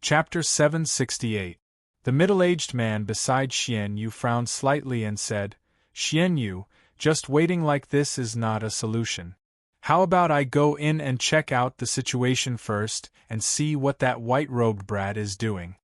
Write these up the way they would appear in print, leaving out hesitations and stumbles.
Chapter 768. The middle-aged man beside Xian Yu frowned slightly and said, "Xian Yu, just waiting like this is not a solution. How about I go in and check out the situation first and see what that white-robed brat is doing?"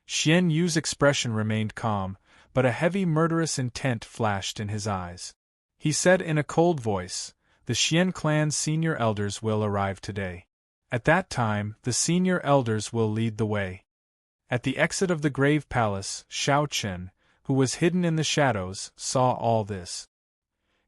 Xian Yu's expression remained calm, but a heavy murderous intent flashed in his eyes. He said in a cold voice, "The Xian clan's senior elders will arrive today. At that time, the senior elders will lead the way." At the exit of the grave palace, Shao Chen, who was hidden in the shadows, saw all this.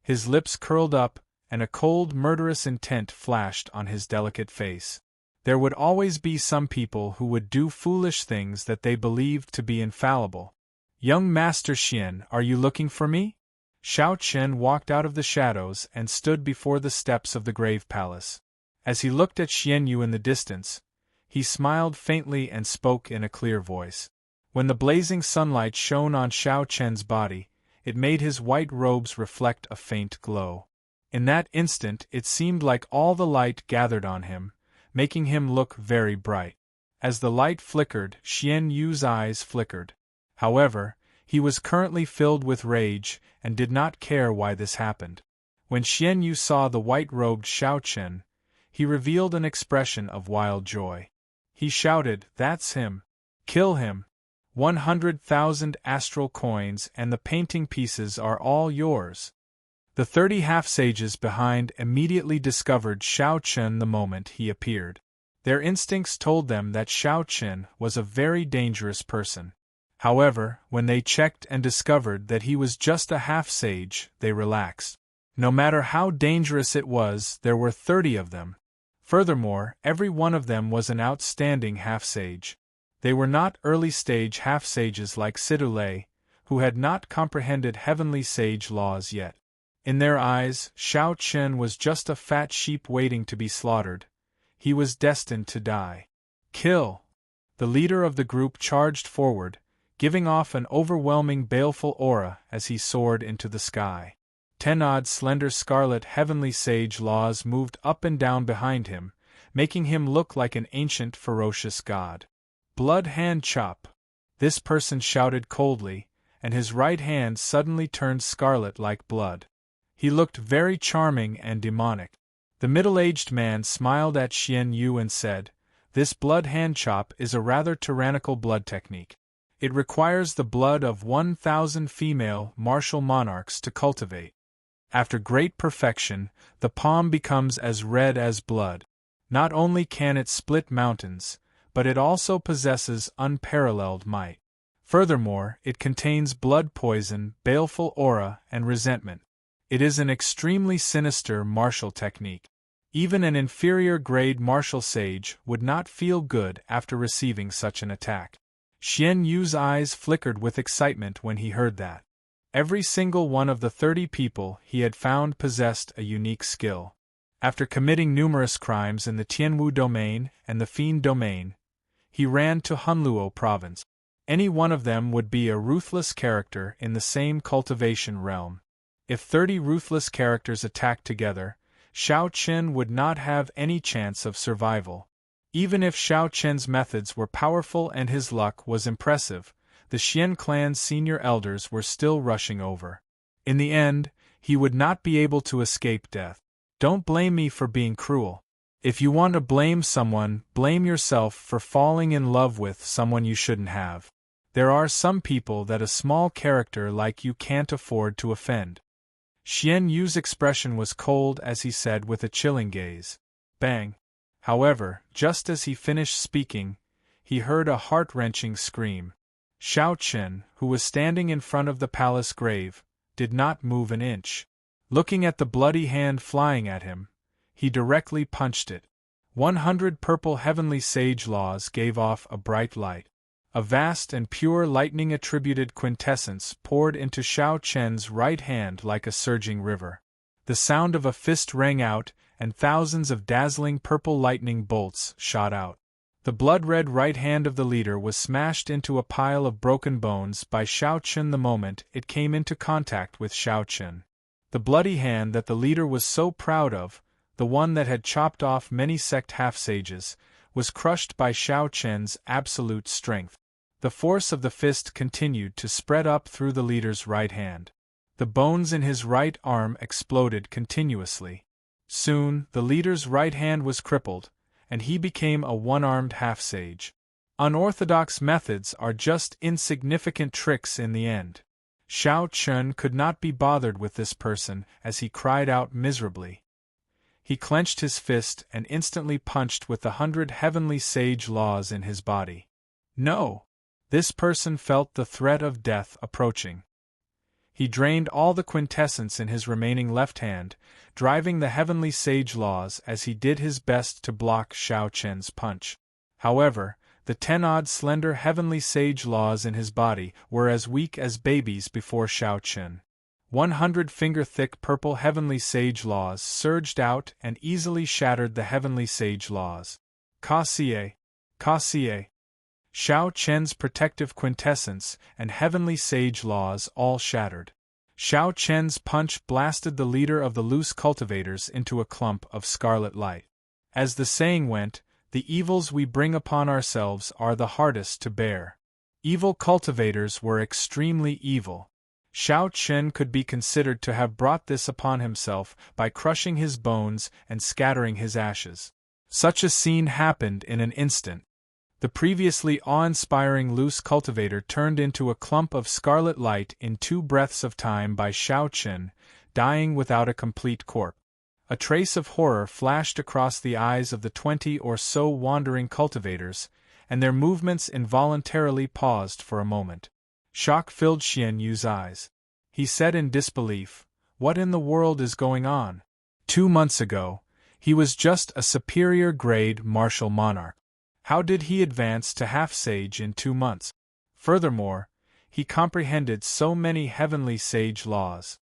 His lips curled up, and a cold, murderous intent flashed on his delicate face. There would always be some people who would do foolish things that they believed to be infallible. "Young Master Xian, are you looking for me?" Shao Chen walked out of the shadows and stood before the steps of the grave palace. As he looked at Xian Yu in the distance, he smiled faintly and spoke in a clear voice. When the blazing sunlight shone on Shao Chen's body, it made his white robes reflect a faint glow. In that instant it seemed like all the light gathered on him, making him look very bright. As the light flickered, Xian Yu's eyes flickered. However, he was currently filled with rage and did not care why this happened. When Xian Yu saw the white-robed Shao Chen, he revealed an expression of wild joy. He shouted, "That's him! Kill him! 100,000 astral coins and the painting pieces are all yours." The 30 half-sages behind immediately discovered Shao Chen the moment he appeared. Their instincts told them that Shao Chen was a very dangerous person. However, when they checked and discovered that he was just a half-sage, they relaxed. No matter how dangerous it was, there were 30 of them. Furthermore, every one of them was an outstanding half-sage. They were not early-stage half-sages like Sidule, who had not comprehended heavenly sage laws yet. In their eyes, Shao Chen was just a fat sheep waiting to be slaughtered. He was destined to die. "Kill!" The leader of the group charged forward, giving off an overwhelming baleful aura as he soared into the sky. 10 odd slender scarlet heavenly sage laws moved up and down behind him, making him look like an ancient ferocious god. "Blood hand chop!" This person shouted coldly, and his right hand suddenly turned scarlet like blood. He looked very charming and demonic. The middle-aged man smiled at Xian Yu and said, "This blood hand chop is a rather tyrannical blood technique. It requires the blood of 1,000 female martial monarchs to cultivate. After great perfection, the palm becomes as red as blood. Not only can it split mountains, but it also possesses unparalleled might. Furthermore, it contains blood poison, baleful aura, and resentment. It is an extremely sinister martial technique. Even an inferior-grade martial sage would not feel good after receiving such an attack." Xian Yu's eyes flickered with excitement when he heard that. Every single one of the 30 people he had found possessed a unique skill. After committing numerous crimes in the Tianwu domain and the Fiend domain, he ran to Hunluo province. Any one of them would be a ruthless character in the same cultivation realm. If 30 ruthless characters attacked together, Shao Chen would not have any chance of survival. Even if Shao Chen's methods were powerful and his luck was impressive, the Xian clan's senior elders were still rushing over. In the end, he would not be able to escape death. Don't blame me for being cruel. If you want to blame someone, blame yourself for falling in love with someone you shouldn't have. There are some people that a small character like you can't afford to offend. Xian Yu's expression was cold as he said with a chilling gaze, "Bang." However, just as he finished speaking, he heard a heart-wrenching scream. Shao Chen, who was standing in front of the palace grave, did not move an inch. Looking at the bloody hand flying at him, he directly punched it. 100 purple heavenly sage laws gave off a bright light. A vast and pure lightning-attributed quintessence poured into Shao Chen's right hand like a surging river. The sound of a fist rang out, and thousands of dazzling purple lightning bolts shot out. The blood-red right hand of the leader was smashed into a pile of broken bones by Shao Chen the moment it came into contact with Shao Chen. The bloody hand that the leader was so proud of, the one that had chopped off many sect half-sages, was crushed by Xiao Chen's absolute strength. The force of the fist continued to spread up through the leader's right hand. The bones in his right arm exploded continuously. Soon, the leader's right hand was crippled, and he became a one-armed half-sage. Unorthodox methods are just insignificant tricks in the end. Xiao Chen could not be bothered with this person as he cried out miserably. He clenched his fist and instantly punched with the 100 heavenly sage laws in his body. No! This person felt the threat of death approaching. He drained all the quintessence in his remaining left hand, driving the heavenly sage laws as he did his best to block Xiao Chen's punch. However, the 10-odd slender heavenly sage laws in his body were as weak as babies before Xiao Chen. 100-finger-thick purple heavenly sage laws surged out and easily shattered the heavenly sage laws. Ka-xie! Ka-xie! Xiao Chen's protective quintessence and heavenly sage laws all shattered. Xiao Chen's punch blasted the leader of the loose cultivators into a clump of scarlet light. As the saying went, the evils we bring upon ourselves are the hardest to bear. Evil cultivators were extremely evil. Xiao Chen could be considered to have brought this upon himself by crushing his bones and scattering his ashes. Such a scene happened in an instant. The previously awe-inspiring loose cultivator turned into a clump of scarlet light in 2 breaths of time by Xiao Chen, dying without a complete corpse. A trace of horror flashed across the eyes of the 20 or so wandering cultivators, and their movements involuntarily paused for a moment. Shock filled Xian Yu's eyes. He said in disbelief, "What in the world is going on?" 2 months ago, he was just a superior-grade martial monarch. How did he advance to half-sage in 2 months? Furthermore, he comprehended so many heavenly sage laws.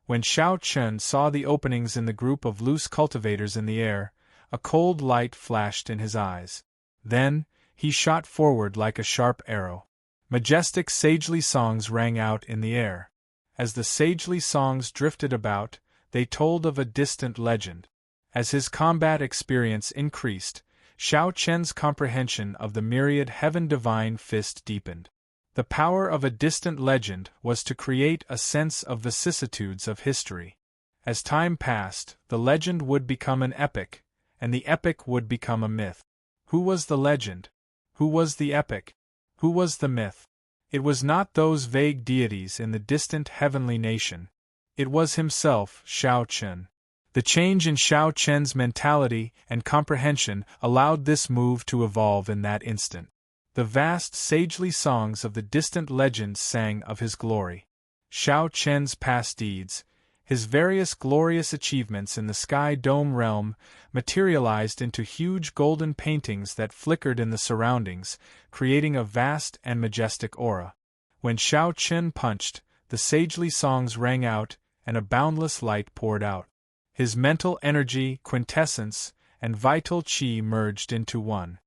When Xiao Chen saw the openings in the group of loose cultivators in the air, a cold light flashed in his eyes. Then, he shot forward like a sharp arrow. Majestic sagely songs rang out in the air. As the sagely songs drifted about, they told of a distant legend. As his combat experience increased, Xiao Chen's comprehension of the myriad heaven-divine fist deepened. The power of a distant legend was to create a sense of vicissitudes of history. As time passed, the legend would become an epic, and the epic would become a myth. Who was the legend? Who was the epic? Who was the myth? It was not those vague deities in the distant heavenly nation. It was himself, Xiao Chen. The change in Xiao Chen's mentality and comprehension allowed this move to evolve in that instant. The vast sagely songs of the distant legends sang of his glory. Xiao Chen's past deeds, his various glorious achievements in the Sky Dome realm, materialized into huge golden paintings that flickered in the surroundings, creating a vast and majestic aura. When Xiao Chen punched, the sagely songs rang out, and a boundless light poured out. His mental energy, quintessence, and vital qi merged into one.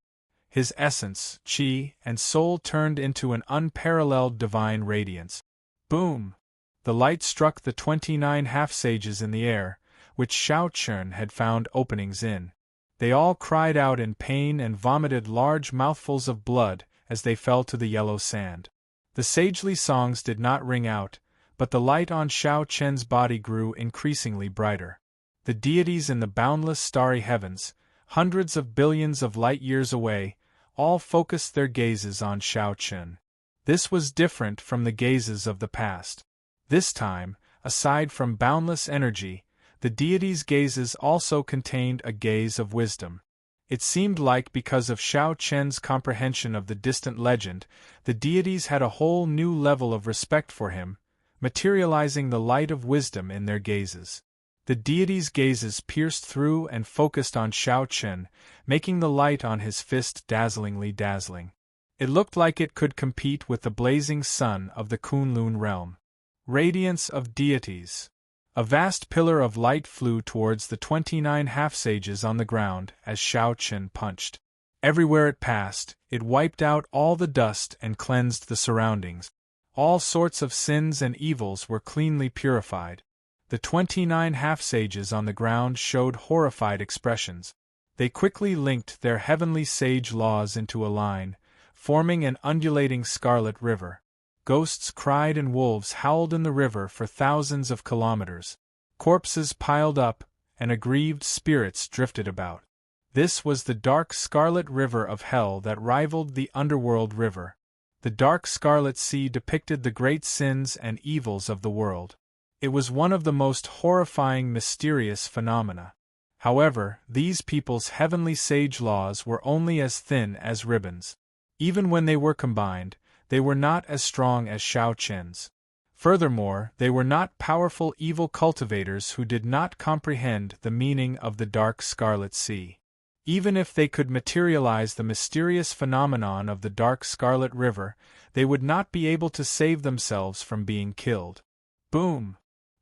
His essence, qi, and soul turned into an unparalleled divine radiance. Boom! The light struck the 29 half-sages in the air, which Xiao Chen had found openings in. They all cried out in pain and vomited large mouthfuls of blood as they fell to the yellow sand. The sagely songs did not ring out, but the light on Xiao Chen's body grew increasingly brighter. The deities in the boundless starry heavens, hundreds of billions of light-years away, all focused their gazes on Xiao Chen. This was different from the gazes of the past. This time, aside from boundless energy, the deities' gazes also contained a gaze of wisdom. It seemed like because of Xiao Chen's comprehension of the distant legend, the deities had a whole new level of respect for him, materializing the light of wisdom in their gazes. The deities' gazes pierced through and focused on Xiao Chen, making the light on his fist dazzlingly dazzling. It looked like it could compete with the blazing sun of the Kunlun realm. Radiance of deities. A vast pillar of light flew towards the 29 half-sages on the ground as Xiao Chen punched. Everywhere it passed, it wiped out all the dust and cleansed the surroundings. All sorts of sins and evils were cleanly purified. The 29 half-sages on the ground showed horrified expressions. They quickly linked their heavenly sage laws into a line, forming an undulating scarlet river. Ghosts cried and wolves howled in the river for thousands of kilometers. Corpses piled up, and aggrieved spirits drifted about. This was the dark scarlet river of hell that rivaled the underworld river. The dark scarlet sea depicted the great sins and evils of the world. It was one of the most horrifying mysterious phenomena. However, these people's heavenly sage laws were only as thin as ribbons. Even when they were combined, they were not as strong as Shao Chen's. Furthermore, they were not powerful evil cultivators who did not comprehend the meaning of the dark scarlet sea. Even if they could materialize the mysterious phenomenon of the dark scarlet river, they would not be able to save themselves from being killed. Boom!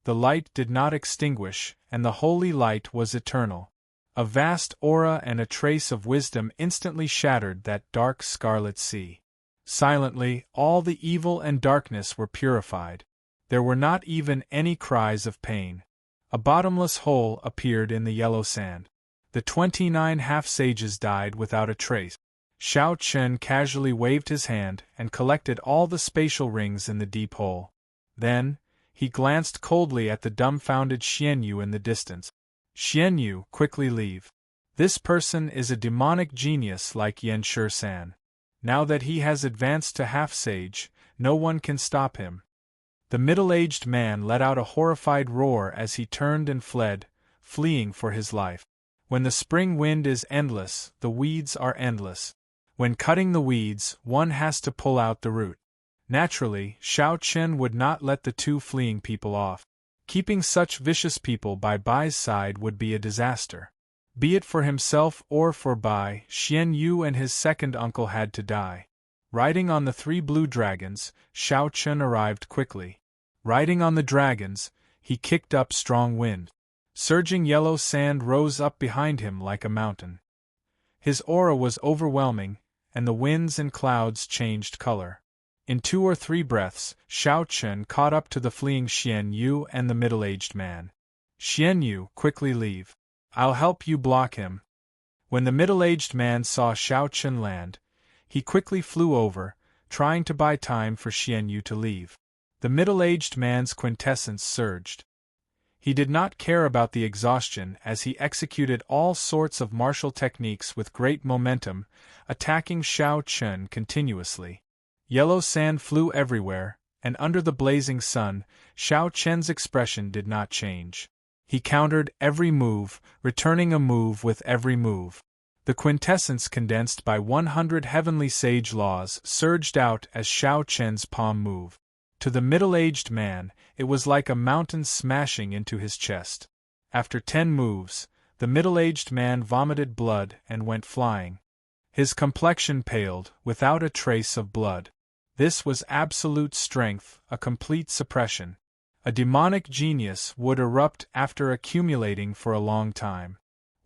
The light did not extinguish, and the holy light was eternal. A vast aura and a trace of wisdom instantly shattered that dark scarlet sea. Silently, all the evil and darkness were purified. There were not even any cries of pain. A bottomless hole appeared in the yellow sand. The 29 half-sages died without a trace. Shao Chen casually waved his hand and collected all the spatial rings in the deep hole. Then, he glanced coldly at the dumbfounded Xianyu in the distance. Xianyu, quickly leave. This person is a demonic genius like Yan Shi-san. Now that he has advanced to half-sage, no one can stop him. The middle-aged man let out a horrified roar as he turned and fled, fleeing for his life. When the spring wind is endless, the weeds are endless. When cutting the weeds, one has to pull out the root. Naturally, Shao Chen would not let the two fleeing people off. Keeping such vicious people by Bai's side would be a disaster. Be it for himself or for Bai, Xianyu and his second uncle had to die. Riding on the 3 blue dragons, Shao Chen arrived quickly. Riding on the dragons, he kicked up strong wind. Surging yellow sand rose up behind him like a mountain. His aura was overwhelming, and the winds and clouds changed color. In 2 or 3 breaths, Shao Chen caught up to the fleeing Xianyu and the middle-aged man. Xianyu, quickly leave. I'll help you block him. When the middle-aged man saw Shao Chen land, he quickly flew over, trying to buy time for Xianyu to leave. The middle-aged man's quintessence surged. He did not care about the exhaustion as he executed all sorts of martial techniques with great momentum, attacking Shao Chen continuously. Yellow sand flew everywhere, and under the blazing sun, Shao Chen's expression did not change. He countered every move, returning a move with every move. The quintessence condensed by 100 heavenly sage laws surged out as Shao Chen's palm moved. To the middle-aged man, it was like a mountain smashing into his chest. After 10 moves, the middle-aged man vomited blood and went flying. His complexion paled, without a trace of blood. This was absolute strength, a complete suppression. A demonic genius would erupt after accumulating for a long time.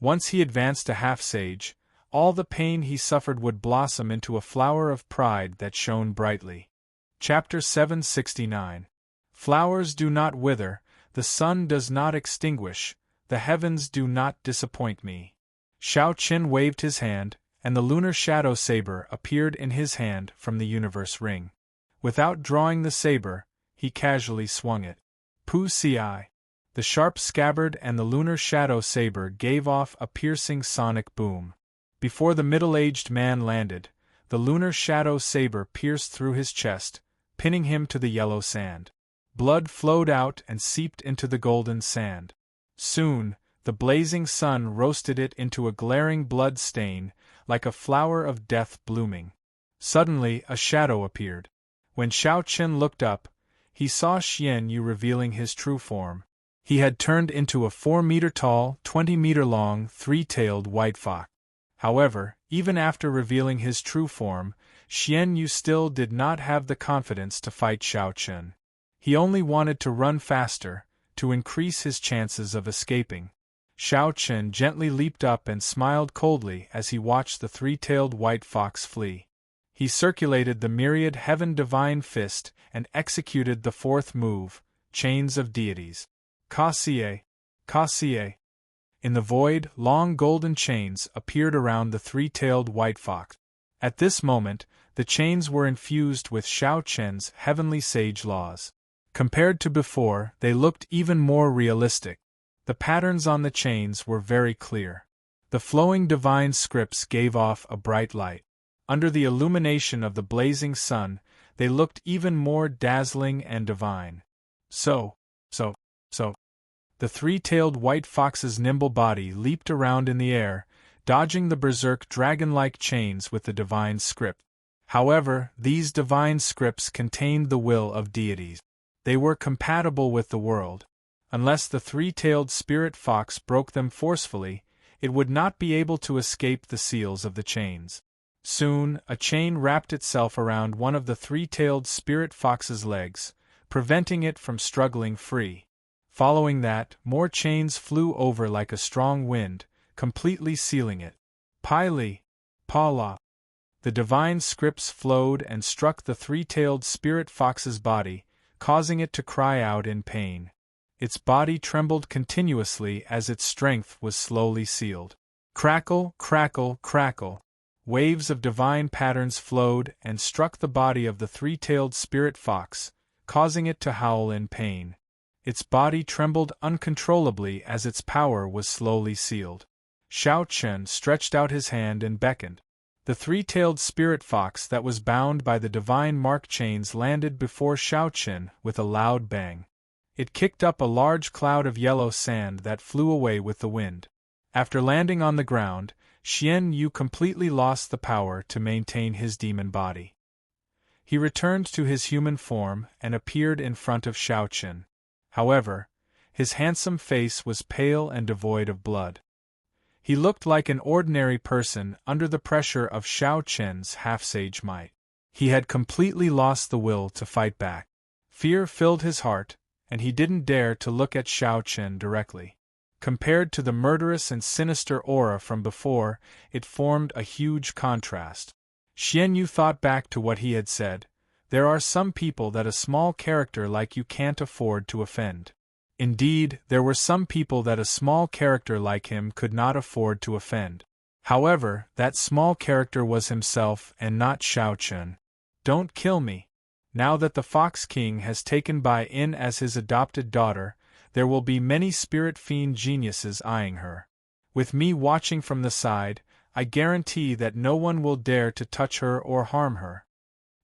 Once he advanced to half-sage, all the pain he suffered would blossom into a flower of pride that shone brightly. Chapter 769. Flowers do not wither, the sun does not extinguish, the heavens do not disappoint me. Shao Chen waved his hand, and the lunar shadow saber appeared in his hand from the universe ring. Without drawing the saber, he casually swung it. Pu ci. The sharp scabbard and the lunar shadow saber gave off a piercing sonic boom. Before the middle-aged man landed, the lunar shadow saber pierced through his chest, pinning him to the yellow sand. Blood flowed out and seeped into the golden sand. Soon, the blazing sun roasted it into a glaring blood stain, like a flower of death blooming. Suddenly, a shadow appeared. When Shao Chen looked up, he saw Xianyu revealing his true form. He had turned into a 4-meter-tall, 20-meter-long, 3-tailed white fox. However, even after revealing his true form, Xianyu still did not have the confidence to fight Shao Chen. He only wanted to run faster, to increase his chances of escaping. Shao Chen gently leaped up and smiled coldly as he watched the 3-tailed white fox flee. He circulated the myriad heaven divine fist and executed the 4th move, Chains of Deities. Ka-sie, Ka-sie. In the void, long golden chains appeared around the three-tailed white fox. At this moment, the chains were infused with Shao Chen's heavenly sage laws. Compared to before, they looked even more realistic. The patterns on the chains were very clear. The flowing divine scripts gave off a bright light. Under the illumination of the blazing sun, they looked even more dazzling and divine. So. The three-tailed white fox's nimble body leaped around in the air, dodging the berserk dragon-like chains with the divine script. However, these divine scripts contained the will of deities. They were compatible with the world. Unless the three-tailed spirit fox broke them forcefully, it would not be able to escape the seals of the chains. Soon, a chain wrapped itself around one of the three-tailed spirit fox's legs, preventing it from struggling free. Following that, more chains flew over like a strong wind, completely sealing it. Pai Pa. The divine scripts flowed and struck the three-tailed spirit fox's body, causing it to cry out in pain. Its body trembled continuously as its strength was slowly sealed. Crackle, crackle, crackle. Waves of divine patterns flowed and struck the body of the three-tailed spirit fox, causing it to howl in pain. Its body trembled uncontrollably as its power was slowly sealed. Shao Chen stretched out his hand and beckoned. The three-tailed spirit fox that was bound by the divine mark chains landed before Shao Chen with a loud bang. It kicked up a large cloud of yellow sand that flew away with the wind. After landing on the ground, Xian Yu completely lost the power to maintain his demon body. He returned to his human form and appeared in front of Shao Chen. However, his handsome face was pale and devoid of blood. He looked like an ordinary person under the pressure of Shao Chen's half-sage might. He had completely lost the will to fight back. Fear filled his heart, and he didn't dare to look at Shao Chen directly. Compared to the murderous and sinister aura from before, it formed a huge contrast. Xian Yu thought back to what he had said. There are some people that a small character like you can't afford to offend. Indeed, there were some people that a small character like him could not afford to offend. However, that small character was himself and not Shao Chen. Don't kill me. Now that the Fox King has taken Bai in as his adopted daughter, there will be many spirit fiend geniuses eyeing her. With me watching from the side, I guarantee that no one will dare to touch her or harm her.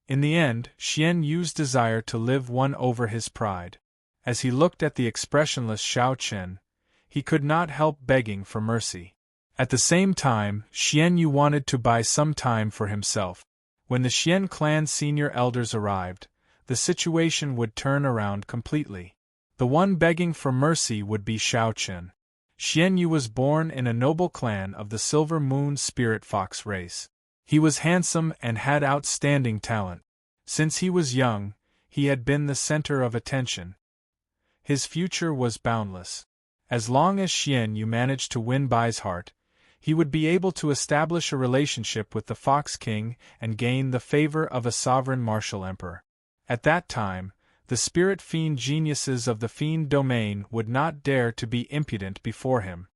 In the end, Xian Yu's desire to live won over his pride. As he looked at the expressionless Shao Chen, he could not help begging for mercy. At the same time, Xian Yu wanted to buy some time for himself. When the Xian clan senior elders arrived, the situation would turn around completely. The one begging for mercy would be Shao Chen. Xian Yu was born in a noble clan of the Silver Moon Spirit Fox race. He was handsome and had outstanding talent. Since he was young, he had been the center of attention. His future was boundless. As long as Xian Yu managed to win Bai's heart, he would be able to establish a relationship with the Fox King and gain the favor of a sovereign martial emperor. At that time, the spirit fiend geniuses of the fiend domain would not dare to be impudent before him.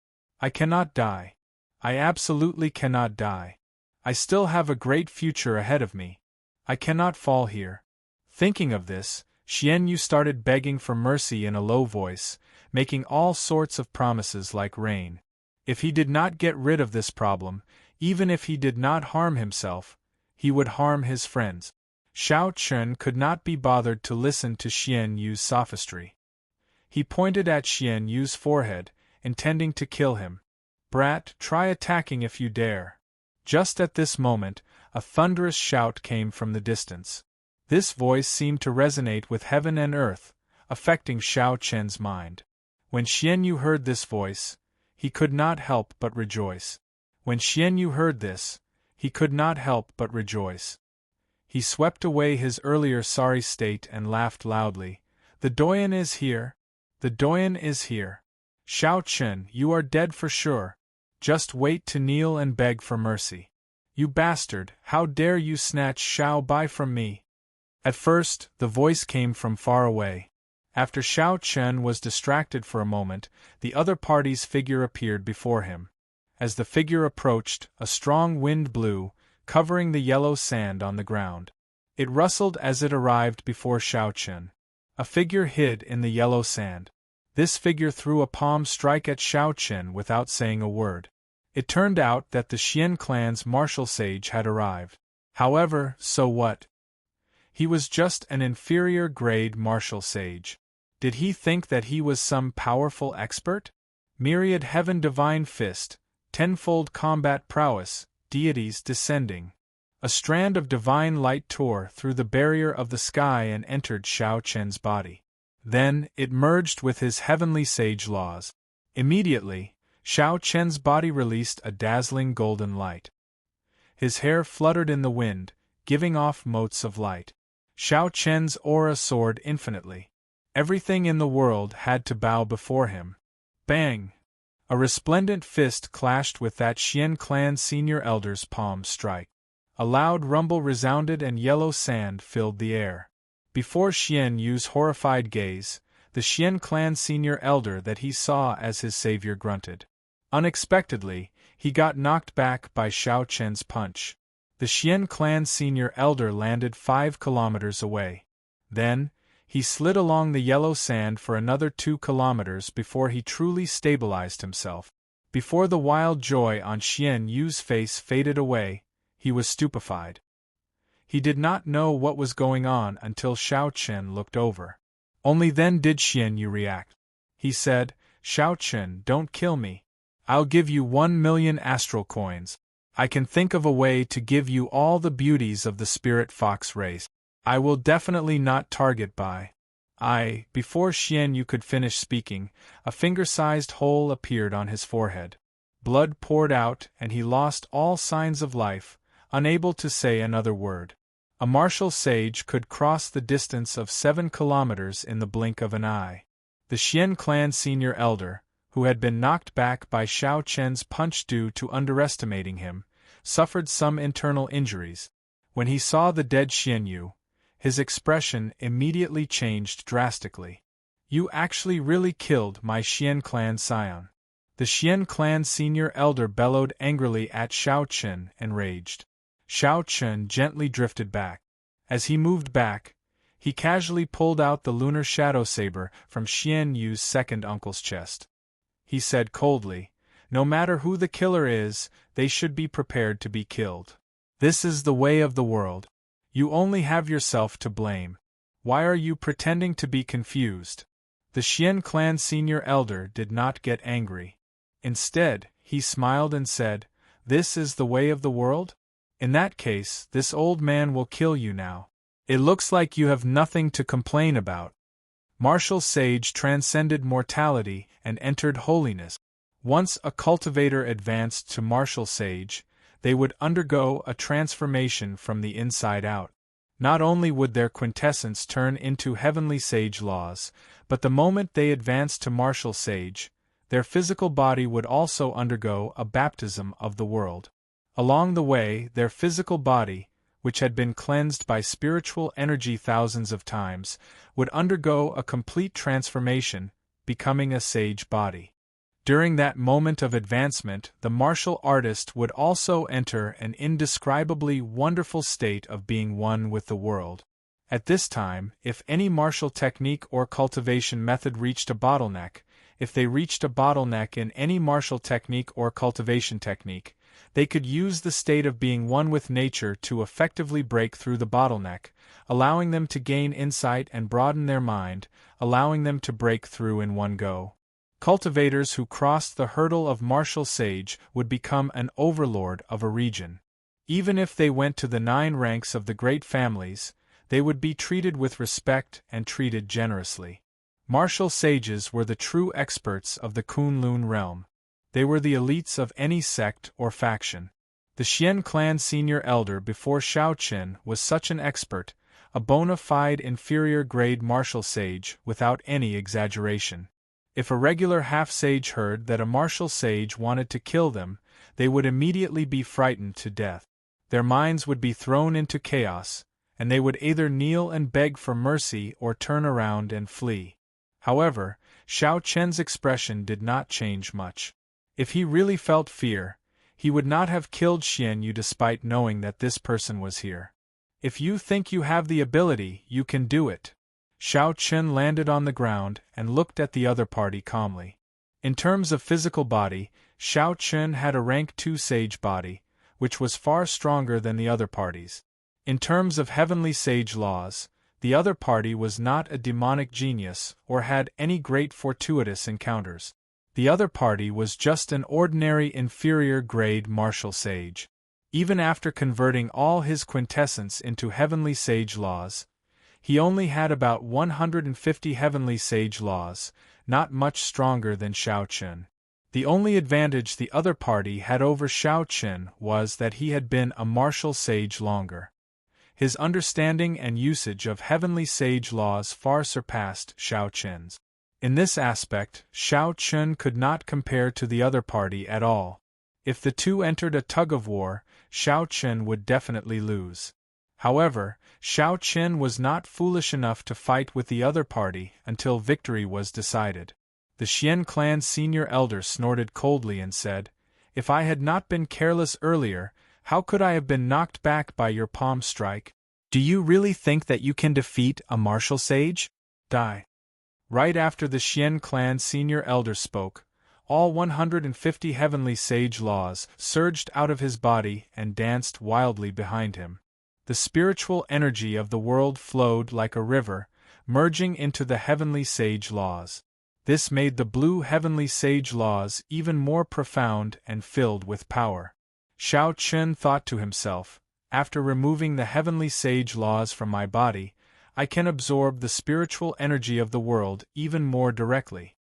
I cannot die. I absolutely cannot die. I still have a great future ahead of me. I cannot fall here. Thinking of this, Xian Yu started begging for mercy in a low voice, making all sorts of promises like rain. If he did not get rid of this problem, even if he did not harm himself, he would harm his friends. Shao Chen could not be bothered to listen to Xian Yu's sophistry. He pointed at Xian Yu's forehead, intending to kill him. Brat, try attacking if you dare. Just at this moment, a thunderous shout came from the distance. This voice seemed to resonate with heaven and earth, affecting Shao Chen's mind. When Xian Yu heard this voice, he could not help but rejoice. When Xian Yu heard this, he could not help but rejoice. He swept away his earlier sorry state and laughed loudly. The Doyen is here. The Doyen is here. Shao Chen, you are dead for sure. Just wait to kneel and beg for mercy. You bastard, how dare you snatch Shao Bai from me? At first, the voice came from far away. After Xiao Chen was distracted for a moment, the other party's figure appeared before him. As the figure approached, a strong wind blew, covering the yellow sand on the ground. It rustled as it arrived before Xiao Chen. A figure hid in the yellow sand. This figure threw a palm strike at Xiao Chen without saying a word. It turned out that the Xian clan's martial sage had arrived. However, so what? He was just an inferior-grade martial sage. Did he think that he was some powerful expert? Myriad heaven divine fist, tenfold combat prowess, deities descending. A strand of divine light tore through the barrier of the sky and entered Xiao Chen's body. Then, it merged with his heavenly sage laws. Immediately, Xiao Chen's body released a dazzling golden light. His hair fluttered in the wind, giving off motes of light. Xiao Chen's aura soared infinitely. Everything in the world had to bow before him. Bang! A resplendent fist clashed with that Xian clan senior elder's palm strike. A loud rumble resounded and yellow sand filled the air. Before Xian Yu's horrified gaze, the Xian clan senior elder that he saw as his savior grunted. Unexpectedly, he got knocked back by Xiao Chen's punch. The Xian clan senior elder landed 5 kilometers away. Then, he slid along the yellow sand for another 2 kilometers before he truly stabilized himself. Before the wild joy on Xian Yu's face faded away, he was stupefied. He did not know what was going on until Xiao Chen looked over. Only then did Xian Yu react. He said, "Xiao Chen, don't kill me. I'll give you 1,000,000 astral coins. I can think of a way to give you all the beauties of the spirit fox race. I will definitely not target by." Before Xian Yu could finish speaking, a finger-sized hole appeared on his forehead. Blood poured out and he lost all signs of life, unable to say another word. A martial sage could cross the distance of 7 kilometers in the blink of an eye. The Xian clan senior elder, who had been knocked back by Xiao Chen's punch due to underestimating him, suffered some internal injuries. When he saw the dead Xian Yu, his expression immediately changed drastically. "You actually really killed my Xian clan scion." The Xian clan senior elder bellowed angrily at Xiao Chen and raged. Xiao Chen gently drifted back. As he moved back, he casually pulled out the lunar shadow saber from Xian Yu's second uncle's chest. He said coldly, "No matter who the killer is, they should be prepared to be killed. This is the way of the world. You only have yourself to blame. Why are you pretending to be confused?" The Xian clan senior elder did not get angry. Instead, he smiled and said, "This is the way of the world? In that case, this old man will kill you now. It looks like you have nothing to complain about." Martial sage transcended mortality and entered holiness. Once a cultivator advanced to martial sage, they would undergo a transformation from the inside out. Not only would their quintessence turn into heavenly sage laws, but the moment they advanced to martial sage, their physical body would also undergo a baptism of the world. Along the way, their physical body, which had been cleansed by spiritual energy thousands of times, would undergo a complete transformation, becoming a sage body. During that moment of advancement, the martial artist would also enter an indescribably wonderful state of being one with the world. At this time, if any martial technique or cultivation method reached a bottleneck, if they reached a bottleneck in any martial technique or cultivation technique, they could use the state of being one with nature to effectively break through the bottleneck, allowing them to gain insight and broaden their mind, allowing them to break through in one go. Cultivators who crossed the hurdle of martial sage would become an overlord of a region. Even if they went to the 9 ranks of the great families, they would be treated with respect and treated generously. Martial sages were the true experts of the Kunlun realm. They were the elites of any sect or faction. The Xian clan senior elder before Xiao Chen was such an expert, a bona fide inferior-grade martial sage without any exaggeration. If a regular half-sage heard that a martial sage wanted to kill them, they would immediately be frightened to death. Their minds would be thrown into chaos, and they would either kneel and beg for mercy or turn around and flee. However, Xiao Chen's expression did not change much. If he really felt fear, he would not have killed Xian Yu despite knowing that this person was here. If you think you have the ability, you can do it. Xiao Chen landed on the ground and looked at the other party calmly. In terms of physical body, Xiao Chen had a rank 2 sage body, which was far stronger than the other parties. In terms of heavenly sage laws, the other party was not a demonic genius or had any great fortuitous encounters. The other party was just an ordinary inferior grade martial sage. Even after converting all his quintessence into heavenly sage laws, he only had about 150 heavenly sage laws, not much stronger than Xiao Chen. The only advantage the other party had over Xiao Chen was that he had been a martial sage longer. His understanding and usage of heavenly sage laws far surpassed Xiao Chen's. In this aspect, Xiao Chen could not compare to the other party at all. If the two entered a tug-of-war, Xiao Chen would definitely lose. However, Xiao Chen was not foolish enough to fight with the other party until victory was decided. The Xian clan senior elder snorted coldly and said, "If I had not been careless earlier, how could I have been knocked back by your palm strike? Do you really think that you can defeat a martial sage? Die." Right after the Xian clan senior elder spoke, all 150 heavenly sage laws surged out of his body and danced wildly behind him. The spiritual energy of the world flowed like a river, merging into the heavenly sage laws. This made the blue heavenly sage laws even more profound and filled with power. Xiao Chen thought to himself, "After removing the heavenly sage laws from my body, I can absorb the spiritual energy of the world even more directly."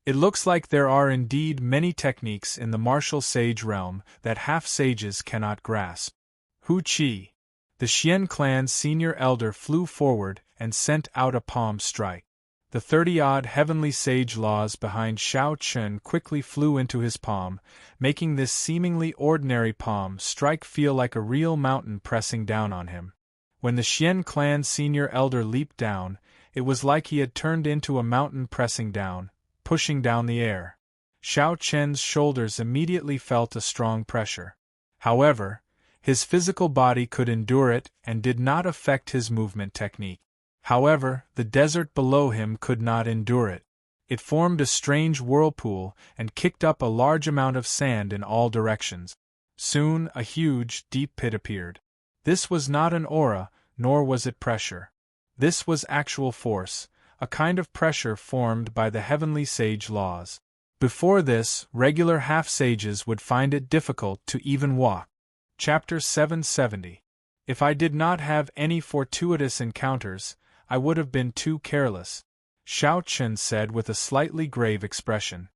It looks like there are indeed many techniques in the martial sage realm that half-sages cannot grasp. Hu Qi. The Xian clan senior elder flew forward and sent out a palm strike. The 30-odd heavenly sage laws behind Xiao Chen quickly flew into his palm, making this seemingly ordinary palm strike feel like a real mountain pressing down on him. When the Xian clan senior elder leaped down, it was like he had turned into a mountain pressing down, pushing down the air. Xiao Chen's shoulders immediately felt a strong pressure. However, his physical body could endure it and did not affect his movement technique. However, the desert below him could not endure it. It formed a strange whirlpool and kicked up a large amount of sand in all directions. Soon, a huge, deep pit appeared. This was not an aura, nor was it pressure. This was actual force, a kind of pressure formed by the heavenly sage laws. Before this, regular half-sages would find it difficult to even walk. Chapter 770. If I did not have any fortuitous encounters, I would have been too careless, Xiao Chen said with a slightly grave expression.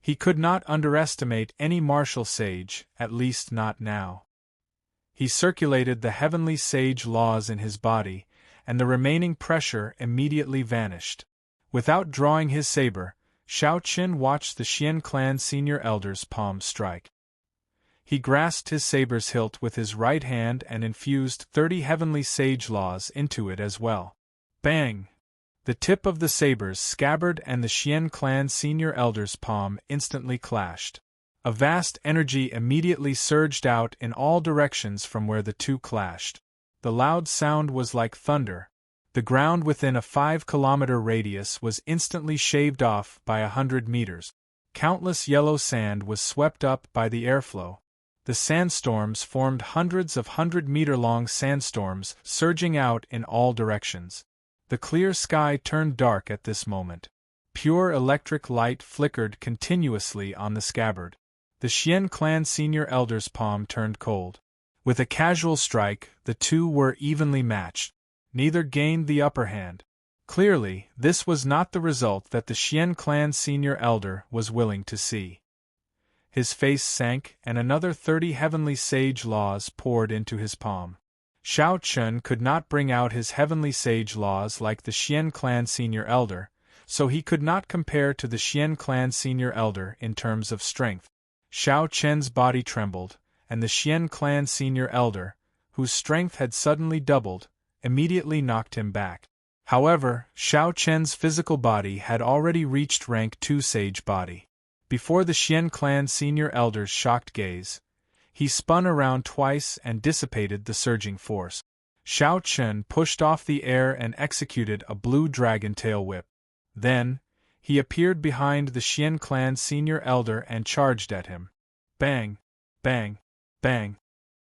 He could not underestimate any martial sage, at least not now. He circulated the heavenly sage laws in his body, and the remaining pressure immediately vanished. Without drawing his saber, Xiao Chen watched the Xian clan senior elder's palm strike. He grasped his saber's hilt with his right hand and infused 30 heavenly sage laws into it as well. Bang! The tip of the saber's scabbard and the Xian clan senior elder's palm instantly clashed. A vast energy immediately surged out in all directions from where the two clashed. The loud sound was like thunder. The ground within a 5-kilometer radius was instantly shaved off by 100 meters. Countless yellow sand was swept up by the airflow. The sandstorms formed hundreds of 100-meter-long sandstorms surging out in all directions. The clear sky turned dark at this moment. Pure electric light flickered continuously on the scabbard. The Xian clan senior elder's palm turned cold. With a casual strike, the two were evenly matched. Neither gained the upper hand. Clearly, this was not the result that the Xian clan senior elder was willing to see. His face sank, and another 30 heavenly sage laws poured into his palm. Xiao Chen could not bring out his heavenly sage laws like the Xian clan senior elder, so he could not compare to the Xian clan senior elder in terms of strength. Xiao Chen's body trembled, and the Xian clan senior elder, whose strength had suddenly doubled, immediately knocked him back. However, Xiao Chen's physical body had already reached rank 2 sage body. Before the Xian clan senior elder's shocked gaze, he spun around twice and dissipated the surging force. Xiao Chen pushed off the air and executed a blue dragon tail whip. Then, he appeared behind the Xian clan senior elder and charged at him. Bang! Bang! Bang!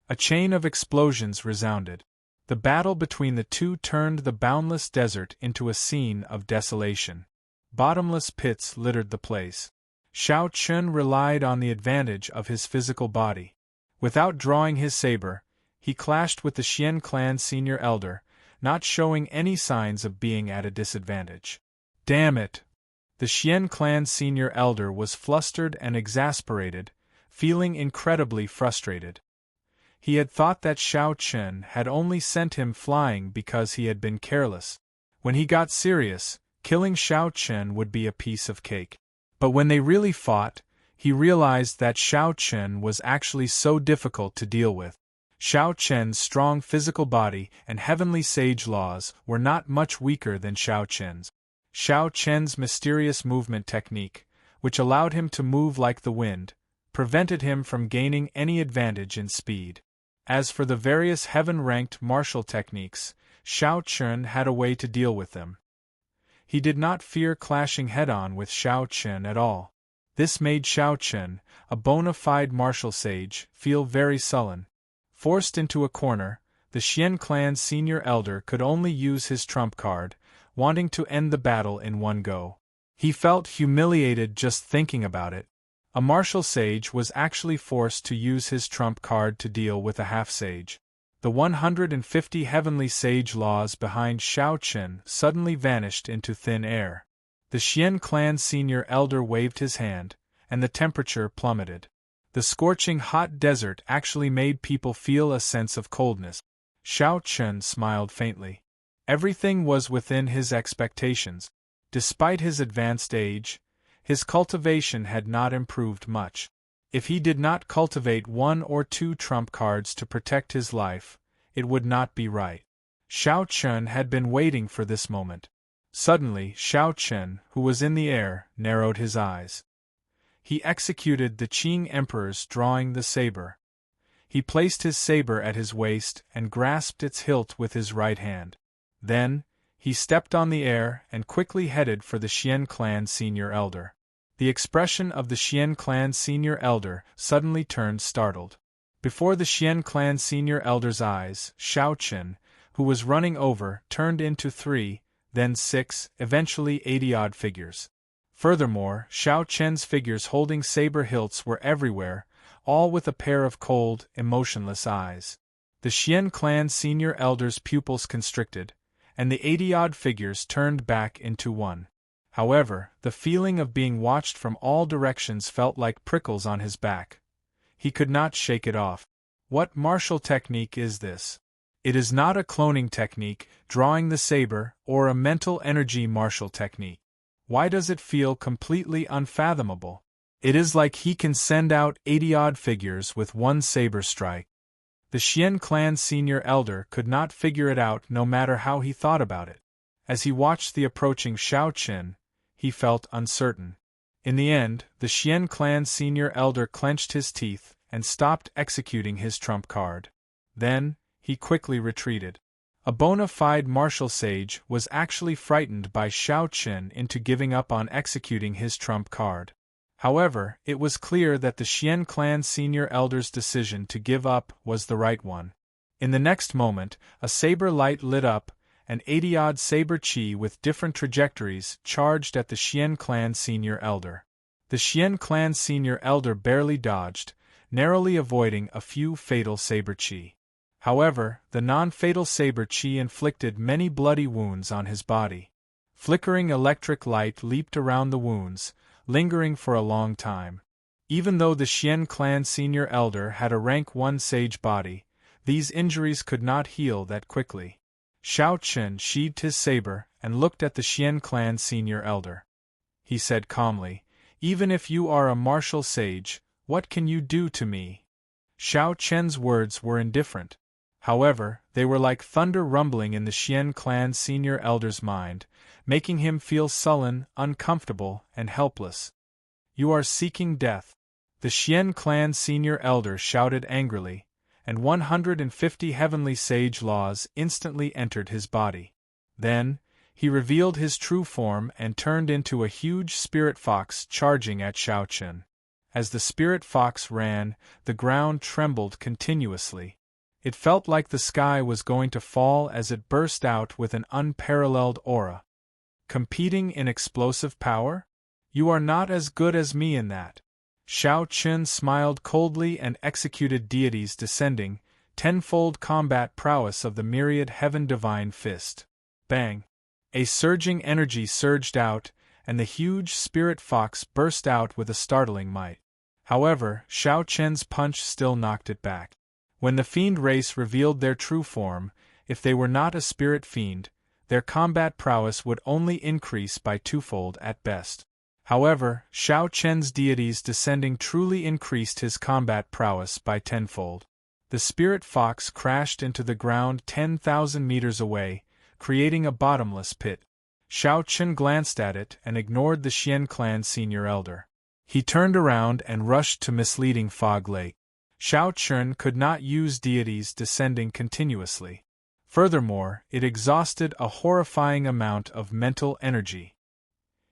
A chain of explosions resounded. The battle between the two turned the boundless desert into a scene of desolation. Bottomless pits littered the place. Xiao Chen relied on the advantage of his physical body. Without drawing his saber, he clashed with the Xian clan senior elder, not showing any signs of being at a disadvantage. Damn it! The Xian clan senior elder was flustered and exasperated, feeling incredibly frustrated. He had thought that Xiao Chen had only sent him flying because he had been careless. When he got serious, killing Xiao Chen would be a piece of cake. But when they really fought, he realized that Xiao Chen was actually so difficult to deal with. Xiao Chen's strong physical body and heavenly sage laws were not much weaker than Xiao Chen's. Xiao Chen's mysterious movement technique, which allowed him to move like the wind, prevented him from gaining any advantage in speed. As for the various heaven-ranked martial techniques, Xiao Chen had a way to deal with them. He did not fear clashing head-on with Xiao Chen at all. This made Xiao Chen, a bona fide martial sage, feel very sullen. Forced into a corner, the Xian clan senior elder could only use his trump card, wanting to end the battle in one go. He felt humiliated just thinking about it. A martial sage was actually forced to use his trump card to deal with a half-sage. The 150 heavenly sage laws behind Xiao Chen suddenly vanished into thin air. The Xian clan senior elder waved his hand, and the temperature plummeted. The scorching hot desert actually made people feel a sense of coldness. Xiao Chen smiled faintly. Everything was within his expectations. Despite his advanced age, his cultivation had not improved much. If he did not cultivate 1 or 2 trump cards to protect his life, it would not be right. Xiao Chen had been waiting for this moment. Suddenly, Xiao Chen, who was in the air, narrowed his eyes. He executed the Qing Emperor's drawing the saber. He placed his saber at his waist and grasped its hilt with his right hand. Then, he stepped on the air and quickly headed for the Xian clan senior elder. The expression of the Xian clan senior elder suddenly turned startled. Before the Xian clan senior elder's eyes, Xiao Chen, who was running over, turned into 3, then 6, eventually 80-odd figures. Furthermore, Xiao Chen's figures holding saber hilts were everywhere, all with a pair of cold, emotionless eyes. The Xian clan senior elder's pupils constricted, and the 80-odd figures turned back into 1. However, the feeling of being watched from all directions felt like prickles on his back. He could not shake it off. What martial technique is this? It is not a cloning technique, drawing the saber, or a mental energy martial technique. Why does it feel completely unfathomable? It is like he can send out 80-odd figures with 1 saber strike. The Xian clan senior elder could not figure it out no matter how he thought about it. As he watched the approaching Xiao Chen, he felt uncertain. In the end, the Xian clan senior elder clenched his teeth and stopped executing his trump card. Then, he quickly retreated. A bona fide martial sage was actually frightened by Xiao Chen into giving up on executing his trump card. However, it was clear that the Xian clan senior elder's decision to give up was the right one. In the next moment, a saber light lit up, and 80-odd saber chi with different trajectories charged at the Xian clan senior elder. The Xian clan senior elder barely dodged, narrowly avoiding a few fatal saber chi. However, the non-fatal saber chi inflicted many bloody wounds on his body. Flickering electric light leaped around the wounds, lingering for a long time. Even though the Xian clan senior elder had a rank 1 sage body, these injuries could not heal that quickly. Xiao Chen sheathed his saber and looked at the Xian clan senior elder. He said calmly, "Even if you are a martial sage, what can you do to me?" Xiao Chen's words were indifferent. However, they were like thunder rumbling in the Xian clan senior elder's mind, making him feel sullen, uncomfortable, and helpless. You are seeking death. The Xian clan senior elder shouted angrily, and 150 heavenly sage laws instantly entered his body. Then, he revealed his true form and turned into a huge spirit fox charging at Shao Chen. As the spirit fox ran, the ground trembled continuously. It felt like the sky was going to fall as it burst out with an unparalleled aura. Competing in explosive power? You are not as good as me in that. Shao Chen smiled coldly and executed deities descending, tenfold combat prowess of the myriad heaven divine fist. Bang! A surging energy surged out, and the huge spirit fox burst out with a startling might. However, Shao Chen's punch still knocked it back. When the fiend race revealed their true form, if they were not a spirit fiend, their combat prowess would only increase by twofold at best. However, Shao Chen's deities descending truly increased his combat prowess by tenfold. The spirit fox crashed into the ground 10,000 meters away, creating a bottomless pit. Shao Chen glanced at it and ignored the Xian clan senior elder. He turned around and rushed to misleading Fog Lake. Shao Chen could not use deities descending continuously. Furthermore, it exhausted a horrifying amount of mental energy.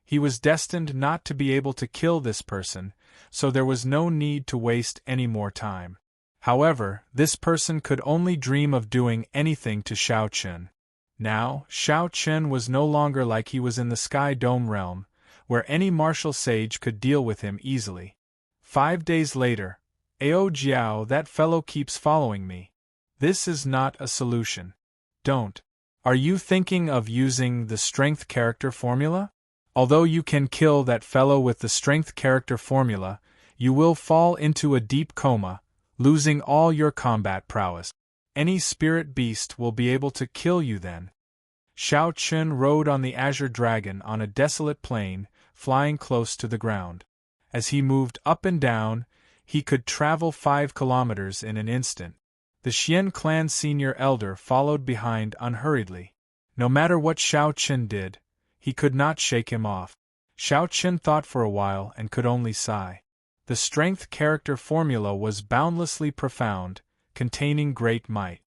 He was destined not to be able to kill this person, so there was no need to waste any more time. However, this person could only dream of doing anything to Shao Chen. Now, Shao Chen was no longer like he was in the Sky Dome realm, where any martial sage could deal with him easily. 5 days later, Ao Jiao, that fellow keeps following me. This is not a solution. Don't. Are you thinking of using the strength character formula? Although you can kill that fellow with the strength character formula, you will fall into a deep coma, losing all your combat prowess. Any spirit beast will be able to kill you then. Shao Chen rode on the Azure Dragon on a desolate plain, flying close to the ground. As he moved up and down, he could travel 5 kilometers in an instant. The Xian clan senior elder followed behind unhurriedly. No matter what Shao Chen did, he could not shake him off. Shao Chen thought for a while and could only sigh. The strength character formula was boundlessly profound, containing great might.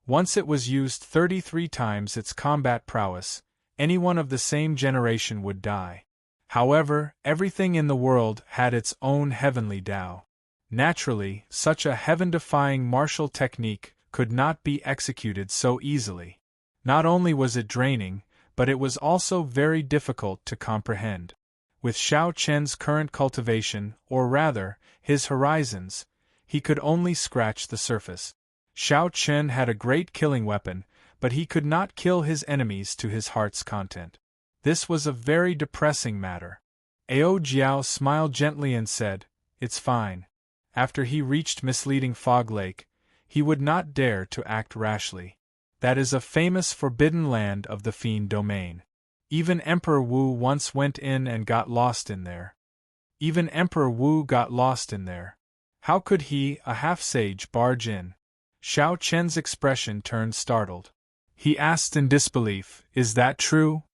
Once it was used 33 times its combat prowess, anyone of the same generation would die. However, everything in the world had its own heavenly Tao. Naturally, such a heaven-defying martial technique could not be executed so easily. Not only was it draining, but it was also very difficult to comprehend. With Shao Chen's current cultivation, or rather, his horizons, he could only scratch the surface. Shao Chen had a great killing weapon, but he could not kill his enemies to his heart's content. This was a very depressing matter. Ao Jiao smiled gently and said, "It's fine." After he reached misleading Fog Lake, he would not dare to act rashly. That is a famous forbidden land of the fiend domain. Even Emperor Wu once went in and got lost in there. Even Emperor Wu got lost in there. How could he, a half-sage, barge in? Shao Chen's expression turned startled. He asked in disbelief, "Is that true?"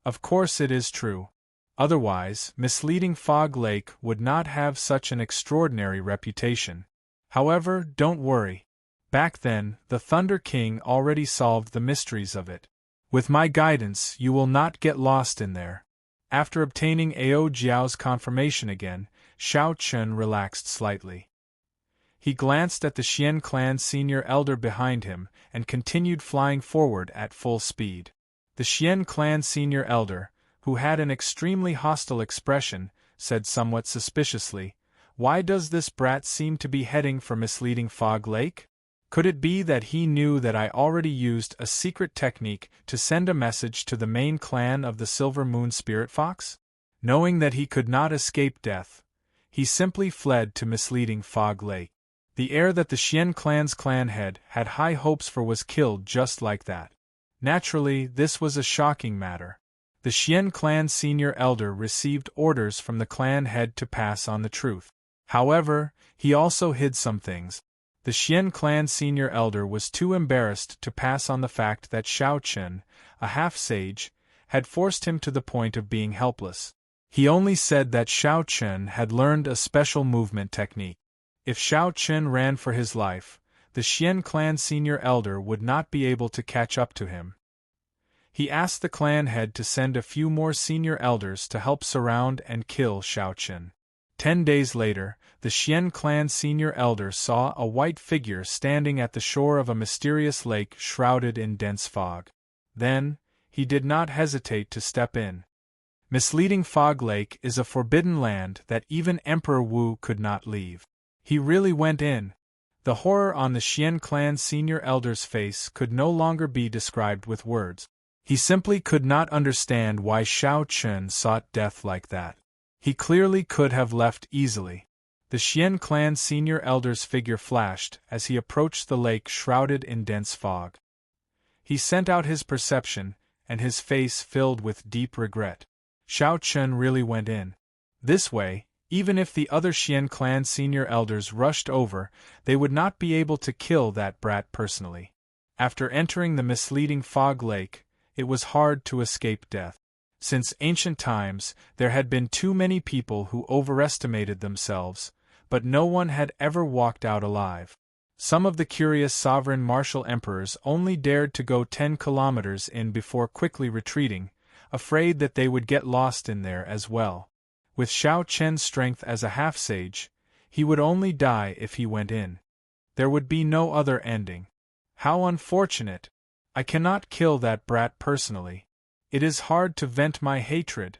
Of course it is true. Otherwise, misleading Fog Lake would not have such an extraordinary reputation. However, don't worry. Back then, the Thunder King already solved the mysteries of it. With my guidance, you will not get lost in there. After obtaining Ao Jiao's confirmation again, Shao Chen relaxed slightly. He glanced at the Xian clan senior elder behind him and continued flying forward at full speed. The Xian clan senior elder, who had an extremely hostile expression, said somewhat suspiciously, "Why does this brat seem to be heading for misleading Fog Lake? Could it be that he knew that I already used a secret technique to send a message to the main clan of the Silver Moon Spirit Fox? Knowing that he could not escape death, he simply fled to misleading Fog Lake. The heir that the Xian clan's clan head had high hopes for was killed just like that. Naturally, this was a shocking matter. The Xian clan senior elder received orders from the clan head to pass on the truth. However, he also hid some things. The Xian clan senior elder was too embarrassed to pass on the fact that Shao Chen, a half-sage, had forced him to the point of being helpless. He only said that Shao Chen had learned a special movement technique. If Shao Chen ran for his life, the Xian clan senior elder would not be able to catch up to him. He asked the clan head to send a few more senior elders to help surround and kill Shao Chen. 10 days later, the Xian clan senior elder saw a white figure standing at the shore of a mysterious lake shrouded in dense fog. Then, he did not hesitate to step in. Misleading Fog Lake is a forbidden land that even Emperor Wu could not leave. He really went in. The horror on the Xian clan senior elder's face could no longer be described with words. He simply could not understand why Shao Chen sought death like that. He clearly could have left easily. The Xian clan senior elder's figure flashed as he approached the lake shrouded in dense fog. He sent out his perception, and his face filled with deep regret. Shao Chen really went in. This way, even if the other Xian clan senior elders rushed over, they would not be able to kill that brat personally. After entering the misleading Fog Lake, it was hard to escape death. Since ancient times, there had been too many people who overestimated themselves, but no one had ever walked out alive. Some of the curious sovereign martial emperors only dared to go 10 kilometers in before quickly retreating, afraid that they would get lost in there as well. With Shao Chen's strength as a half-sage, he would only die if he went in. There would be no other ending. How unfortunate! I cannot kill that brat personally. It is hard to vent my hatred.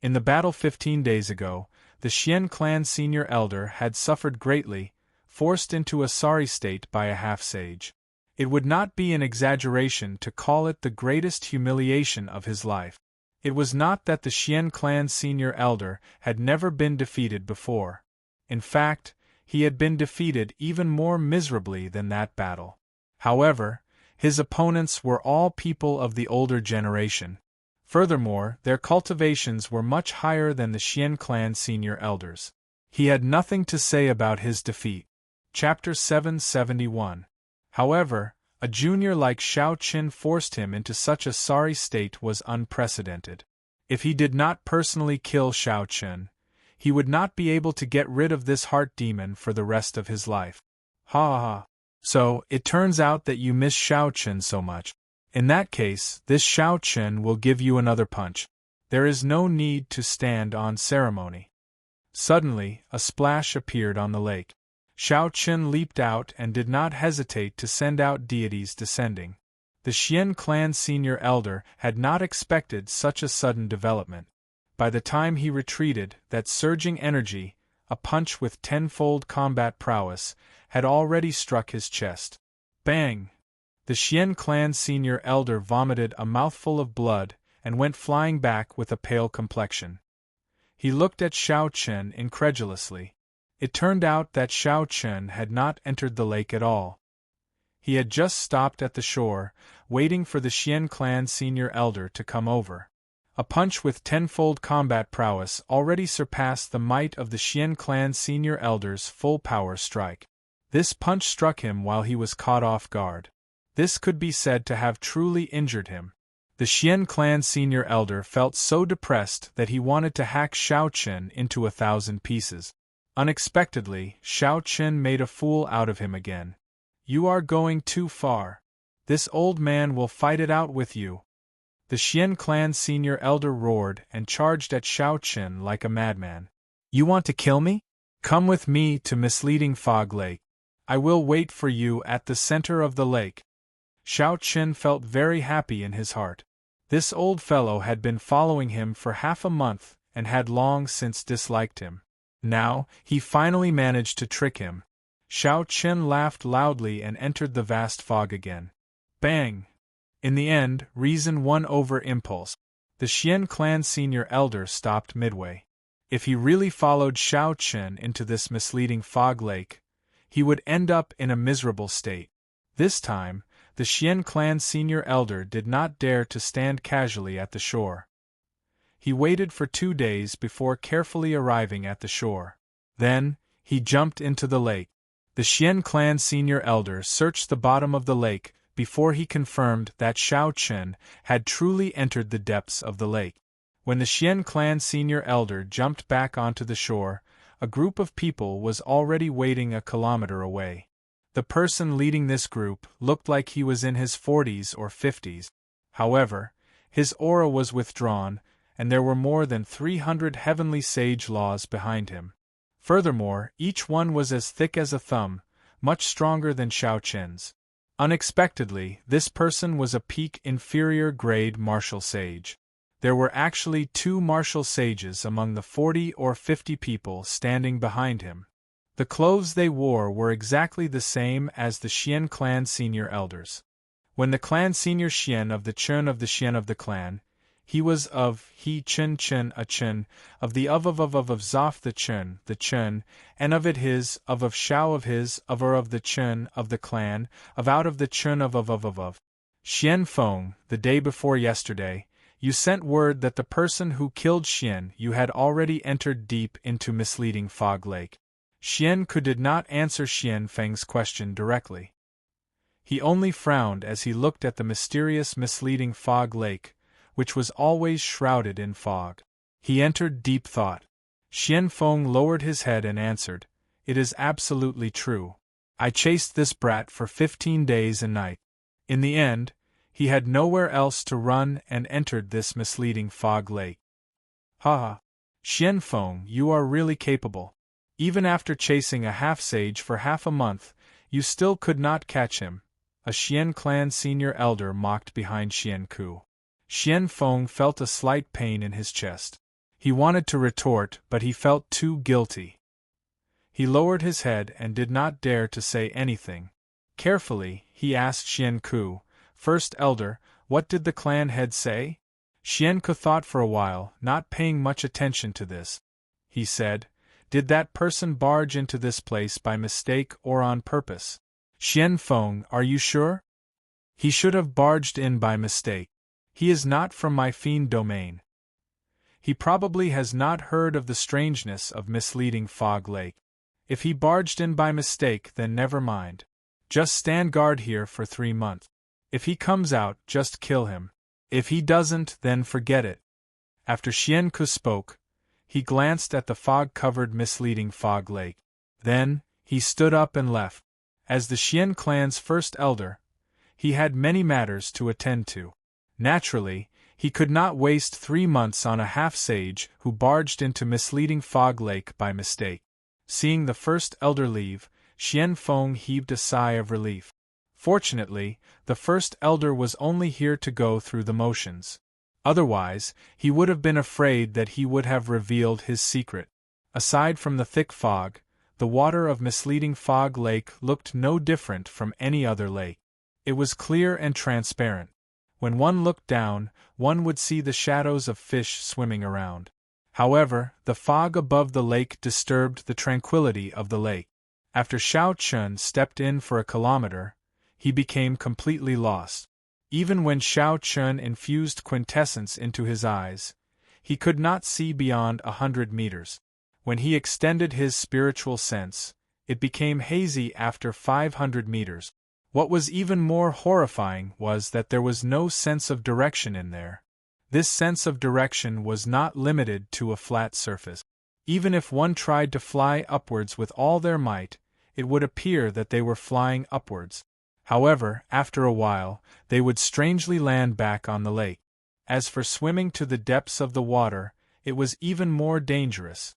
In the battle 15 days ago, the Xian clan senior elder had suffered greatly, forced into a sorry state by a half-sage. It would not be an exaggeration to call it the greatest humiliation of his life. It was not that the Xian clan senior elder had never been defeated before. In fact, he had been defeated even more miserably than that battle. However, his opponents were all people of the older generation. Furthermore, their cultivations were much higher than the Xian clan senior elders. He had nothing to say about his defeat. Chapter 771. However, a junior like Shao Chen forced him into such a sorry state was unprecedented. If he did not personally kill Shao Chen, he would not be able to get rid of this heart demon for the rest of his life. Ha ha ha. So, it turns out that you miss Shao Chen so much. In that case, this Shao Chen will give you another punch. There is no need to stand on ceremony. Suddenly, a splash appeared on the lake. Shao Chen leaped out and did not hesitate to send out deities descending. The Xian clan senior elder had not expected such a sudden development. By the time he retreated, that surging energy, a punch with tenfold combat prowess, had already struck his chest. Bang! The Xian clan senior elder vomited a mouthful of blood and went flying back with a pale complexion. He looked at Shao Chen incredulously. It turned out that Shao Chen had not entered the lake at all. He had just stopped at the shore, waiting for the Xian clan senior elder to come over. A punch with tenfold combat prowess already surpassed the might of the Xian clan senior elder's full power strike. This punch struck him while he was caught off guard. This could be said to have truly injured him. The Xian clan senior elder felt so depressed that he wanted to hack Shao Chen into 1,000 pieces. Unexpectedly, Shao Chen made a fool out of him again. You are going too far. This old man will fight it out with you. The Xian clan senior elder roared and charged at Shao Chen like a madman. You want to kill me? Come with me to Misleading Fog Lake. I will wait for you at the center of the lake. Shao Chen felt very happy in his heart. This old fellow had been following him for half a month and had long since disliked him. Now, he finally managed to trick him. Shao Chen laughed loudly and entered the vast fog again. Bang! In the end, reason won over impulse. The Xian clan senior elder stopped midway. If he really followed Shao Chen into this misleading fog lake, he would end up in a miserable state. This time, the Xian clan senior elder did not dare to stand casually at the shore. He waited for 2 days before carefully arriving at the shore. Then, he jumped into the lake. The Xian clan senior elder searched the bottom of the lake before he confirmed that Shao Chen had truly entered the depths of the lake. When the Xian clan senior elder jumped back onto the shore, a group of people was already waiting a kilometer away. The person leading this group looked like he was in his 40s or 50s. However, his aura was withdrawn, and there were more than 300 heavenly sage laws behind him. Furthermore, each one was as thick as a thumb, much stronger than Shao Chen's. Unexpectedly, this person was a peak inferior grade martial sage. There were actually 2 martial sages among the 40 or 50 people standing behind him. The clothes they wore were exactly the same as the Xian clan senior elders. When the clan senior Xian of the Xian of the clan, he was of he Chen Chen a Chen, of the of Zof the Chen, and of it his, of Shao of his, of the Chen of the clan, of out of the Chen of. Xian Feng, the day before yesterday, you sent word that the person who killed Xian Yu had already entered deep into misleading fog lake. Xian Ku did not answer Xian Feng's question directly. He only frowned as he looked at the mysterious misleading fog lake, which was always shrouded in fog. He entered deep thought. Xian Feng lowered his head and answered, "It is absolutely true. I chased this brat for 15 days and nights. In the end, he had nowhere else to run and entered this misleading fog lake." Ha! Xian Feng, you are really capable. Even after chasing a half-sage for half a month, you still could not catch him. A Xian clan senior elder mocked behind Xian Ku. Xian Feng felt a slight pain in his chest. He wanted to retort, but he felt too guilty. He lowered his head and did not dare to say anything. Carefully, he asked Xian Ku, "First elder, what did the clan head say?" Xian Ku thought for a while, not paying much attention to this. He said, "Did that person barge into this place by mistake or on purpose?" "Xian Feng, are you sure?" "He should have barged in by mistake. He is not from my fiend domain. He probably has not heard of the strangeness of misleading fog lake. If he barged in by mistake, then never mind. Just stand guard here for 3 months. If he comes out, just kill him. If he doesn't, then forget it." After Xian Ku spoke, he glanced at the fog-covered misleading fog lake. Then, he stood up and left. As the Xian clan's first elder, he had many matters to attend to. Naturally, he could not waste 3 months on a half-sage who barged into misleading fog lake by mistake. Seeing the first elder leave, Xian Feng heaved a sigh of relief. Fortunately, the first elder was only here to go through the motions. Otherwise, he would have been afraid that he would have revealed his secret. Aside from the thick fog, the water of misleading fog lake looked no different from any other lake. It was clear and transparent. When one looked down, one would see the shadows of fish swimming around. However, the fog above the lake disturbed the tranquility of the lake. After Shao Chen stepped in for a kilometer, he became completely lost. Even when Shao Chen infused quintessence into his eyes, he could not see beyond 100 meters. When he extended his spiritual sense, it became hazy after 500 meters. What was even more horrifying was that there was no sense of direction in there. This sense of direction was not limited to a flat surface. Even if one tried to fly upwards with all their might, it would appear that they were flying upwards. However, after a while, they would strangely land back on the lake. As for swimming to the depths of the water, it was even more dangerous.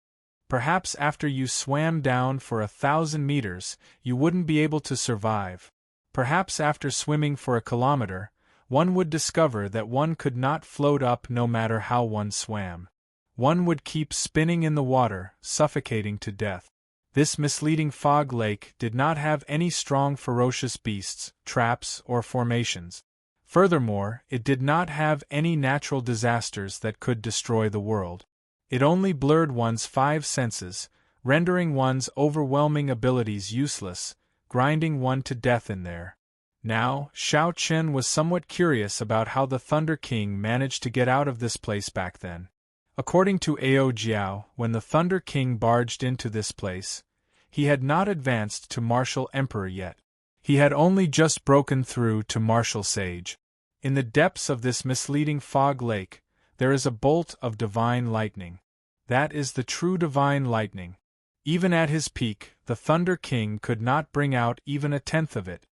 Perhaps after you swam down for 1,000 meters, you wouldn't be able to survive. Perhaps after swimming for a kilometer, one would discover that one could not float up no matter how one swam. One would keep spinning in the water, suffocating to death. This misleading fog lake did not have any strong ferocious beasts, traps, or formations. Furthermore, it did not have any natural disasters that could destroy the world. It only blurred one's 5 senses, rendering one's overwhelming abilities useless, grinding one to death in there. Now, Shao Chen was somewhat curious about how the Thunder King managed to get out of this place back then. According to Ao Jiao, when the Thunder King barged into this place, he had not advanced to martial emperor yet. He had only just broken through to martial sage. In the depths of this misleading fog lake, there is a bolt of divine lightning. That is the true divine lightning. Even at his peak, the Thunder King could not bring out even a tenth of it.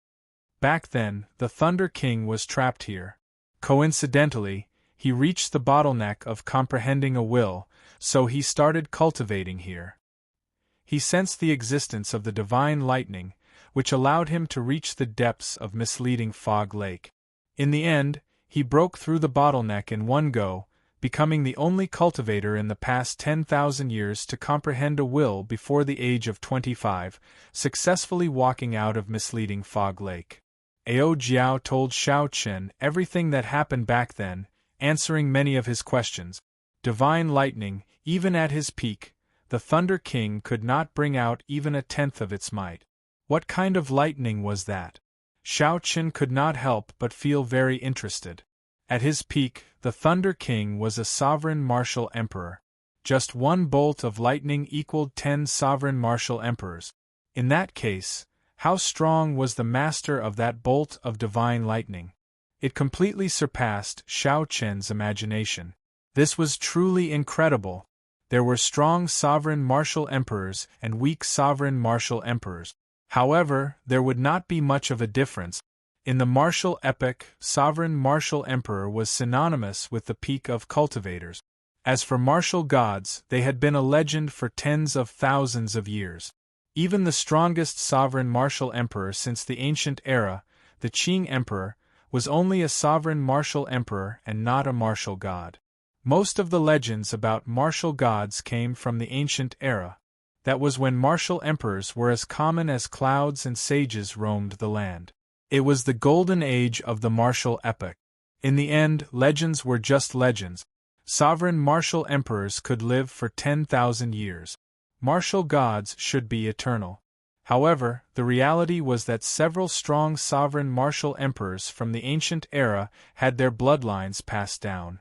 Back then, the Thunder King was trapped here. Coincidentally, he reached the bottleneck of comprehending a will, so he started cultivating here. He sensed the existence of the divine lightning, which allowed him to reach the depths of misleading fog lake. In the end, he broke through the bottleneck in one go, becoming the only cultivator in the past 10,000 years to comprehend a will before the age of 25, successfully walking out of misleading fog lake. Ao Jiao told Xiao Chen everything that happened back then, answering many of his questions. Divine lightning, even at his peak, the Thunder King could not bring out even a tenth of its might. What kind of lightning was that? Xiao Chen could not help but feel very interested. At his peak, the Thunder King was a sovereign martial emperor. Just one bolt of lightning equaled 10 sovereign martial emperors. In that case, how strong was the master of that bolt of divine lightning? It completely surpassed Xiao Chen's imagination. This was truly incredible. There were strong sovereign martial emperors and weak sovereign martial emperors. However, there would not be much of a difference. In the martial epoch, sovereign martial emperor was synonymous with the peak of cultivators. As for martial gods, they had been a legend for tens of thousands of years. Even the strongest sovereign martial emperor since the ancient era, the Qing Emperor, was only a sovereign martial emperor and not a martial god. Most of the legends about martial gods came from the ancient era. That was when martial emperors were as common as clouds and sages roamed the land. It was the golden age of the martial epoch. In the end, legends were just legends. Sovereign martial emperors could live for 10,000 years. Martial gods should be eternal. However, the reality was that several strong sovereign martial emperors from the ancient era had their bloodlines passed down.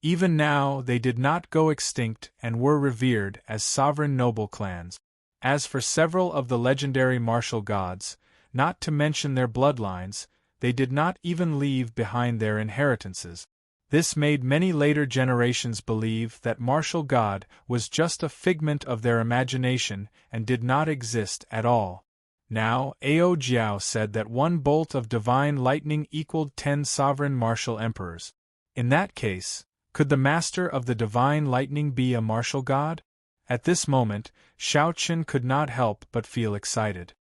Even now, they did not go extinct and were revered as sovereign noble clans. As for several of the legendary martial gods, not to mention their bloodlines, they did not even leave behind their inheritances. This made many later generations believe that martial god was just a figment of their imagination and did not exist at all. Now, Ao Jiao said that one bolt of divine lightning equaled 10 sovereign martial emperors. In that case, could the master of the divine lightning be a martial god? At this moment, Xiao Chen could not help but feel excited.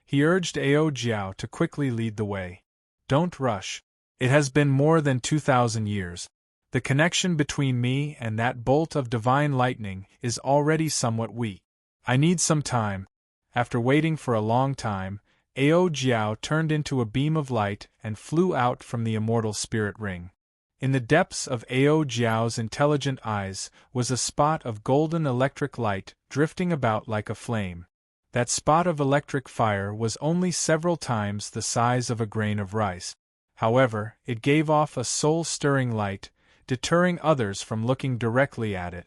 He urged Ao Jiao to quickly lead the way. Don't rush. It has been more than 2,000 years. The connection between me and that bolt of divine lightning is already somewhat weak. I need some time. After waiting for a long time, Ao Jiao turned into a beam of light and flew out from the immortal spirit ring. In the depths of Ao Jiao's intelligent eyes was a spot of golden electric light drifting about like a flame. That spot of electric fire was only several times the size of a grain of rice. However, it gave off a soul-stirring light, deterring others from looking directly at it.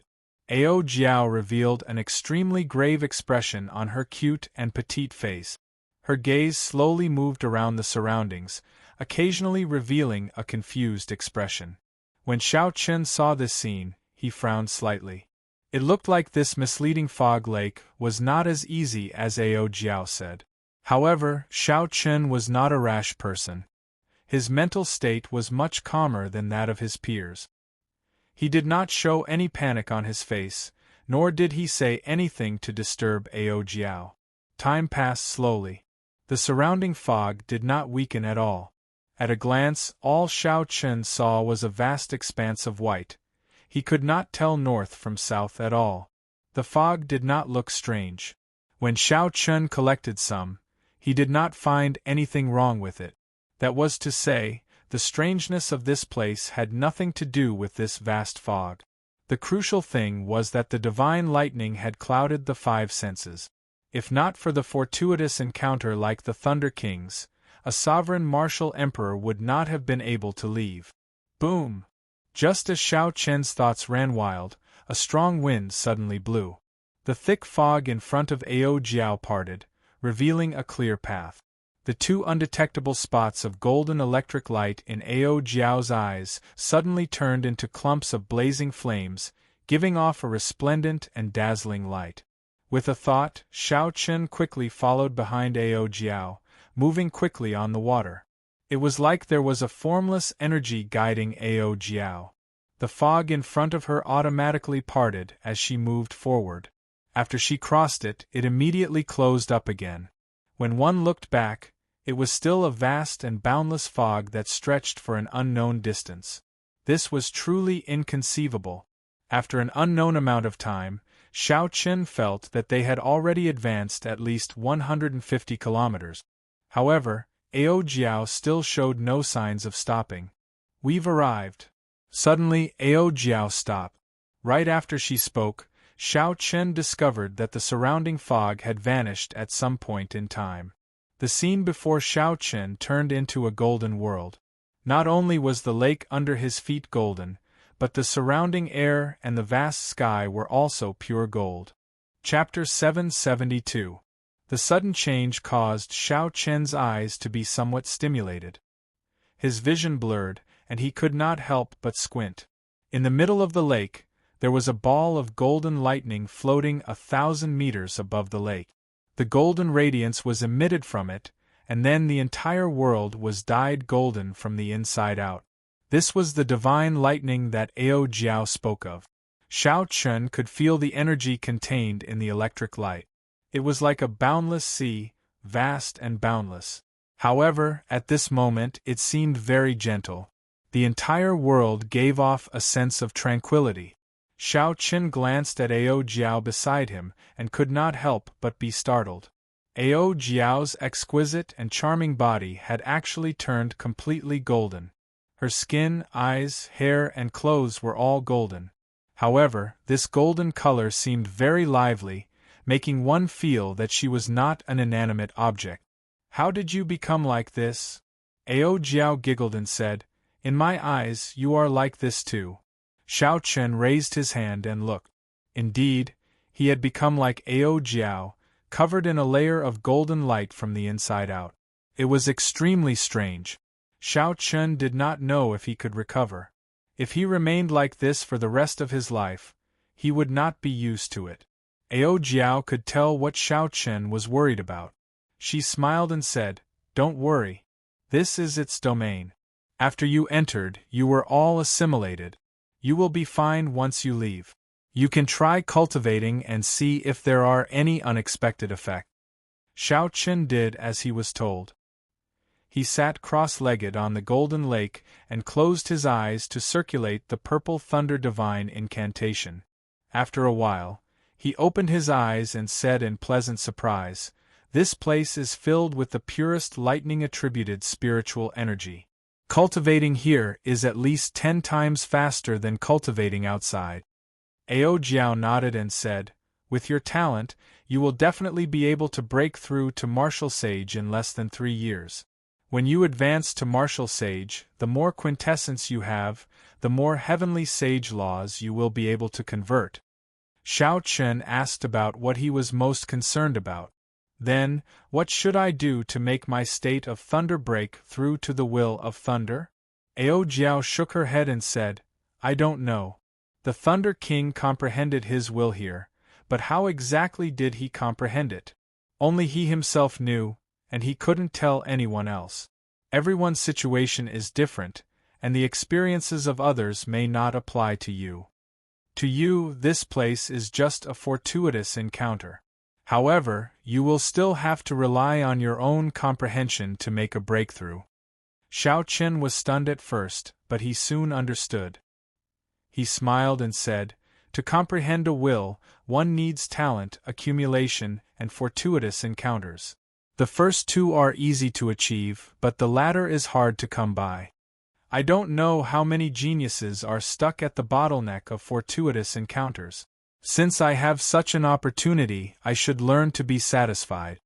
Ao Jiao revealed an extremely grave expression on her cute and petite face. Her gaze slowly moved around the surroundings, occasionally revealing a confused expression. When Xiao Chen saw this scene, he frowned slightly. It looked like this misleading fog lake was not as easy as Ao Jiao said. However, Xiao Chen was not a rash person. His mental state was much calmer than that of his peers. He did not show any panic on his face, nor did he say anything to disturb Ao Jiao. Time passed slowly. The surrounding fog did not weaken at all. At a glance, all Xiao Chen saw was a vast expanse of white. He could not tell north from south at all. The fog did not look strange. When Xiao Chen collected some, he did not find anything wrong with it. That was to say, the strangeness of this place had nothing to do with this vast fog. The crucial thing was that the divine lightning had clouded the 5 senses. If not for the fortuitous encounter like the Thunder King's, a sovereign martial emperor would not have been able to leave. Boom! Just as Xiao Chen's thoughts ran wild, a strong wind suddenly blew. The thick fog in front of Ao Jiao parted, revealing a clear path. The two undetectable spots of golden electric light in Ao Jiao's eyes suddenly turned into clumps of blazing flames, giving off a resplendent and dazzling light. With a thought, Xiao Chen quickly followed behind Ao Jiao, moving quickly on the water. It was like there was a formless energy guiding Ao Jiao. The fog in front of her automatically parted as she moved forward. After she crossed it, it immediately closed up again. When one looked back, it was still a vast and boundless fog that stretched for an unknown distance. This was truly inconceivable. After an unknown amount of time, Xiao Chen felt that they had already advanced at least 150 kilometers. However, Ao Jiao still showed no signs of stopping. "We've arrived." Suddenly, Ao Jiao stopped. Right after she spoke, Xiao Chen discovered that the surrounding fog had vanished at some point in time. The scene before Xiao Chen turned into a golden world. Not only was the lake under his feet golden, but the surrounding air and the vast sky were also pure gold. Chapter 772. The sudden change caused Xiao Chen's eyes to be somewhat stimulated. His vision blurred, and he could not help but squint. In the middle of the lake, there was a ball of golden lightning floating 1,000 meters above the lake. The golden radiance was emitted from it, and then the entire world was dyed golden from the inside out. This was the divine lightning that Ao Jiao spoke of. Xiao Chen could feel the energy contained in the electric light. It was like a boundless sea, vast and boundless. However, at this moment it seemed very gentle. The entire world gave off a sense of tranquility. Xiao Chen glanced at Ao Jiao beside him and could not help but be startled. Ao Jiao's exquisite and charming body had actually turned completely golden. Her skin, eyes, hair, and clothes were all golden. However, this golden color seemed very lively, making one feel that she was not an inanimate object. "How did you become like this?" Ao Jiao giggled and said, "In my eyes, you are like this too." Xiao Chen raised his hand and looked. Indeed, he had become like Ao Jiao, covered in a layer of golden light from the inside out. It was extremely strange. Xiao Chen did not know if he could recover. If he remained like this for the rest of his life, he would not be used to it. Ao Jiao could tell what Xiao Chen was worried about. She smiled and said, "Don't worry. This is its domain. After you entered, you were all assimilated. You will be fine once you leave. You can try cultivating and see if there are any unexpected effects." Xiao Chen did as he was told. He sat cross-legged on the golden lake and closed his eyes to circulate the purple thunder divine incantation. After a while, he opened his eyes and said in pleasant surprise, "This place is filled with the purest lightning-attributed spiritual energy. Cultivating here is at least 10 times faster than cultivating outside." Ao Jiao nodded and said, "With your talent, you will definitely be able to break through to Martial Sage in less than 3 years. When you advance to Martial Sage, the more quintessence you have, the more heavenly sage laws you will be able to convert." Xiao Chen asked about what he was most concerned about. "Then, what should I do to make my state of thunder break through to the will of thunder?" Ao Jiao shook her head and said, "I don't know. The Thunder King comprehended his will here, but how exactly did he comprehend it? Only he himself knew, and he couldn't tell anyone else. Everyone's situation is different, and the experiences of others may not apply to you. To you, this place is just a fortuitous encounter. However, you will still have to rely on your own comprehension to make a breakthrough." Xiao Chen was stunned at first, but he soon understood. He smiled and said, "To comprehend a will, one needs talent, accumulation, and fortuitous encounters. The first two are easy to achieve, but the latter is hard to come by. I don't know how many geniuses are stuck at the bottleneck of fortuitous encounters. Since I have such an opportunity, I should learn to be satisfied.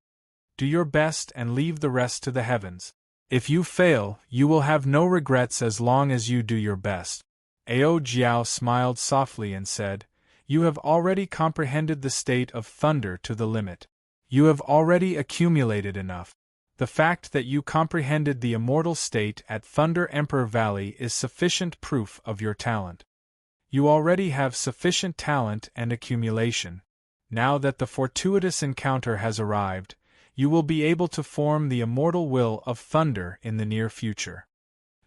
Do your best and leave the rest to the heavens. If you fail, you will have no regrets as long as you do your best." Ao Jiao smiled softly and said, You have already comprehended the state of thunder to the limit. You have already accumulated enough. The fact that you comprehended the immortal state at Thunder Emperor Valley is sufficient proof of your talent. You already have sufficient talent and accumulation. Now that the fortuitous encounter has arrived, you will be able to form the immortal will of thunder in the near future.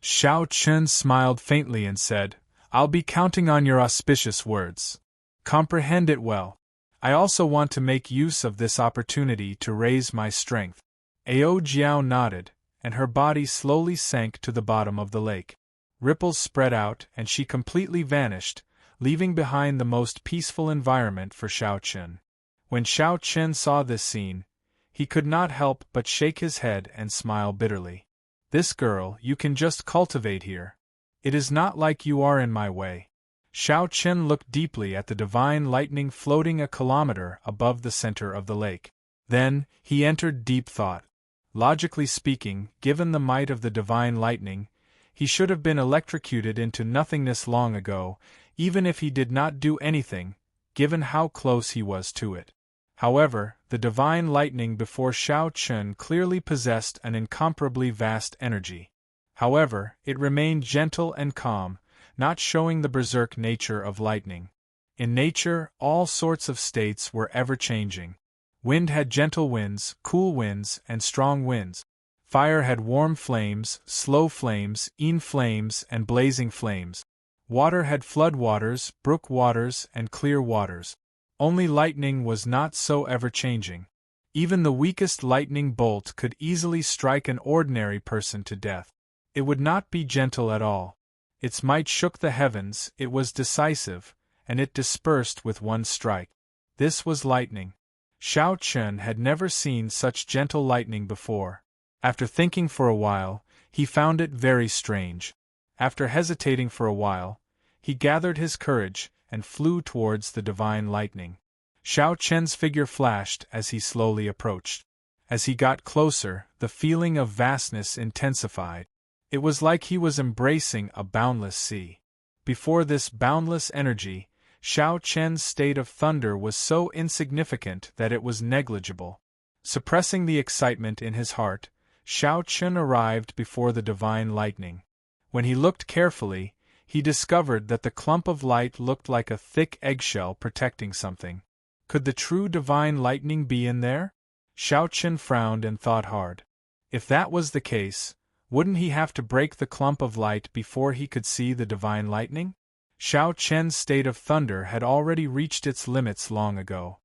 Xiao Chen smiled faintly and said, I'll be counting on your auspicious words. Comprehend it well. I also want to make use of this opportunity to raise my strength. Ao Jiao nodded, and her body slowly sank to the bottom of the lake. Ripples spread out and she completely vanished, leaving behind the most peaceful environment for Xiao Chen. When Xiao Chen saw this scene, he could not help but shake his head and smile bitterly. This girl you can just cultivate here. It is not like you are in my way. Xiao Chen looked deeply at the divine lightning floating a kilometer above the center of the lake. Then, he entered deep thought. Logically speaking, given the might of the divine lightning, he should have been electrocuted into nothingness long ago, even if he did not do anything, given how close he was to it. However, the divine lightning before Xiao Chen clearly possessed an incomparably vast energy. However, it remained gentle and calm, not showing the berserk nature of lightning. In nature, all sorts of states were ever-changing. Wind had gentle winds, cool winds, and strong winds. Fire had warm flames, slow flames, flames, and blazing flames. Water had flood waters, brook waters, and clear waters. Only lightning was not so ever-changing. Even the weakest lightning bolt could easily strike an ordinary person to death. It would not be gentle at all. Its might shook the heavens, it was decisive, and it dispersed with one strike. This was lightning. Xiao Chen had never seen such gentle lightning before. After thinking for a while, he found it very strange. After hesitating for a while, he gathered his courage and flew towards the divine lightning. Xiao Chen's figure flashed as he slowly approached. As he got closer, the feeling of vastness intensified. It was like he was embracing a boundless sea. Before this boundless energy, Xiao Chen's state of thunder was so insignificant that it was negligible. Suppressing the excitement in his heart, Xiao Chen arrived before the divine lightning. When he looked carefully, he discovered that the clump of light looked like a thick eggshell protecting something. Could the true divine lightning be in there? Xiao Chen frowned and thought hard. If that was the case, wouldn't he have to break the clump of light before he could see the divine lightning? Xiao Chen's state of thunder had already reached its limits long ago.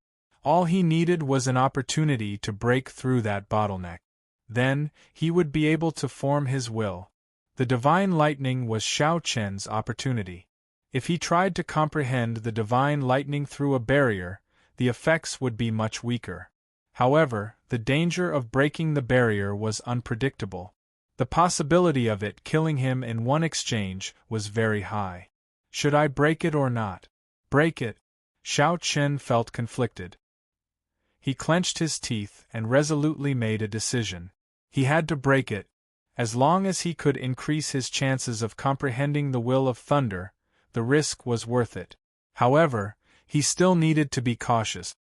All he needed was an opportunity to break through that bottleneck. Then, he would be able to form his will. The divine lightning was Xiao Chen's opportunity. If he tried to comprehend the divine lightning through a barrier, the effects would be much weaker. However, the danger of breaking the barrier was unpredictable. The possibility of it killing him in one exchange was very high. Should I break it or not? Break it? Xiao Chen felt conflicted. He clenched his teeth and resolutely made a decision. He had to break it. As long as he could increase his chances of comprehending the will of thunder, the risk was worth it. However, he still needed to be cautious.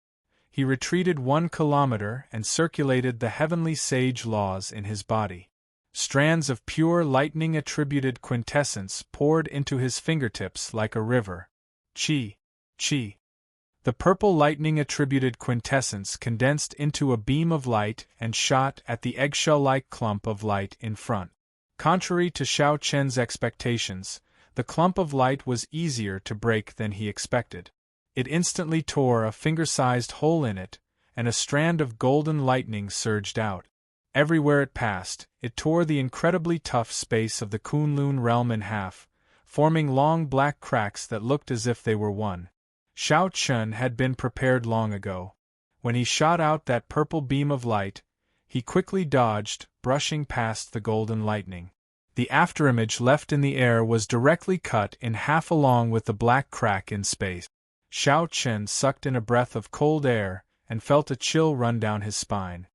He retreated 1 kilometer and circulated the heavenly sage laws in his body. Strands of pure lightning-attributed quintessence poured into his fingertips like a river. Chi. Chi. The purple lightning-attributed quintessence condensed into a beam of light and shot at the eggshell-like clump of light in front. Contrary to Xiao Chen's expectations, the clump of light was easier to break than he expected. It instantly tore a finger-sized hole in it, and a strand of golden lightning surged out. Everywhere it passed, it tore the incredibly tough space of the Kunlun realm in half, forming long black cracks that looked as if they were one. Xiao Chen had been prepared long ago. When he shot out that purple beam of light, he quickly dodged, brushing past the golden lightning. The afterimage left in the air was directly cut in half along with the black crack in space. Xiao Chen sucked in a breath of cold air and felt a chill run down his spine.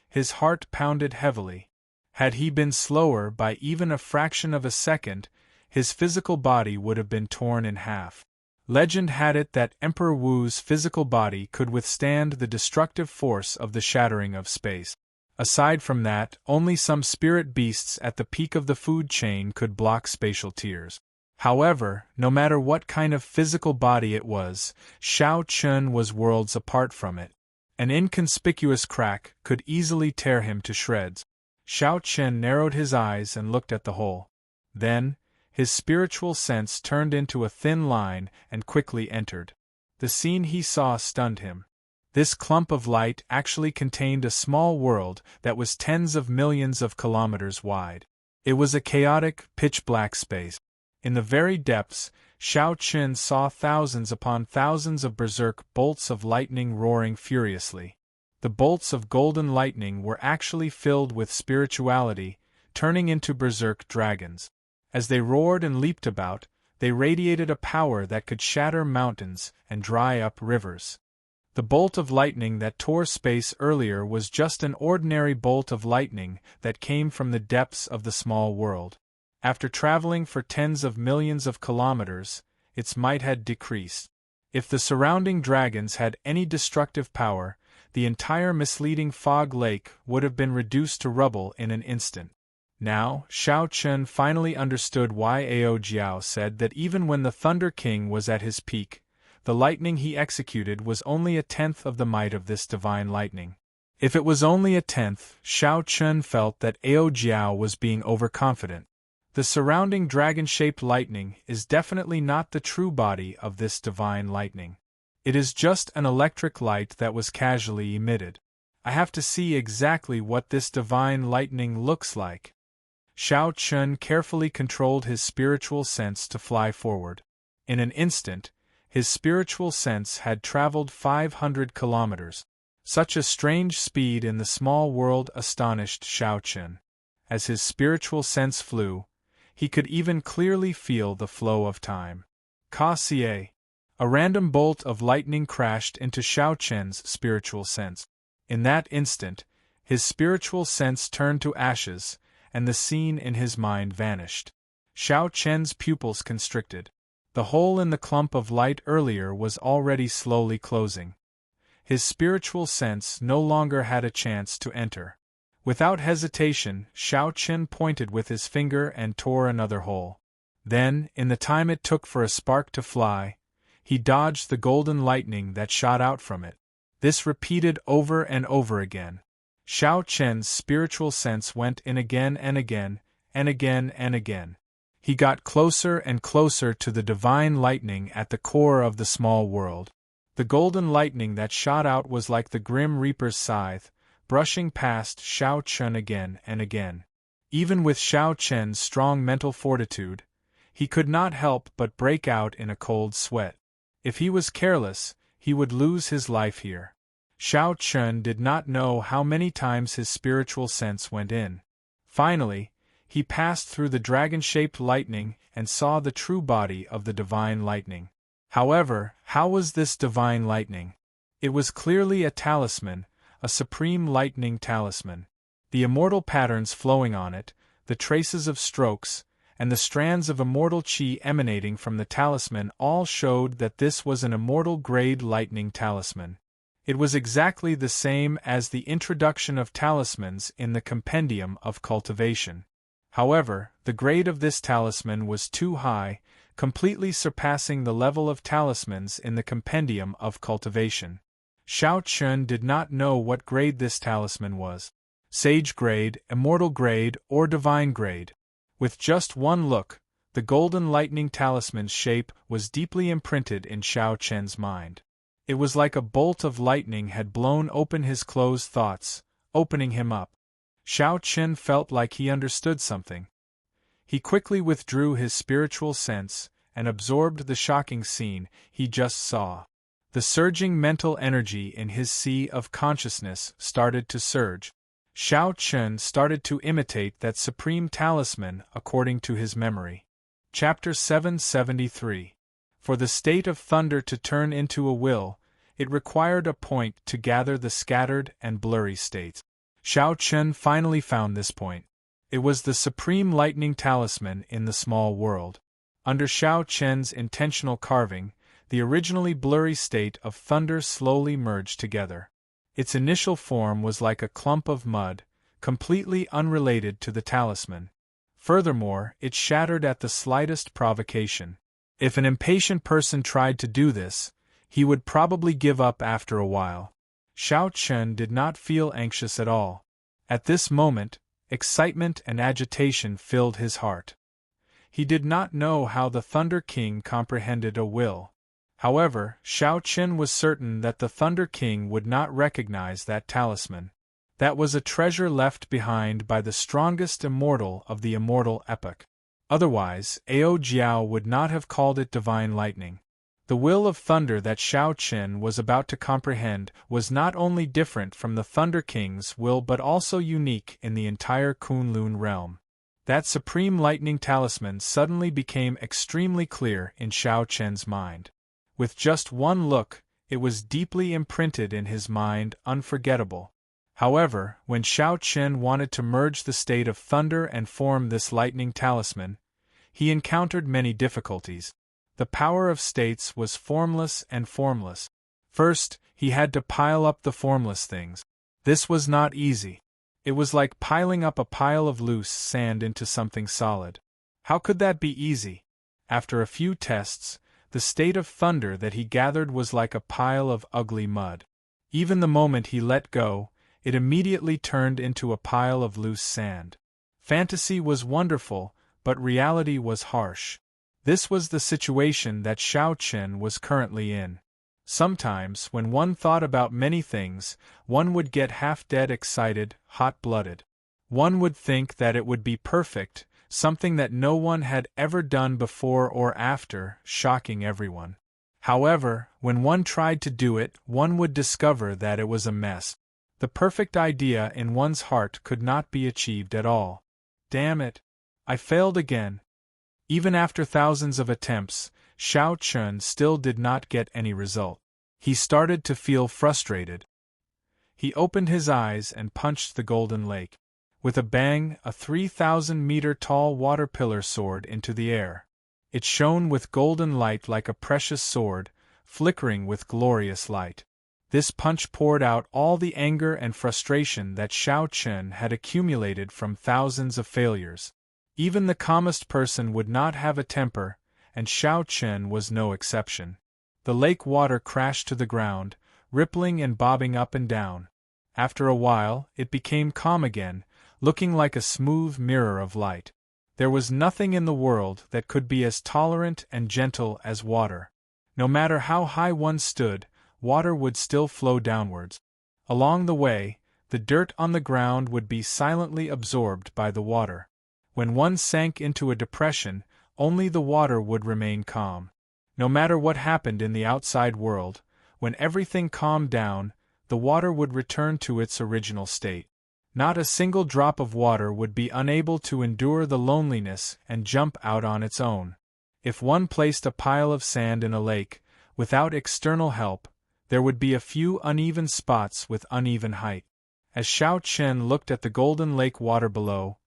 His heart pounded heavily. Had he been slower by even a fraction of a second, his physical body would have been torn in half. Legend had it that Emperor Wu's physical body could withstand the destructive force of the shattering of space. Aside from that, only some spirit beasts at the peak of the food chain could block spatial tears. However, no matter what kind of physical body it was, Shao Chun was worlds apart from it. An inconspicuous crack could easily tear him to shreds. Shao Chun narrowed his eyes and looked at the hole. Then, his spiritual sense turned into a thin line and quickly entered. The scene he saw stunned him. This clump of light actually contained a small world that was tens of millions of kilometers wide. It was a chaotic, pitch-black space. In the very depths, Shao Chun saw thousands upon thousands of berserk bolts of lightning roaring furiously. The bolts of golden lightning were actually filled with spirituality, turning into berserk dragons. As they roared and leaped about, they radiated a power that could shatter mountains and dry up rivers. The bolt of lightning that tore space earlier was just an ordinary bolt of lightning that came from the depths of the small world. After traveling for tens of millions of kilometers, its might had decreased. If the surrounding dragons had any destructive power, the entire misleading fog lake would have been reduced to rubble in an instant. Now, Shao Chun finally understood why Ao Jiao said that even when the Thunder King was at his peak, the lightning he executed was only a tenth of the might of this divine lightning. If it was only a tenth, Shao Chun felt that Ao Jiao was being overconfident. The surrounding dragon-shaped lightning is definitely not the true body of this divine lightning. It is just an electric light that was casually emitted. I have to see exactly what this divine lightning looks like. Shao Chun carefully controlled his spiritual sense to fly forward. In an instant, his spiritual sense had traveled 500 kilometers. Such a strange speed in the small world astonished Shao Chun. As his spiritual sense flew, he could even clearly feel the flow of time. Ka-Cie. A random bolt of lightning crashed into Shao Chun's spiritual sense. In that instant, his spiritual sense turned to ashes, and the scene in his mind vanished. Shao Chun's pupils constricted. The hole in the clump of light earlier was already slowly closing. His spiritual sense no longer had a chance to enter. Without hesitation, Shao Chun pointed with his finger and tore another hole. Then, in the time it took for a spark to fly, he dodged the golden lightning that shot out from it. This repeated over and over again. Shao Chun's spiritual sense went in again and again, and again and again. He got closer and closer to the divine lightning at the core of the small world. The golden lightning that shot out was like the Grim Reaper's scythe, brushing past Shao Chun again and again. Even with Shao Chun's strong mental fortitude, he could not help but break out in a cold sweat. If he was careless, he would lose his life here. Shao Chun did not know how many times his spiritual sense went in. Finally, he passed through the dragon-shaped lightning and saw the true body of the divine lightning. However, how was this divine lightning? It was clearly a talisman, a supreme lightning talisman. The immortal patterns flowing on it, the traces of strokes, and the strands of immortal chi emanating from the talisman all showed that this was an immortal-grade lightning talisman. It was exactly the same as the introduction of talismans in the Compendium of Cultivation. However, the grade of this talisman was too high, completely surpassing the level of talismans in the Compendium of Cultivation. Shao Chun did not know what grade this talisman was. Sage grade, immortal grade, or divine grade. With just one look, the golden lightning talisman's shape was deeply imprinted in Shao Chun's mind. It was like a bolt of lightning had blown open his closed thoughts, opening him up. Shao Chun felt like he understood something. He quickly withdrew his spiritual sense and absorbed the shocking scene he just saw. The surging mental energy in his sea of consciousness started to surge. Shao Chun started to imitate that supreme talisman according to his memory. Chapter 773. For the state of thunder to turn into a will, it required a point to gather the scattered and blurry states. Shao Chun finally found this point. It was the supreme lightning talisman in the small world. Under Shao Chun's intentional carving, the originally blurry state of thunder slowly merged together. Its initial form was like a clump of mud, completely unrelated to the talisman. Furthermore, it shattered at the slightest provocation. If an impatient person tried to do this, he would probably give up after a while. Xiao Chen did not feel anxious at all. At this moment, excitement and agitation filled his heart. He did not know how the Thunder King comprehended a will. However, Xiao Chen was certain that the Thunder King would not recognize that talisman. That was a treasure left behind by the strongest immortal of the immortal epoch. Otherwise, Ao Jiao would not have called it divine lightning. The will of thunder that Xiao Chen was about to comprehend was not only different from the Thunder King's will but also unique in the entire Kunlun realm. That supreme lightning talisman suddenly became extremely clear in Xiao Chen's mind. With just one look, it was deeply imprinted in his mind, unforgettable. However, when Xiao Chen wanted to merge the state of thunder and form this lightning talisman, he encountered many difficulties. The power of states was formless and formless. First, he had to pile up the formless things. This was not easy. It was like piling up a pile of loose sand into something solid. How could that be easy? After a few tests, the state of thunder that he gathered was like a pile of ugly mud. Even the moment he let go, it immediately turned into a pile of loose sand. Fantasy was wonderful, but reality was harsh. This was the situation that Xiao Chen was currently in. Sometimes, when one thought about many things, one would get half-dead excited, hot-blooded. One would think that it would be perfect, something that no one had ever done before or after, shocking everyone. However, when one tried to do it, one would discover that it was a mess. The perfect idea in one's heart could not be achieved at all. Damn it! I failed again. Even after thousands of attempts, Xiao Chen still did not get any result. He started to feel frustrated. He opened his eyes and punched the golden lake. With a bang, a 3,000-meter-tall water pillar soared into the air. It shone with golden light like a precious sword, flickering with glorious light. This punch poured out all the anger and frustration that Xiao Chen had accumulated from thousands of failures. Even the calmest person would not have a temper, and Xiao Chen was no exception. The lake water crashed to the ground, rippling and bobbing up and down. After a while, it became calm again, looking like a smooth mirror of light. There was nothing in the world that could be as tolerant and gentle as water. No matter how high one stood, water would still flow downwards. Along the way, the dirt on the ground would be silently absorbed by the water. When one sank into a depression, only the water would remain calm. No matter what happened in the outside world, when everything calmed down, the water would return to its original state. Not a single drop of water would be unable to endure the loneliness and jump out on its own. If one placed a pile of sand in a lake, without external help, there would be a few uneven spots with uneven height. As Xiao Chen looked at the golden lake water below,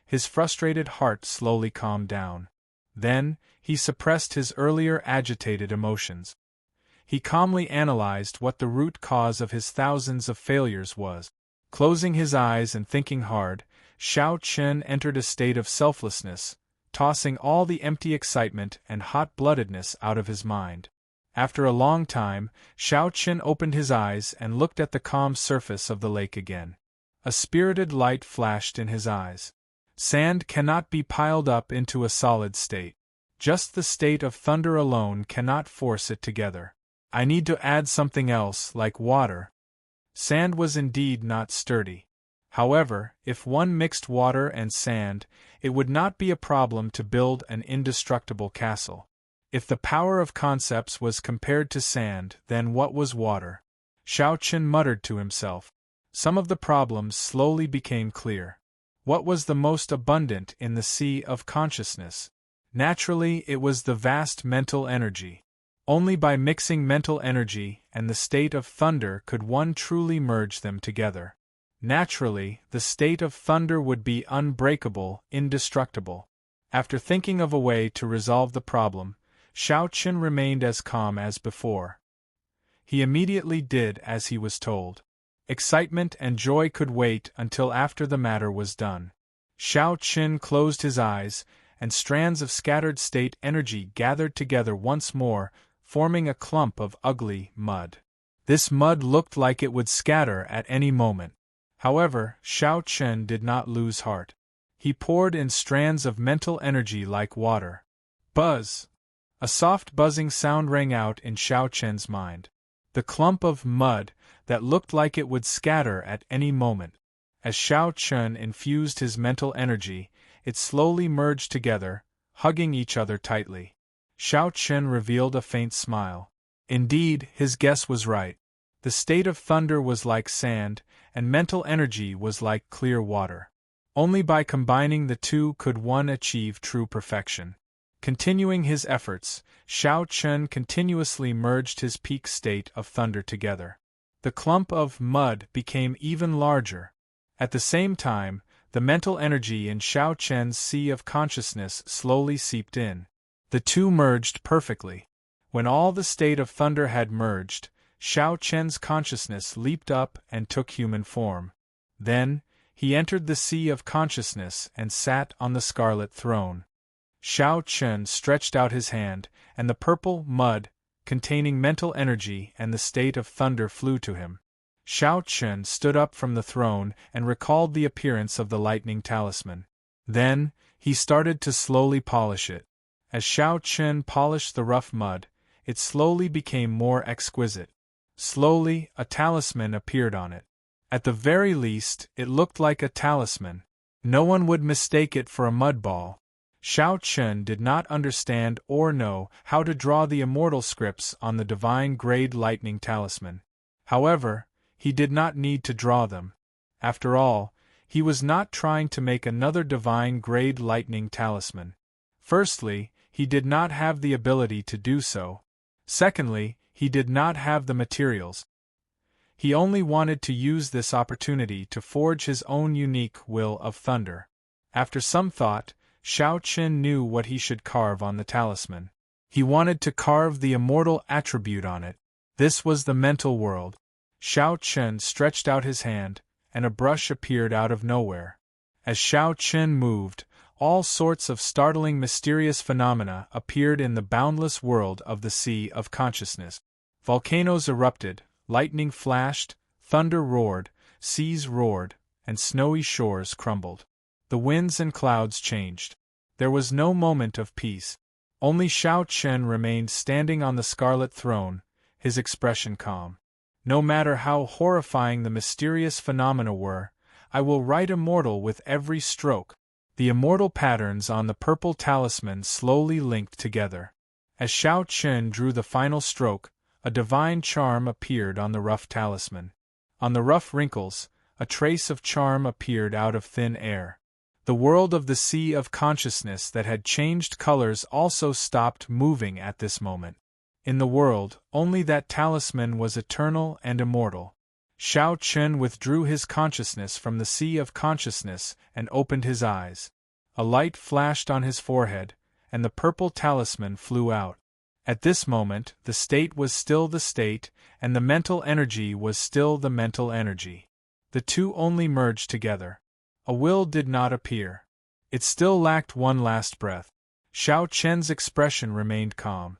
his frustrated heart slowly calmed down. Then, he suppressed his earlier agitated emotions. He calmly analyzed what the root cause of his thousands of failures was. Closing his eyes and thinking hard, Xiao Chen entered a state of selflessness, tossing all the empty excitement and hot-bloodedness out of his mind. After a long time, Xiao Chen opened his eyes and looked at the calm surface of the lake again. A spirited light flashed in his eyes. Sand cannot be piled up into a solid state. Just the state of thunder alone cannot force it together. I need to add something else, like water. Sand was indeed not sturdy. However, if one mixed water and sand, it would not be a problem to build an indestructible castle. If the power of concepts was compared to sand, then what was water? Xiao Chen muttered to himself. Some of the problems slowly became clear. What was the most abundant in the sea of consciousness? Naturally, it was the vast mental energy. Only by mixing mental energy and the state of thunder could one truly merge them together. Naturally, the state of thunder would be unbreakable, indestructible. After thinking of a way to resolve the problem, Xiao Qin remained as calm as before. He immediately did as he was told. Excitement and joy could wait until after the matter was done. Xiao Qin closed his eyes, and strands of scattered state energy gathered together once more, forming a clump of ugly mud. This mud looked like it would scatter at any moment. However, Xiao Qin did not lose heart. He poured in strands of mental energy like water. Buzz! A soft buzzing sound rang out in Xiao Qin's mind. The clump of mud that looked like it would scatter at any moment. As Xiao Qin infused his mental energy, it slowly merged together, hugging each other tightly. Xiao Qin revealed a faint smile. Indeed, his guess was right. The state of thunder was like sand, and mental energy was like clear water. Only by combining the two could one achieve true perfection. Continuing his efforts, Xiao Qin continuously merged his peak state of thunder together. The clump of mud became even larger. At the same time, the mental energy in Xiao Qin's sea of consciousness slowly seeped in. The two merged perfectly. When all the state of thunder had merged, Xiao Qin's consciousness leaped up and took human form. Then, he entered the sea of consciousness and sat on the scarlet throne. Xiao Qin stretched out his hand, and the purple mud, containing mental energy and the state of thunder, flew to him. Xiao Qin stood up from the throne and recalled the appearance of the lightning talisman. Then, he started to slowly polish it. As Xiao Qin polished the rough mud, it slowly became more exquisite. Slowly, a talisman appeared on it. At the very least, it looked like a talisman. No one would mistake it for a mud ball. Xiao Qin did not understand or know how to draw the immortal scripts on the divine-grade lightning talisman. However, he did not need to draw them. After all, he was not trying to make another divine-grade lightning talisman. Firstly, he did not have the ability to do so. Secondly, he did not have the materials. He only wanted to use this opportunity to forge his own unique will of thunder. After some thought, Xiao Qin knew what he should carve on the talisman. He wanted to carve the immortal attribute on it. This was the mental world. Xiao Qin stretched out his hand, and a brush appeared out of nowhere. As Xiao Qin moved, all sorts of startling mysterious phenomena appeared in the boundless world of the sea of consciousness. Volcanoes erupted, lightning flashed, thunder roared, seas roared, and snowy shores crumbled. The winds and clouds changed. There was no moment of peace. Only Xiao Qin remained standing on the scarlet throne, his expression calm. No matter how horrifying the mysterious phenomena were, I will write immortal with every stroke. The immortal patterns on the purple talisman slowly linked together. As Xiao Qin drew the final stroke, a divine charm appeared on the rough talisman. On the rough wrinkles, a trace of charm appeared out of thin air. The world of the sea of consciousness that had changed colors also stopped moving at this moment. In the world, only that talisman was eternal and immortal. Xiao Qin withdrew his consciousness from the sea of consciousness and opened his eyes. A light flashed on his forehead, and the purple talisman flew out. At this moment, the state was still the state, and the mental energy was still the mental energy. The two only merged together. A will did not appear. It still lacked one last breath. Xiao Qin's expression remained calm.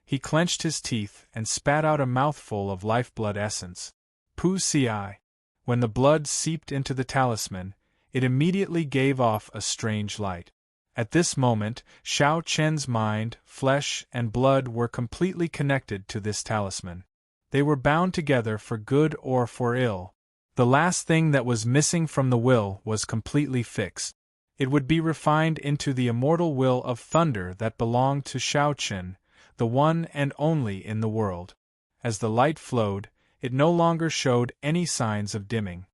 He clenched his teeth and spat out a mouthful of lifeblood essence. Pu Ci. When the blood seeped into the talisman, it immediately gave off a strange light. At this moment, Xiao Qin's mind, flesh, and blood were completely connected to this talisman. They were bound together for good or for ill. The last thing that was missing from the will was completely fixed. It would be refined into the immortal will of thunder that belonged to Xiao Qin, the one and only in the world. As the light flowed, it no longer showed any signs of dimming.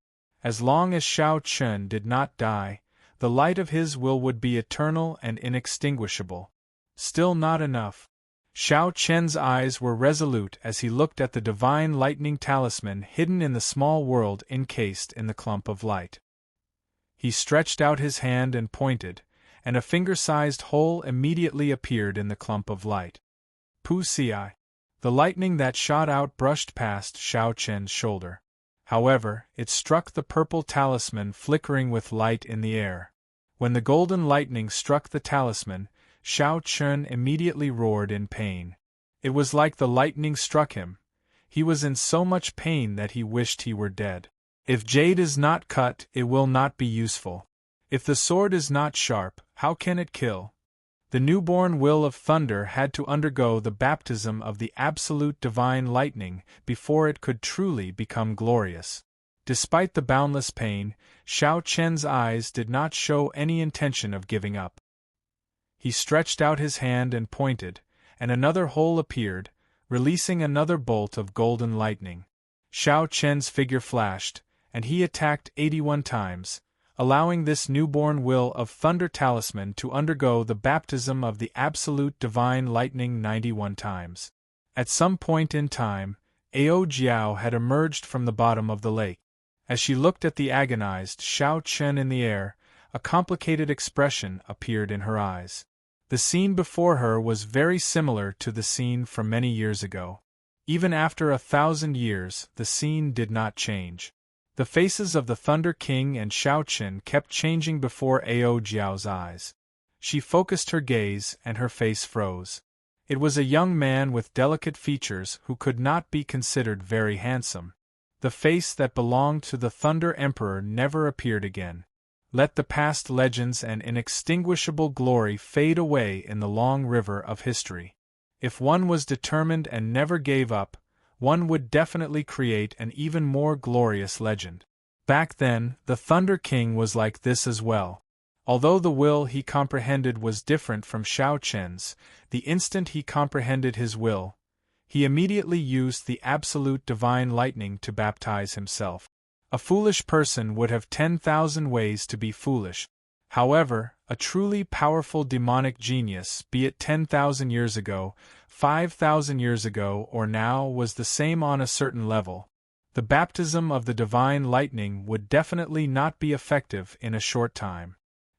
As long as Xiao Qin did not die, the light of his will would be eternal and inextinguishable. Still not enough. Xiao Qin's eyes were resolute as he looked at the divine lightning talisman hidden in the small world encased in the clump of light. He stretched out his hand and pointed, and a finger-sized hole immediately appeared in the clump of light. Pu-ci. The lightning that shot out brushed past Xiao Chen's shoulder. However, it struck the purple talisman flickering with light in the air. When the golden lightning struck the talisman, Xiao Chen immediately roared in pain. It was like the lightning struck him. He was in so much pain that he wished he were dead. If jade is not cut, it will not be useful. If the sword is not sharp, how can it kill? The newborn will of thunder had to undergo the baptism of the absolute divine lightning before it could truly become glorious. Despite the boundless pain, Xiao Chen's eyes did not show any intention of giving up. He stretched out his hand and pointed, and another hole appeared, releasing another bolt of golden lightning. Xiao Chen's figure flashed, and he attacked 81 times, allowing this newborn will of thunder talisman to undergo the baptism of the absolute divine lightning 91 times. At some point in time, Ao Jiao had emerged from the bottom of the lake. As she looked at the agonized Xiao Chen in the air, a complicated expression appeared in her eyes. The scene before her was very similar to the scene from many years ago. Even after 1,000 years, the scene did not change. The faces of the Thunder King and Xiao Chen kept changing before Ao Jiao's eyes. She focused her gaze, and her face froze. It was a young man with delicate features who could not be considered very handsome. The face that belonged to the Thunder Emperor never appeared again. Let the past legends and inextinguishable glory fade away in the long river of history. If one was determined and never gave up, one would definitely create an even more glorious legend. Back then, the Thunder King was like this as well. Although the will he comprehended was different from Xiao Chen's, the instant he comprehended his will, he immediately used the absolute divine lightning to baptize himself. A foolish person would have 10,000 ways to be foolish. However, a truly powerful demonic genius, be it 10,000 years ago, 5,000 years ago, or now, was the same on a certain level. The baptism of the divine lightning would definitely not be effective in a short time.